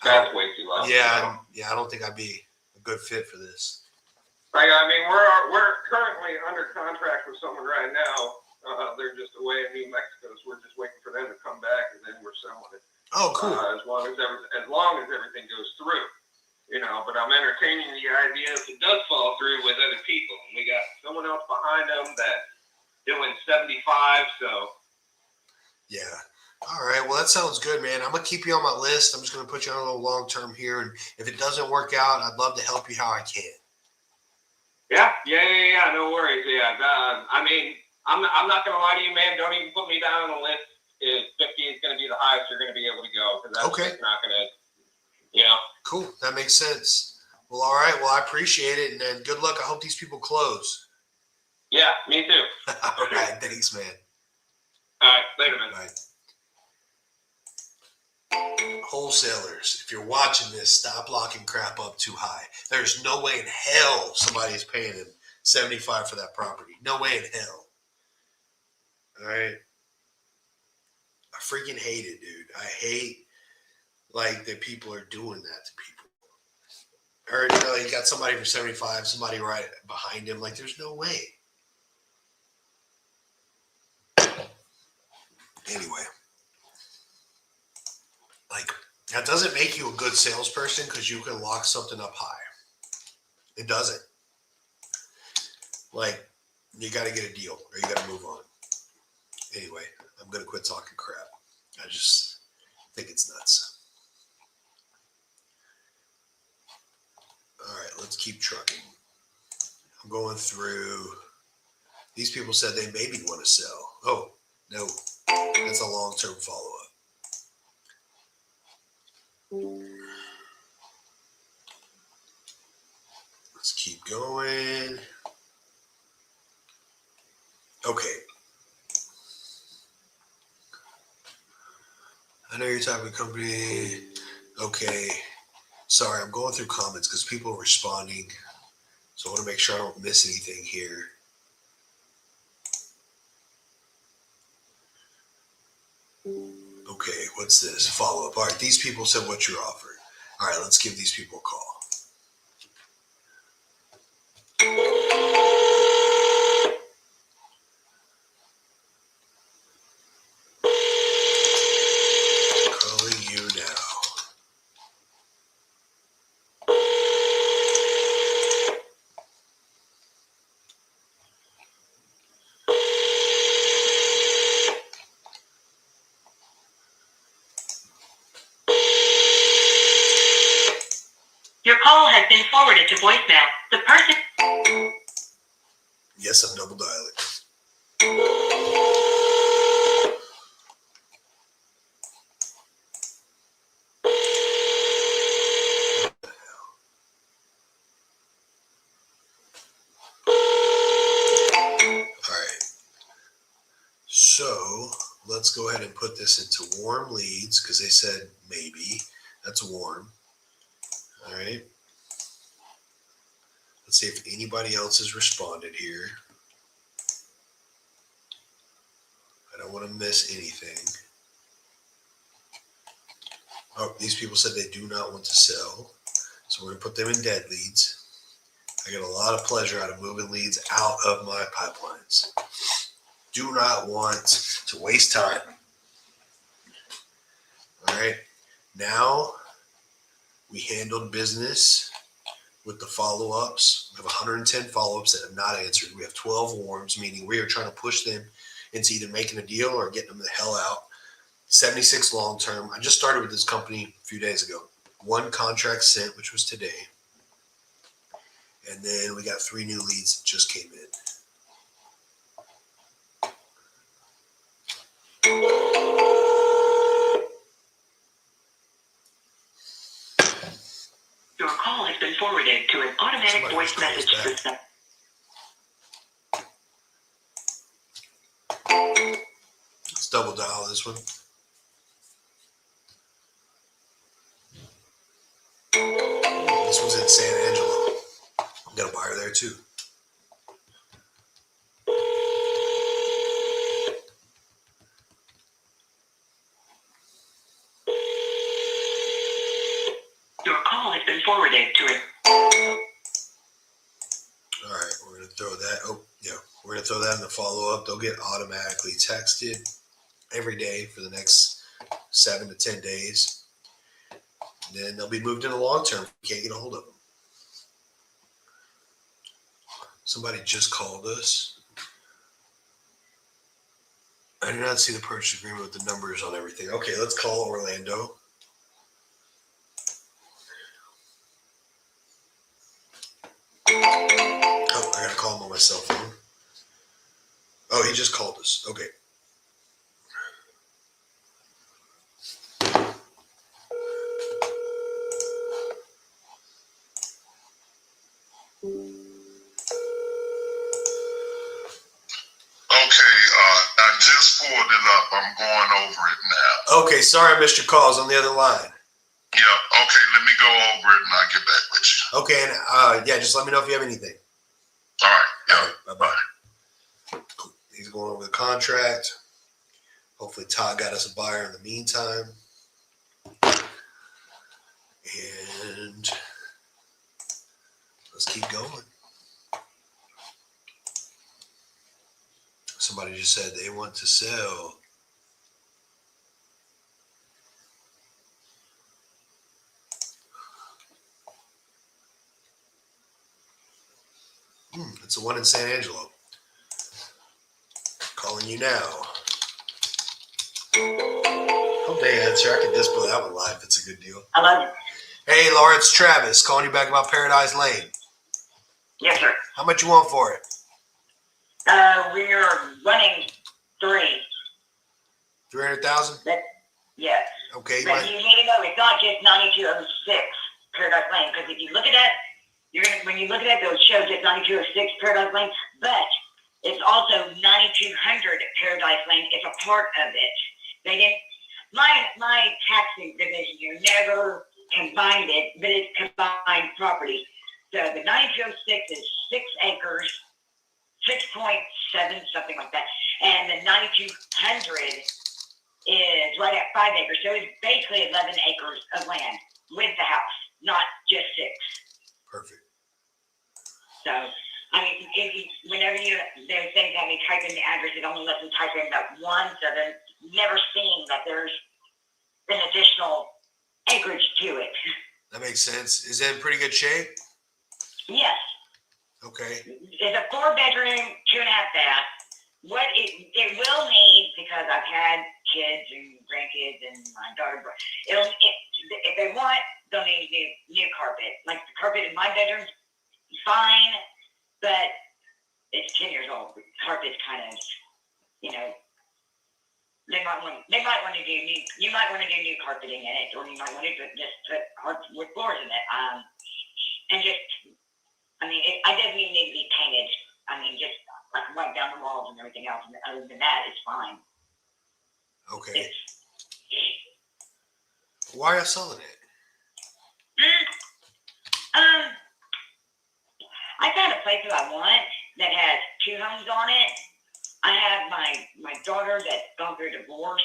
that's way too low. yeah, I don't think I'd be a good fit for this. Like, I mean, we're currently under contract with someone right now. They're just away in New Mexico, so we're just waiting for them to come back, and then we're selling it. Oh, cool. As long as everything goes through, But I'm entertaining the idea if it does fall through with other people, and we got someone else behind them that's doing 75. So Yeah. All right. Well, that sounds good, man. I'm going to keep you on my list. I'm just going to put you on a little long term here. And if it doesn't work out, I'd love to help you how I can. yeah, no worries. Yeah, I mean, I'm not gonna lie to you, man. Don't even put me down on the list. If 50 is gonna be the highest you're gonna be able to go, because that's Okay. just not gonna, Cool. That makes sense. Well, all right. Well, I appreciate it. And then good luck. I hope these people close. Yeah, me too. All right. Thanks, man. All right, later, man. Bye. Wholesalers, if you're watching this, stop locking crap up too high. There's no way in hell somebody's paying him $75 for that property. No way in hell. All right. I freaking hate it, dude. I hate that people are doing that to people. Or you got somebody for 75, somebody right behind him. There's no way. Anyway. That doesn't make you a good salesperson because you can lock something up high. It doesn't. You got to get a deal or you got to move on. Anyway, I'm going to quit talking crap. I just think it's nuts. All right, let's keep trucking. I'm going through. These people said they maybe want to sell. Oh, no. That's a long-term follow-up. Let's keep going. Okay. I know your type of company. Okay. Sorry, I'm going through comments because people are responding. So I want to make sure I don't miss anything here. Okay, what's this? Follow-up. All right, these people said what you're offering. All right, let's give these people a call. Calling you now. Your call has been forwarded to voicemail. The person... Yes, I'm double dialing. go ahead and put this into warm leads because they said maybe. That's warm. All right. Let's see if anybody else has responded here. I don't want to miss anything. Oh, these people said they do not want to sell. So we're going to put them in dead leads. I get a lot of pleasure out of moving leads out of my pipelines. Do not want to waste time. All right. Now we handled business with the follow-ups. We have 110 follow-ups that have not answered. We have 12 warms, meaning we are trying to push them into either making a deal or getting them the hell out. 76 long-term. I just started with this company a few days ago. 1 contract sent, which was today. And then we got 3 new leads that just came in. Your call has been forwarded to an automatic Somebody voice calls message back. system. Let's double dial this one. This one's in San Angelo. Got a buyer there too. Your call has been forwarded to an All right, we're gonna throw that. Oh, yeah, we're gonna throw that in the follow-up. They'll get automatically texted every day for the next 7 to 10 days. And then they'll be moved into long-term. You can't get a hold of them. Somebody just called us. I did not see the purchase agreement with the numbers on everything. Okay, let's call Orlando. Oh, I gotta call him on my cell phone. Oh, he just called us. Okay. Okay, I just pulled it up. I'm going over it now. Okay, sorry I missed your calls on the other line. Yeah, okay, let me go over it and I'll get back with you. Okay, and yeah, just let me know if you have anything. All right, yeah. All right, bye-bye. Cool. He's going over the contract. Hopefully Todd got us a buyer in the meantime. And let's keep going. Somebody just said they want to sell. It's the one in San Angelo. Calling you now. Hope they answer. I can display that one live. It's a good deal. Hello? Hey, Lawrence Travis, calling you back about Paradise Lane. Yes, sir. How much you want for it? We are running 3. 300,000. Yes. Okay. You But might, you need to know it's not just 9206 Paradise Lane, because if you look at that, when you look at that, those shows it's 9206 Paradise Lane, but it's also 9200 Paradise Lane. It's a part of it. They didn't. My taxing division here never combined it, but it's combined property. So the 9206 is 6 acres, 6.7, something like that, and the 9200 is right at 5 acres. So it's basically 11 acres of land with the house, not just 6. perfect. So, I mean, whenever there's things that we type in the address, it only lets them type in that one, so they're never seeing that there's an additional acreage to it. That makes sense. Is it in pretty good shape? Yes, Okay. it's a 4-bedroom, 2.5 bath. What it will need, because I've had kids and grandkids and my daughter, if they want, they'll need new carpet. Like the carpet in my bedroom, fine, but it's 10 years old. The carpet's kind of, they might want to do new. You might want to do new carpeting in it, or you might want to just put hardwood floors in it. And just, it doesn't even need to be painted. Just like wipe down the walls and everything else. And other than that, it's fine. Okay. Why are you selling it? I found a place that I want that has 2 homes on it. I have my daughter that's gone through a divorce,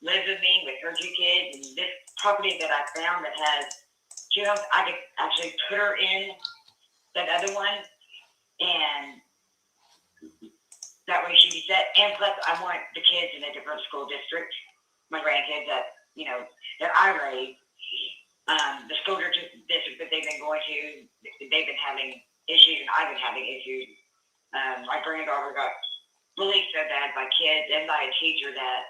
lives with me with her 2 kids, and this property that I found that has 2 homes, I could actually put her in that other one, and that way she'd be set. And plus, I want the kids in a different school district, my grandkids that I raised. The school district that they've been going to, they've been having issues, and I've been having issues. My granddaughter got bullied so bad by kids and by a teacher that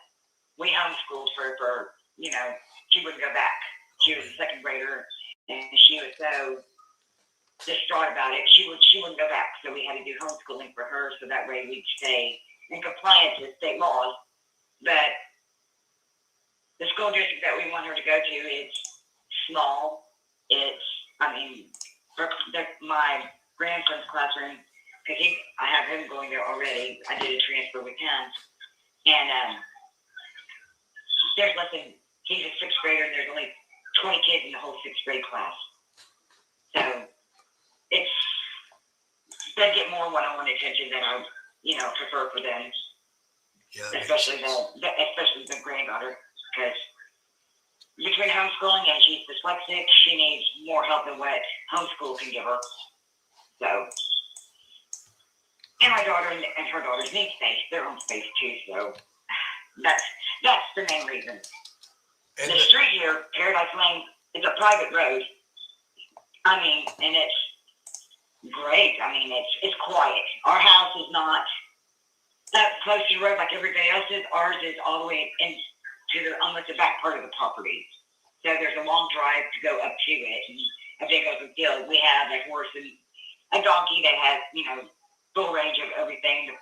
we homeschooled her for, she wouldn't go back. She was a 2nd grader, and she was so distraught about it. She wouldn't go back, so we had to do homeschooling for her, so that way we'd stay in compliance with state laws. But the school district that we want her to go to is small. My grandson's classroom, because I have him going there already. I did a transfer with him, and there's less than, he's a 6th grader, and there's only 20 kids in the whole 6th grade class. So they get more one-on-one attention than I, prefer for them. Yeah. Especially the granddaughter, because between homeschooling and she's dyslexic, she needs more help than what homeschool can give her. So, and my daughter and her daughters need space, their own space too. So that's the main reason. And the street here, Paradise Lane, is a private road. And it's great. It's quiet. Our house is not that close to the road like everybody else's. Ours is all the way into almost the back part of the property. So there's a long drive to go up to it, and a big open field. We have a horse and a donkey that has, full range of everything. The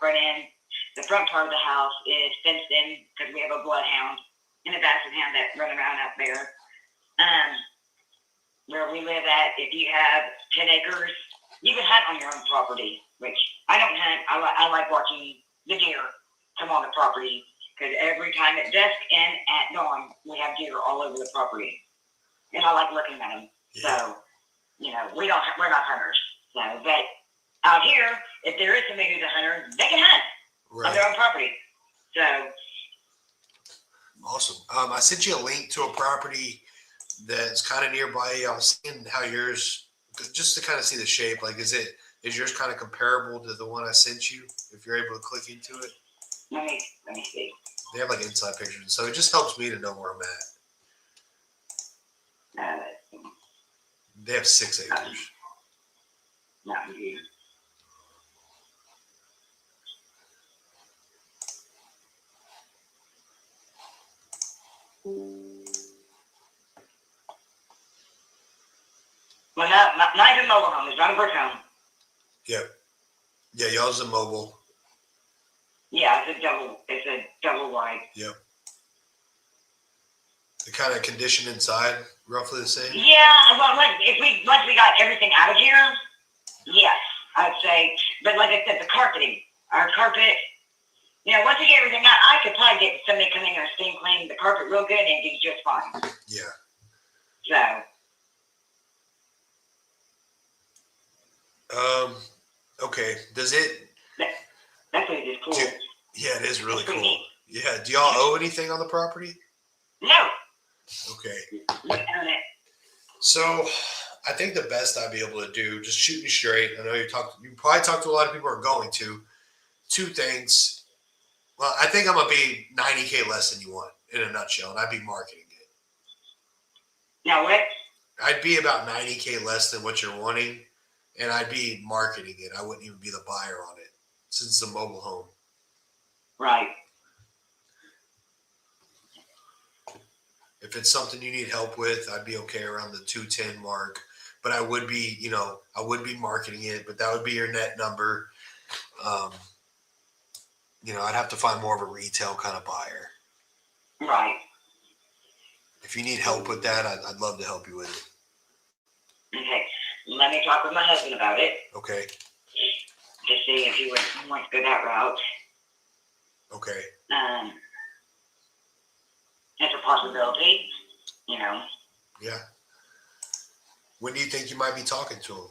front part of the house is fenced in because we have a bloodhound and a basset hound that run around up there. Where we live at, if you have 10 acres, you can hunt on your own property, which I don't hunt. I like watching the deer come on the property, because every time at dusk and at dawn, we have deer all over the property, and I like looking at them. Yeah. So, we're not hunters. So, but out here, if there is somebody who's a hunter, they can hunt on their own property. So, awesome. I sent you a link to a property that's kind of nearby. I was seeing how yours, just to kind of see the shape. Like, is yours kind of comparable to the one I sent you? If you're able to click into it. let me see. They have like inside pictures, so it just helps me to know where I'm at. They have 6 acres. Mountain View. Well, mine's a mobile home. It's not a brick home. Yep. Yeah, y'all's a mobile. Yeah, it's a double wide. Yep. The kind of condition inside, roughly the same. Yeah, well, once we got everything out of here, yes, I'd say. But like I said, our carpet. Once we get everything out, I could probably get somebody come in here and steam clean the carpet real good and do just fine. Yeah. So. Okay. Does it? That place is cool. Yeah, it is really It's pretty cool. neat. Yeah. Do y'all owe anything on the property? No. Okay. We own it. So I think the best I'd be able to do, just shoot me straight. I know you probably talked to a lot of people who are going to. 2 things. Well, I think I'm gonna be $90K less than you want in a nutshell, and I'd be marketing it. Now what? I'd be about $90K less than what you're wanting, and I'd be marketing it. I wouldn't even be the buyer on it, since it's a mobile home. Right. If it's something you need help with, I'd be okay around the 210 mark. But I would be, I would be marketing it, but that would be your net number. I'd have to find more of a retail kind of buyer. Right. If you need help with that, I'd love to help you with it. Okay. Let me talk with my husband about it Okay. to see if he wants to go that route. Okay. possibility, you know. Yeah. When do you think you might be talking to him?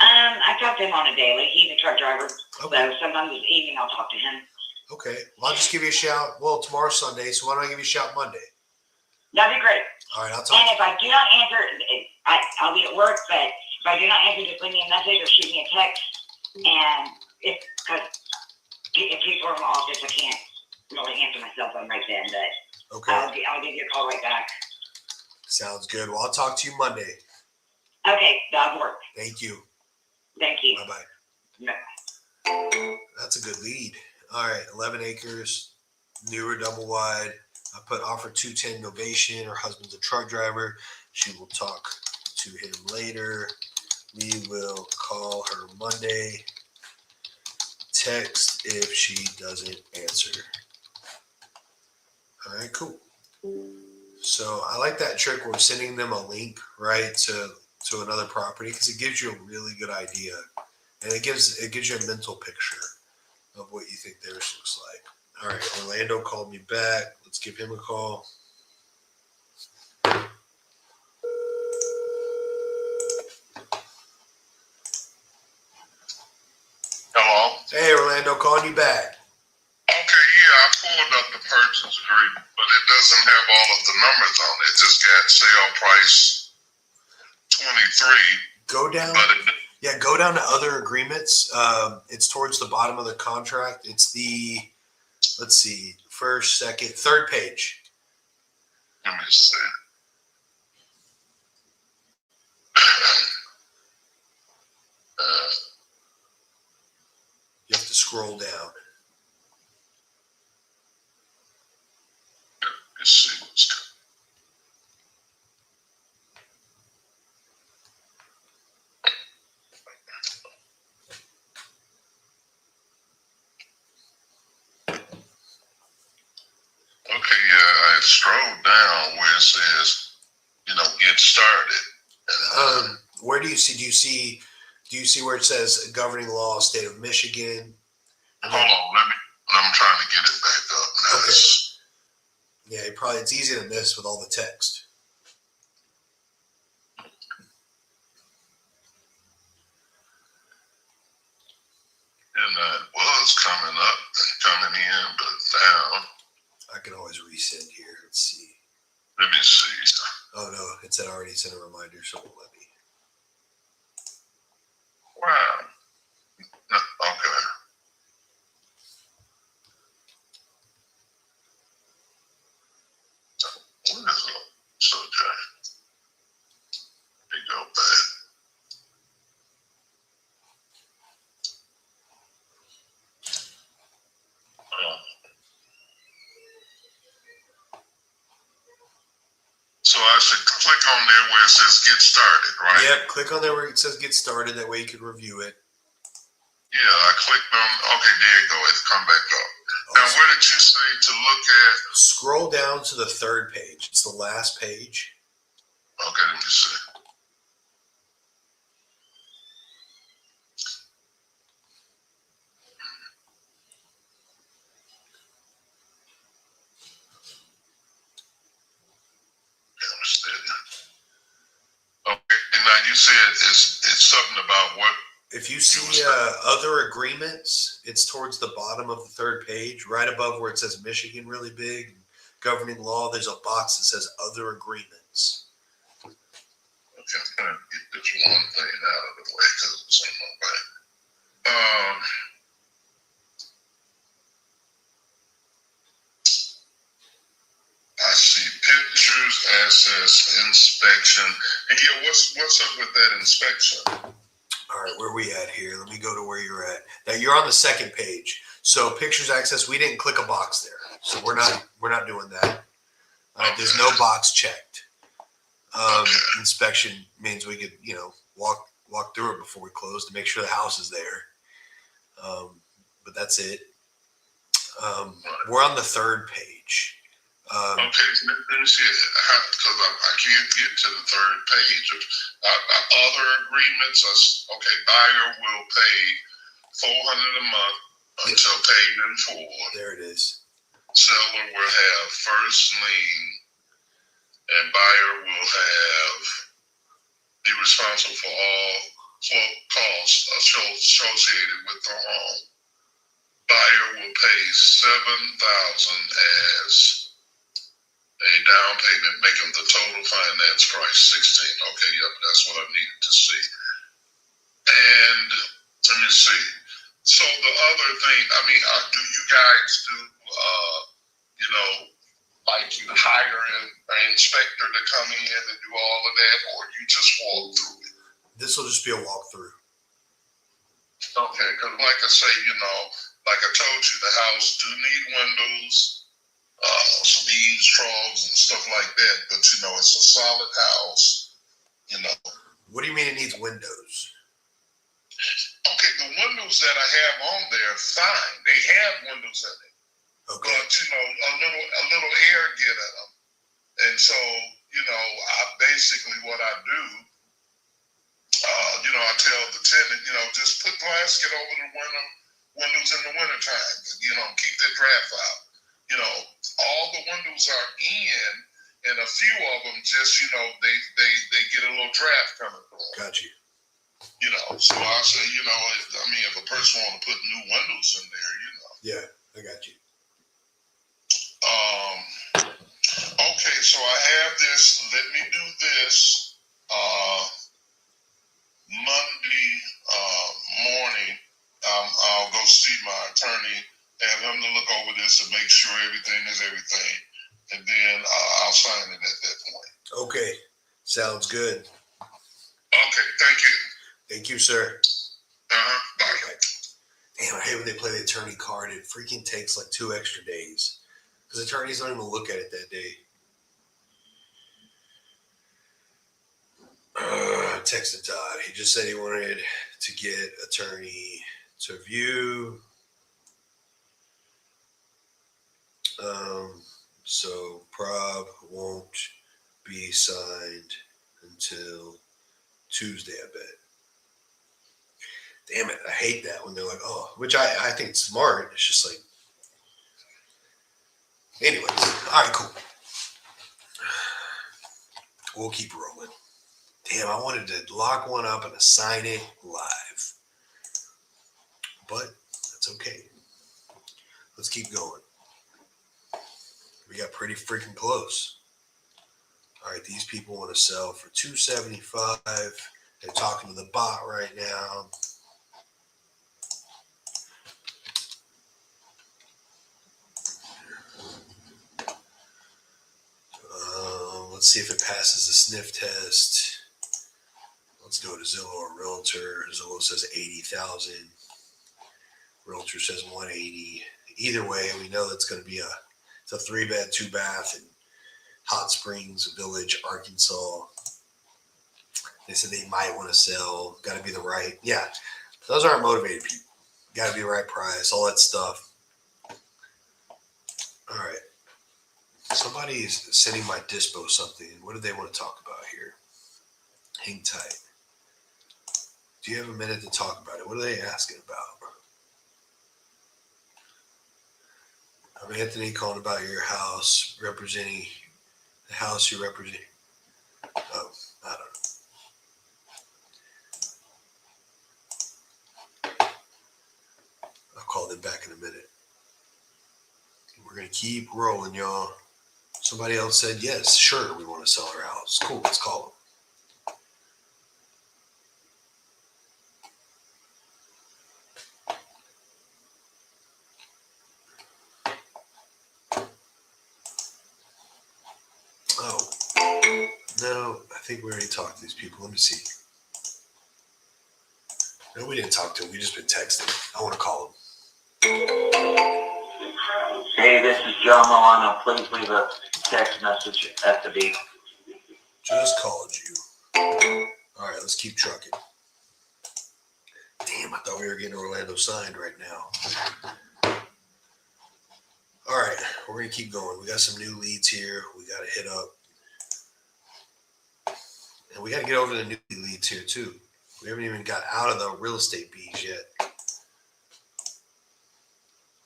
I talk to him on a daily. He's a truck driver, Okay. so sometimes this evening I'll talk to him. Okay. Well, I'll just give you a shout. Well, tomorrow's Sunday, so why don't I give you a shout Monday? That'd be great. All right, I'll talk. And if I do not answer, I'll be at work, but if I do not answer, just leave me a message or shoot me a text. And because if people are in my office, I can't really answer my cell phone right then, but Okay. I'll give you a call right back. Sounds good. Well, I'll talk to you Monday. Okay, that'll work. Thank you. Thank you. Bye-bye. That's a good lead. All right, 11 acres, newer, double wide. I put offer 210 novation. Her husband's a truck driver. She will talk to him later. We will call her Monday. Text if she doesn't answer. All right, cool. So I like that trick where we're sending them a link, right, to another property, because it gives you a really good idea, and it gives you a mental picture of what you think theirs looks like. All right, Orlando called me back. Let's give him a call. Hello? Hey, Orlando, calling you back. Okay, yeah, I pulled up the purchase agreement, but it doesn't have all of the numbers on it. It just got sale price 23. Go down. But it, Go down to other agreements. It's towards the bottom of the contract. It's the, let's see, first, second, third page. let me see. You have to scroll down. Let's see what's coming. Okay, yeah, I scrolled down where it says, get started. And, Where do you see? Do you see where it says governing law, state of Michigan? hold on, I'm trying to get it back up now. Okay. Yeah, it's easy to miss with all the text. And it was coming up and coming in, but down. I can always resend here. Let's see. Let me see. Oh no, it said already sent a reminder, so it won't let me. Wow. Okay. What is it? So, okay. Let me go back. So I should click on there where it says get started, right? Yep, click on there where it says get started. That way you can review it. Yeah, I clicked on, okay, there you go. It's come back up. Now, where did you say to look at? Scroll down to the third page. It's the last page. Okay, let me see. Okay, and now you said it's something about what? If you see other agreements, it's towards the bottom of the third page, right above where it says Michigan really big, governing law. There's a box that says other agreements. Okay, I'm trying to get this one thing out of the way because it's on my way. I see pictures, access, inspection, and yeah, what's up with that inspection? All right, where are we at here? Let me go to where you're at. Now you're on the second page. So pictures access, we didn't click a box there, so we're not doing that. There's no box checked. Inspection means we could walk through it before we close to make sure the house is there. But that's it. We're on the third page. Okay, let me see it because I can't get to the third page. Other agreements. Okay, buyer will pay $400 a month until paid in full. There it is. seller will have first lien, and buyer will be responsible for all costs associated with the home. Buyer will pay $7,000 as a down payment, making the total finance price $16,000. Okay, yep, that's what I needed to see. And let me see. So the other thing, I mean, do you guys do, like you hire an inspector to come in and do all of that, or you just walk through it? This will just be a walkthrough. Okay, because like I say, like I told you, the house do need windows, some eaves, troughs, and stuff like that. But it's a solid house. What do you mean it needs windows? Okay, the windows that I have on there, fine. They have windows in it. Okay. But a little air get in them, and so I basically what I do, I tell the tenant, just put plastic over the windows in the wintertime. Keep that draft out. All the windows are in, and a few of them just they get a little draft coming through. Got you. So I say, if a person want to put new windows in there, Yeah, I got you. Okay, so I have this. Let me do this. Monday morning, I'll go see my attorney, have him to look over this and make sure everything is everything, and then I'll sign it at that point. Okay, sounds good. Okay, thank you. Thank you, sir. Bye. Damn, I hate when they play the attorney card. It freaking takes like 2 extra days because attorneys don't even look at it that day. Texted Todd. He just said he wanted to get attorney to view. So prob won't be signed until Tuesday, I bet. Damn it, I hate that when they're like, oh, which I think it's smart. It's just like, anyways, all right, cool. We'll keep rolling. Damn, I wanted to lock one up and assign it live. But that's okay. Let's keep going. We got pretty freaking close. All right, these people want to sell for $275. They're talking to the bot right now. Let's see if it passes the sniff test. Let's go to Zillow or Realtor. Zillow says 80,000. Realtor says 180. Either way, we know that's going to be it's a 3-bed, 2-bath in Hot Springs Village, Arkansas. They said they might want to sell. Got to be the right. Yeah, those aren't motivated people. Got to be the right price. All that stuff. All right. Somebody's sending my dispo something. What do they want to talk about here? Hang tight. Do you have a minute to talk about it? What are they asking about? I'm Anthony, calling about your house, representing the house you represent. Oh, I don't know. I'll call them back in a minute. We're going to keep rolling, y'all. Somebody else said, yes, sure, we want to sell our house. Cool, let's call them. Oh, no, I think we already talked to these people. Let me see. No, we didn't talk to them. We just been texting. I want to call them. Hey, this is John Milano. Please leave a text message at the beep. Just called you. All right, let's keep trucking. Damn, I thought we were getting Orlando signed right now. All right, we're going to keep going. We got some new leads here. We got to hit up. And we got to get over the new leads here, too. We haven't even got out of the real estate bees yet.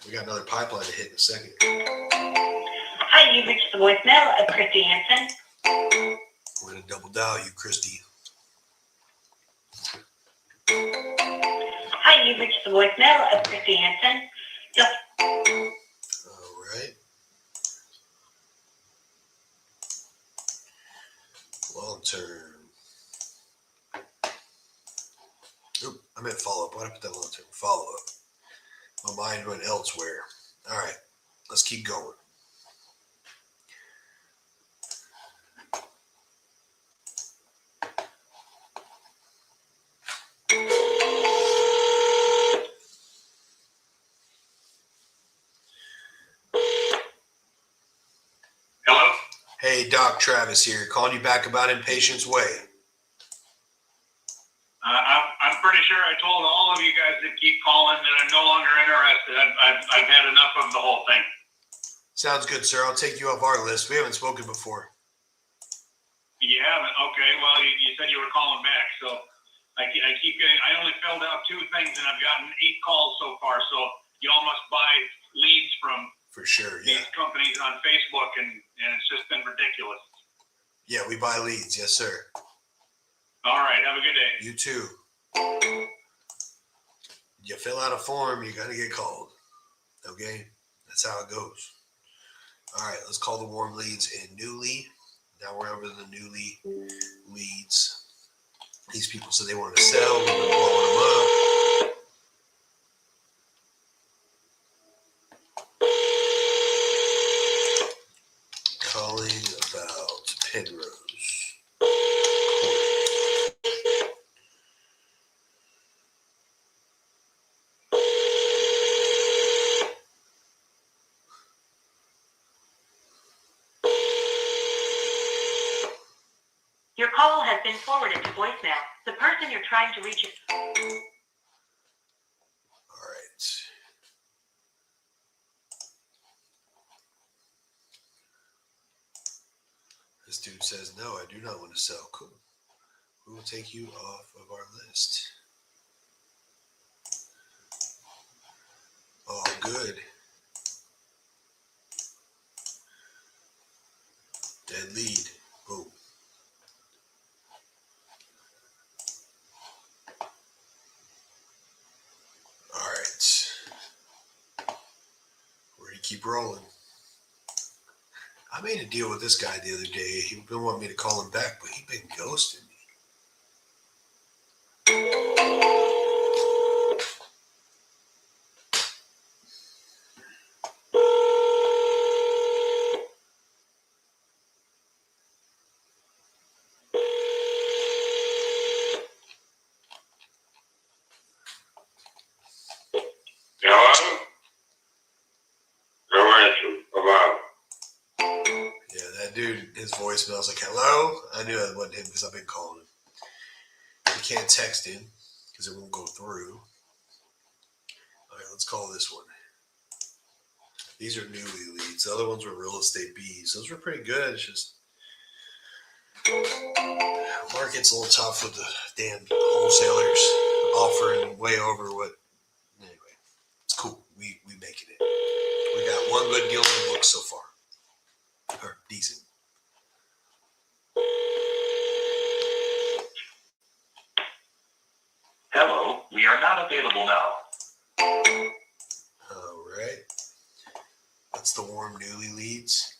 We got another pipeline to hit in a second. Hi, you've reached the voicemail of Christy Hansen. We're gonna double dial you, Christy. Hi, you've reached the voicemail of Christy Hansen. All right. Long term. Oop, I meant follow up. Why did I put that long term? Follow up. My mind went elsewhere. All right, let's keep going. Hello? Hey, Doc Travis here. Calling you back about Impatience Way. I'm pretty sure I told all of you guys that keep calling that I'm no longer interested. I've had enough of the whole thing. Sounds good, sir. I'll take you off our list. We haven't spoken before. You haven't? Okay. Well, you said you were calling back, so I keep getting. I only filled out 2 things, and I've gotten 8 calls so far. So y'all must buy leads from For sure, yeah. these companies on Facebook, and it's just been ridiculous. Yeah, we buy leads. Yes, sir. All right. Have a good day. You too. You fill out a form, you got to get called. Okay? That's how it goes. All right, let's call the warm leads in newly. Now we're over to the newly leads. These people said they wanted to sell. We've been blowing them up. Calling about Penrose. Your call has been forwarded to voicemail. The person you're trying to reach is... All right. This dude says, no, I do not want to sell. Cool. We will take you off of our list. All good. Dead lead. Boom. All right. We're going to keep rolling. I made a deal with this guy the other day. He been wanting me to call him back, but he's been ghosting me. Hello? Who is you? Hello? Yeah, that dude, his voicemail was like, hello? I knew that wasn't him because I've been calling him. You can't text him because it won't go through. All right, let's call this one. These are newly leads. The other ones were real estate Bs. Those were pretty good. It's just market's a little tough with the damn wholesalers offering way over what. Anyway, it's cool. We making it. We got one good deal in the book so far. Or decent. Hello, we are not available now. All right. That's the warm newly leads.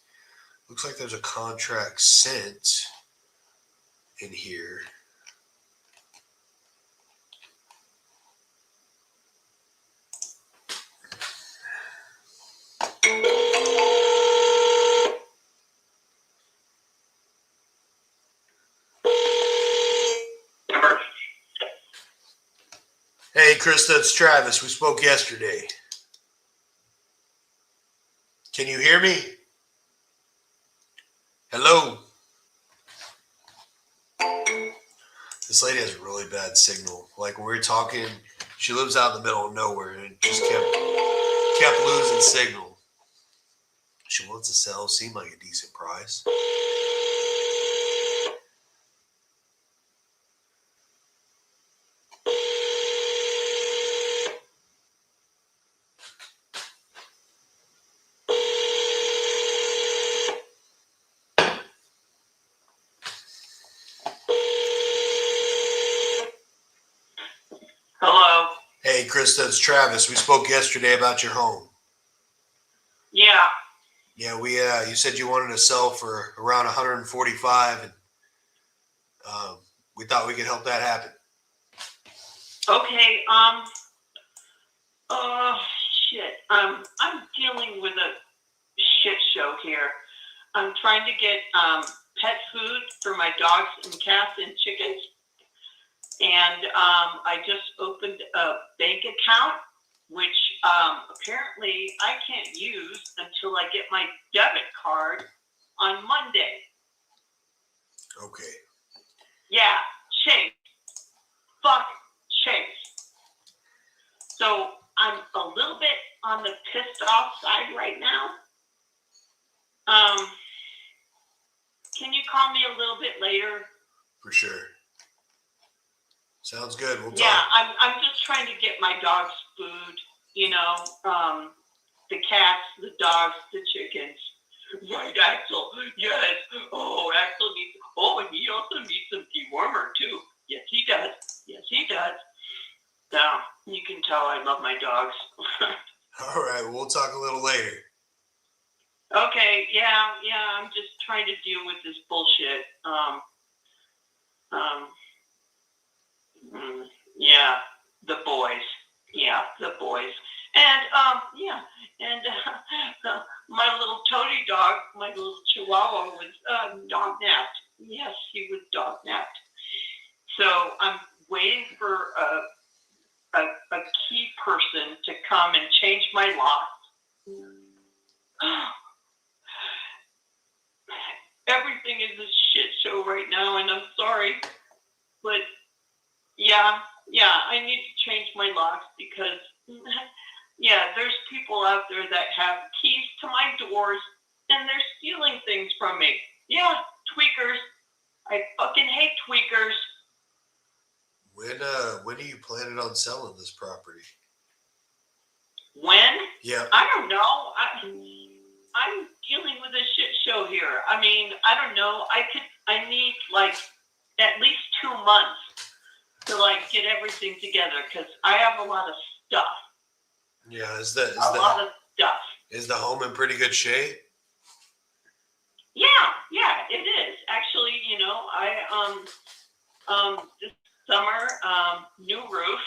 Looks like there's a contract sent in here. Hey, Krista, it's Travis. We spoke yesterday. Can you hear me? Hello? This lady has a really bad signal. Like when we were talking, she lives out in the middle of nowhere and just kept losing signal. She wants to sell, seemed like a decent price. Hey, Krista, it's Travis. We spoke yesterday about your home. Yeah. Yeah, you said you wanted to sell for around 145, and we thought we could help that happen. Okay. Shit. I'm dealing with a shit show here. I'm trying to get pet food for my dogs and cats and chickens, and I just opened a bank account, which apparently I can't use until I get my debit card on Monday. Okay. Yeah, Chase. Fuck Chase. So I'm a little bit on the pissed off side right now. Can you call me a little bit later? For sure. Sounds good. We'll talk. Yeah, I'm just trying to get my dogs food, you know, the cats, the dogs, the chickens. Right, Axel. Yes. Oh, Axel needs, and he also needs some dewormer too. Yes, he does. Yes, he does. Now, you can tell I love my dogs. All right, we'll talk a little later. Okay, yeah, I'm just trying to deal with this bullshit. Yeah, the boys. Yeah, the boys. And, my little toady dog, my little chihuahua was dog napped. Yes, he was dog napped. So I'm waiting for a key person to come and change my lock. Everything is a shit show right now, and I'm sorry, but yeah, I need to change my locks because, there's people out there that have keys to my doors, and they're stealing things from me. Yeah, tweakers. I fucking hate tweakers. When are you planning on selling this property? When? Yeah. I don't know. I'm dealing with a shit show here. I mean, I don't know. I need like at least 2 months to like get everything together because I have a lot of stuff. Yeah, lot of stuff. Is the home in pretty good shape? Yeah, it is. Actually, you know, I this summer, new roof,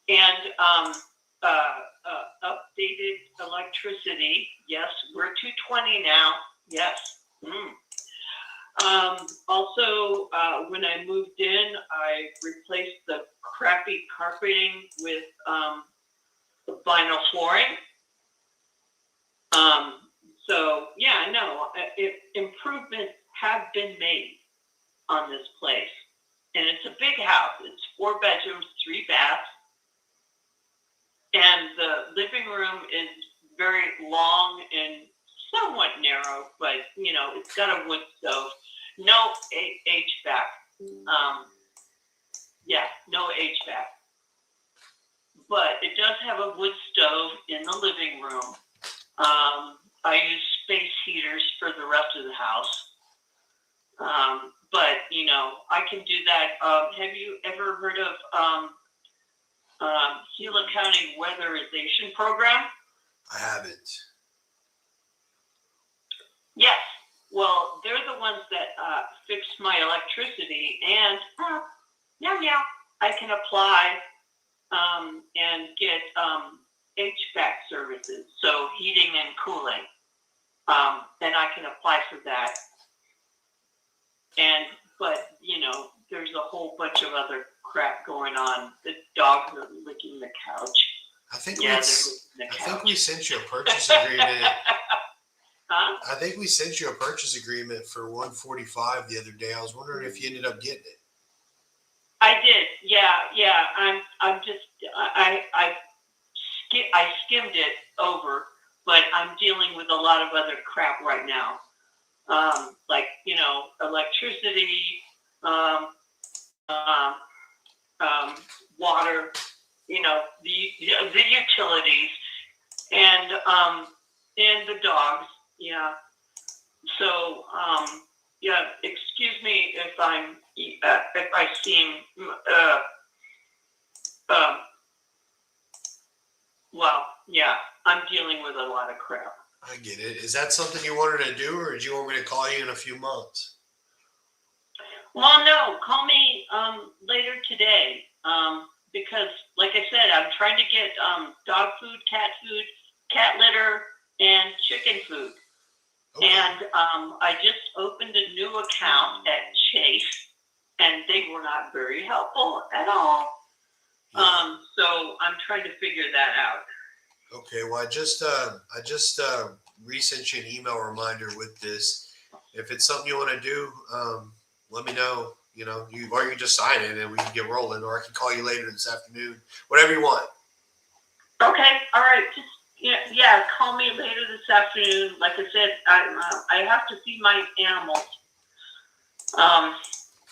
and updated electricity. Yes, we're 220 now. Yes. Also, when I moved in, I replaced the crappy carpeting with vinyl flooring. So yeah, no, improvements have been made on this place, and it's a big house. It's 4 bedrooms, 3 baths, and the living room is very long and somewhat narrow, but you know, it's got a wood stove. No HVAC. No HVAC. But it does have a wood stove in the living room. I use space heaters for the rest of the house. But, you know, I can do that. Have you ever heard of Gila County Weatherization Program? I haven't. Yes. Well, they're the ones that fix my electricity, and I can apply and get HVAC services, so heating and cooling. Then I can apply for that. But you know, there's a whole bunch of other crap going on. The dogs are licking the couch. I think we sent you a purchase agreement. Huh? I think we sent you a purchase agreement for 145 the other day. I was wondering if you ended up getting it. I did. Yeah. I'm just I skimmed it over, but I'm dealing with a lot of other crap right now. Like, you know, electricity, water, you know, the utilities, and the dogs. Yeah. So, excuse me if I seem Well, yeah, I'm dealing with a lot of crap. I get it. Is that something you wanted to do, or did you want me to call you in a few months? Well, no, call me later today because, like I said, I'm trying to get dog food, cat litter, and chicken food. Okay. And I just opened a new account at Chase, and they were not very helpful at all. Yeah. So I'm trying to figure that out. Okay, well, I just resent you an email reminder with this. If it's something you want to do, let me know. You know, you can just sign it and we can get rolling, or I can call you later this afternoon, whatever you want. Okay, all right. Just yeah, call me later this afternoon. Like I said, I have to feed my animals.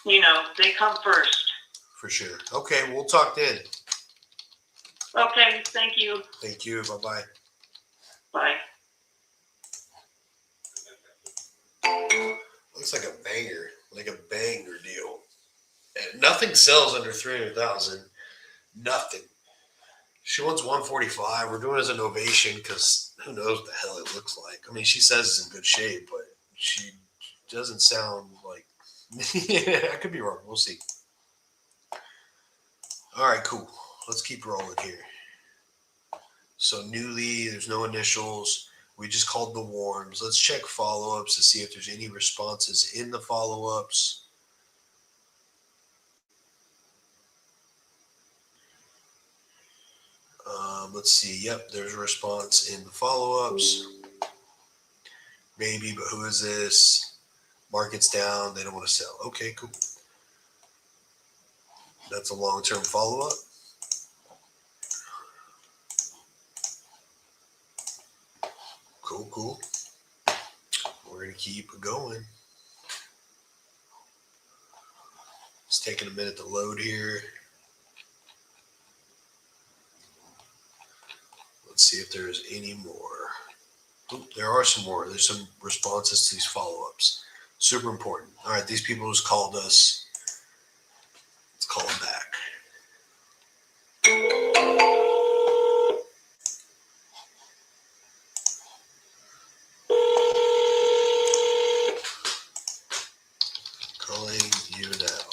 They come first. For sure. Okay, we'll talk then. Okay, thank you. Thank you. Bye-bye. Bye. Looks like a banger deal. And nothing sells under 300,000. Nothing. She wants 145. We're doing it as an ovation because who knows what the hell it looks like. I mean, she says it's in good shape, but she doesn't sound like. I could be wrong. We'll see. All right, cool. Let's keep rolling here. So newly, there's no initials. We just called the warms. Let's check follow-ups to see if there's any responses in the follow-ups. Let's see. Yep, there's a response in the follow-ups. Maybe, but who is this? Market's down. They don't want to sell. Okay, cool. That's a long-term follow-up. Cool. We're going to keep going. It's taking a minute to load here. Let's see if there's any more. Oop, there are some more. There's some responses to these follow-ups. Super important. All right, these people just called us. Let's call them back. Calling you now.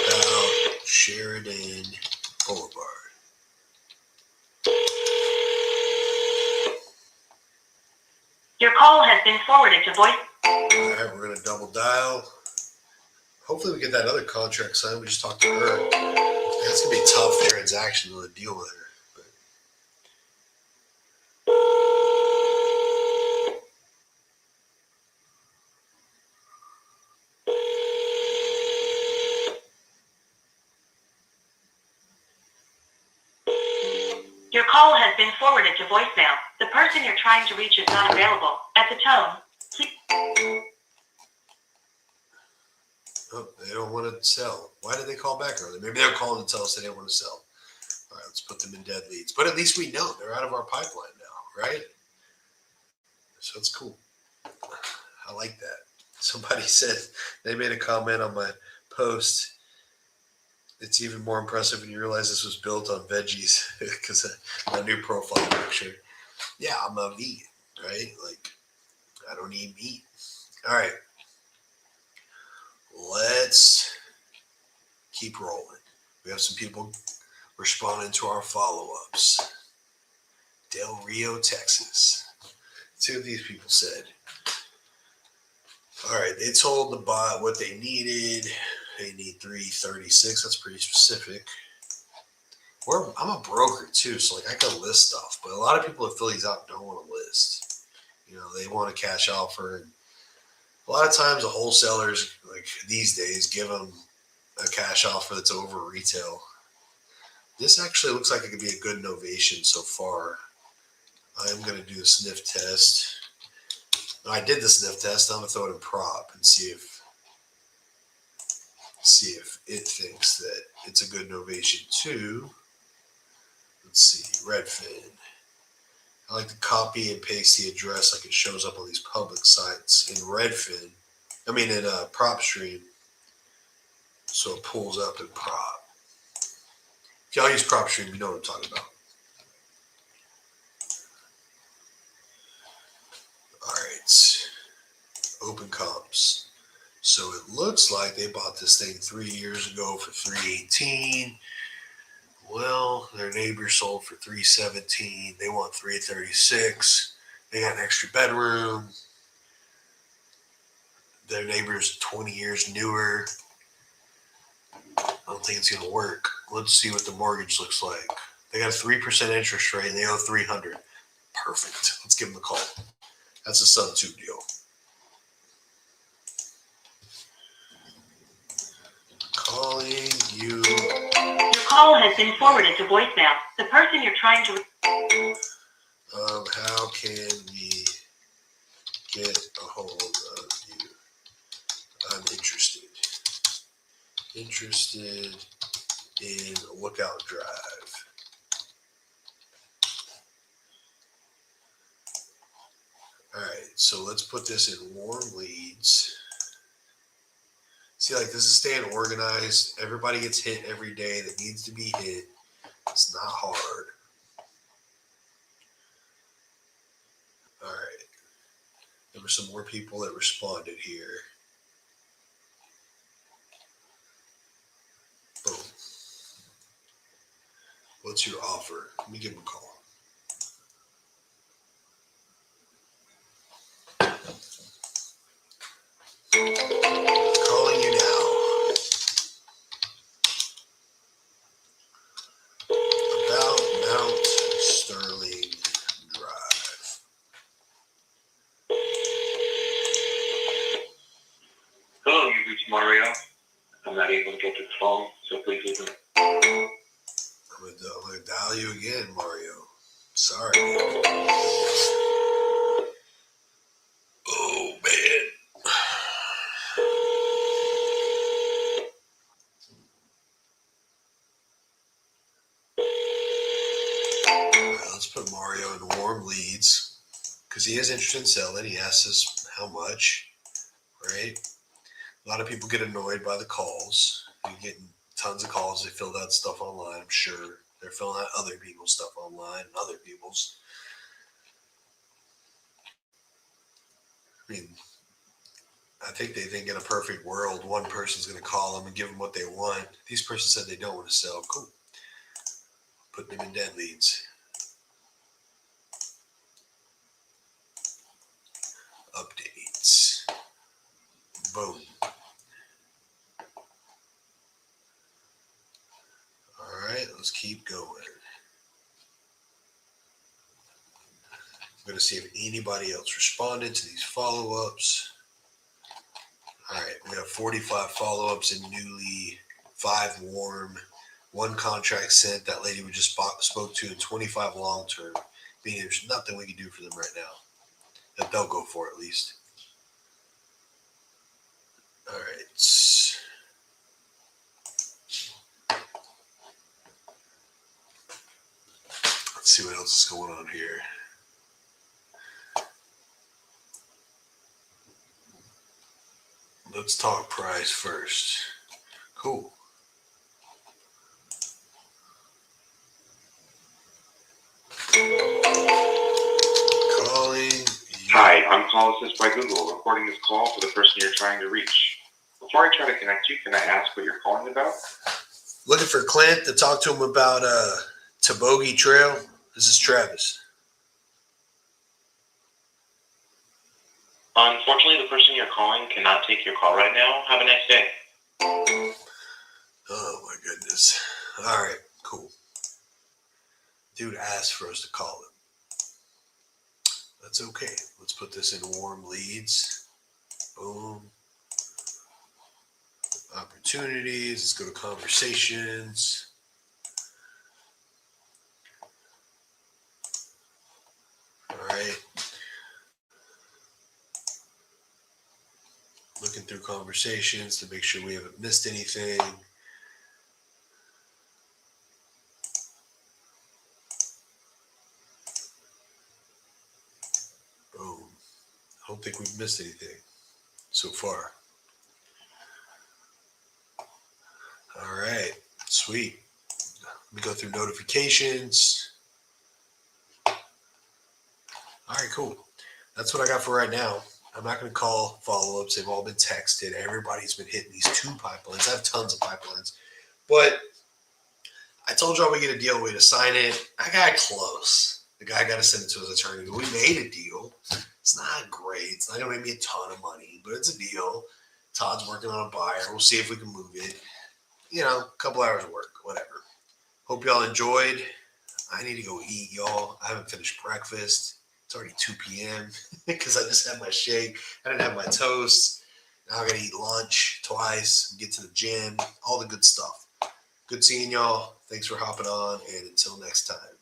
About Sheridan Boulevard. Your call has been forwarded to voice. All right, we're going to double dial. Hopefully we get that other contract signed. We just talked to her. That's going to be a tough transaction to deal with her. But Your call has been forwarded to voicemail. The person you're trying to reach is not available. At the tone, please. oh, they don't want to sell. Why did they call back early? Maybe they're calling to tell us they didn't want to sell. All right, let's put them in dead leads. But at least we know they're out of our pipeline now, right? So it's cool. I like that. Somebody said they made a comment on my post. It's even more impressive when you realize this was built on veggies because my new profile picture. Yeah, I'm a vegan, right? Like, I don't eat meat. All right. Let's keep rolling. We have some people responding to our follow-ups. Del Rio, Texas. Let's see what these people said. All right, they told the bot what they needed. They need 336. That's pretty specific. I'm a broker too, so like I can list stuff. But a lot of people that fill these out don't want to list. You know, they want a cash offer. And a lot of times the wholesalers, like these days, give them a cash offer that's over retail. This actually looks like it could be a good innovation so far. I'm going to do a sniff test. I did the sniff test. I'm going to throw it in prop and see if it thinks that it's a good innovation too. Let's see, Redfin. I like to copy and paste the address like it shows up on these public sites in Redfin. I mean in PropStream. So it pulls up in prop. If y'all use PropStream, you know what I'm talking about. All right. Open comps. So it looks like they bought this thing 3 years ago for $318. Well, their neighbor sold for $317. They want $336. They got an extra bedroom. Their neighbor's 20 years newer. I don't think it's gonna work. Let's see what the mortgage looks like. They got a 3% interest rate and they owe $300. Perfect. Let's give them a call. That's a sub-2 deal. Calling you. Your call has been forwarded to voicemail. The person you're trying to... How can we get a hold of you? I'm interested. Interested in Lookout Drive. All right, so let's put this in warm leads. See, like, this is staying organized. Everybody gets hit every day that needs to be hit. It's not hard. All right. There were some more people that responded here. Boom. What's your offer? Let me give him a call. Calling you now. About Mount Sterling Drive. Hello, you reached Mario. I'm not able to get to the phone, so please leave a... I'm gonna dial you again, Mario. Sorry. Oh, man. Let's put Mario in warm leads because he is interested in selling. He asks us how much, right? A lot of people get annoyed by the calls. You're getting tons of calls. They filled out stuff online, I'm sure. They're filling out other people's stuff online and other people's. I mean, I think they think in a perfect world, one person's going to call them and give them what they want. These persons said they don't want to sell. Cool. Putting them in dead leads. Updates. Boom. All right, let's keep going. I'm going to see if anybody else responded to these follow-ups. All right, we have 45 follow-ups and newly 5 warm, 1 contract sent. That lady we just spoke to, and 25 long-term. Meaning there's nothing we can do for them right now. That they'll go for at least. All right. Let's see what else is going on here. Let's talk price first. Cool. Calling you. Hi, I'm Call Assist by Google, recording this call for the person you're trying to reach. Before I try to connect you, can I ask what you're calling about? Looking for Clint to talk to him about Toboggan Trail. This is Travis. Unfortunately, the person you're calling cannot take your call right now. Have a nice day. Oh my goodness. All right, cool. Dude asked for us to call him. That's okay. Let's put this in warm leads. Boom. Opportunities. Let's go to conversations. All right. Looking through conversations to make sure we haven't missed anything. Boom. I don't think we've missed anything so far. Sweet. Let me go through notifications. All right, cool. That's what I got for right now. I'm not going to call follow-ups. They've all been texted. Everybody's been hitting these 2 pipelines. I have tons of pipelines. But I told y'all we get a deal. We had to sign it. I got close. The guy got to send it to his attorney. We made a deal. It's not great. It's not going to make me a ton of money, but it's a deal. Todd's working on a buyer. We'll see if we can move it. You know, a couple hours of work, whatever. Hope y'all enjoyed. I need to go eat, y'all. I haven't finished breakfast. It's already 2 p.m. because I just had my shake. I didn't have my toast. Now I got to eat lunch twice, get to the gym, all the good stuff. Good seeing y'all. Thanks for hopping on, and until next time.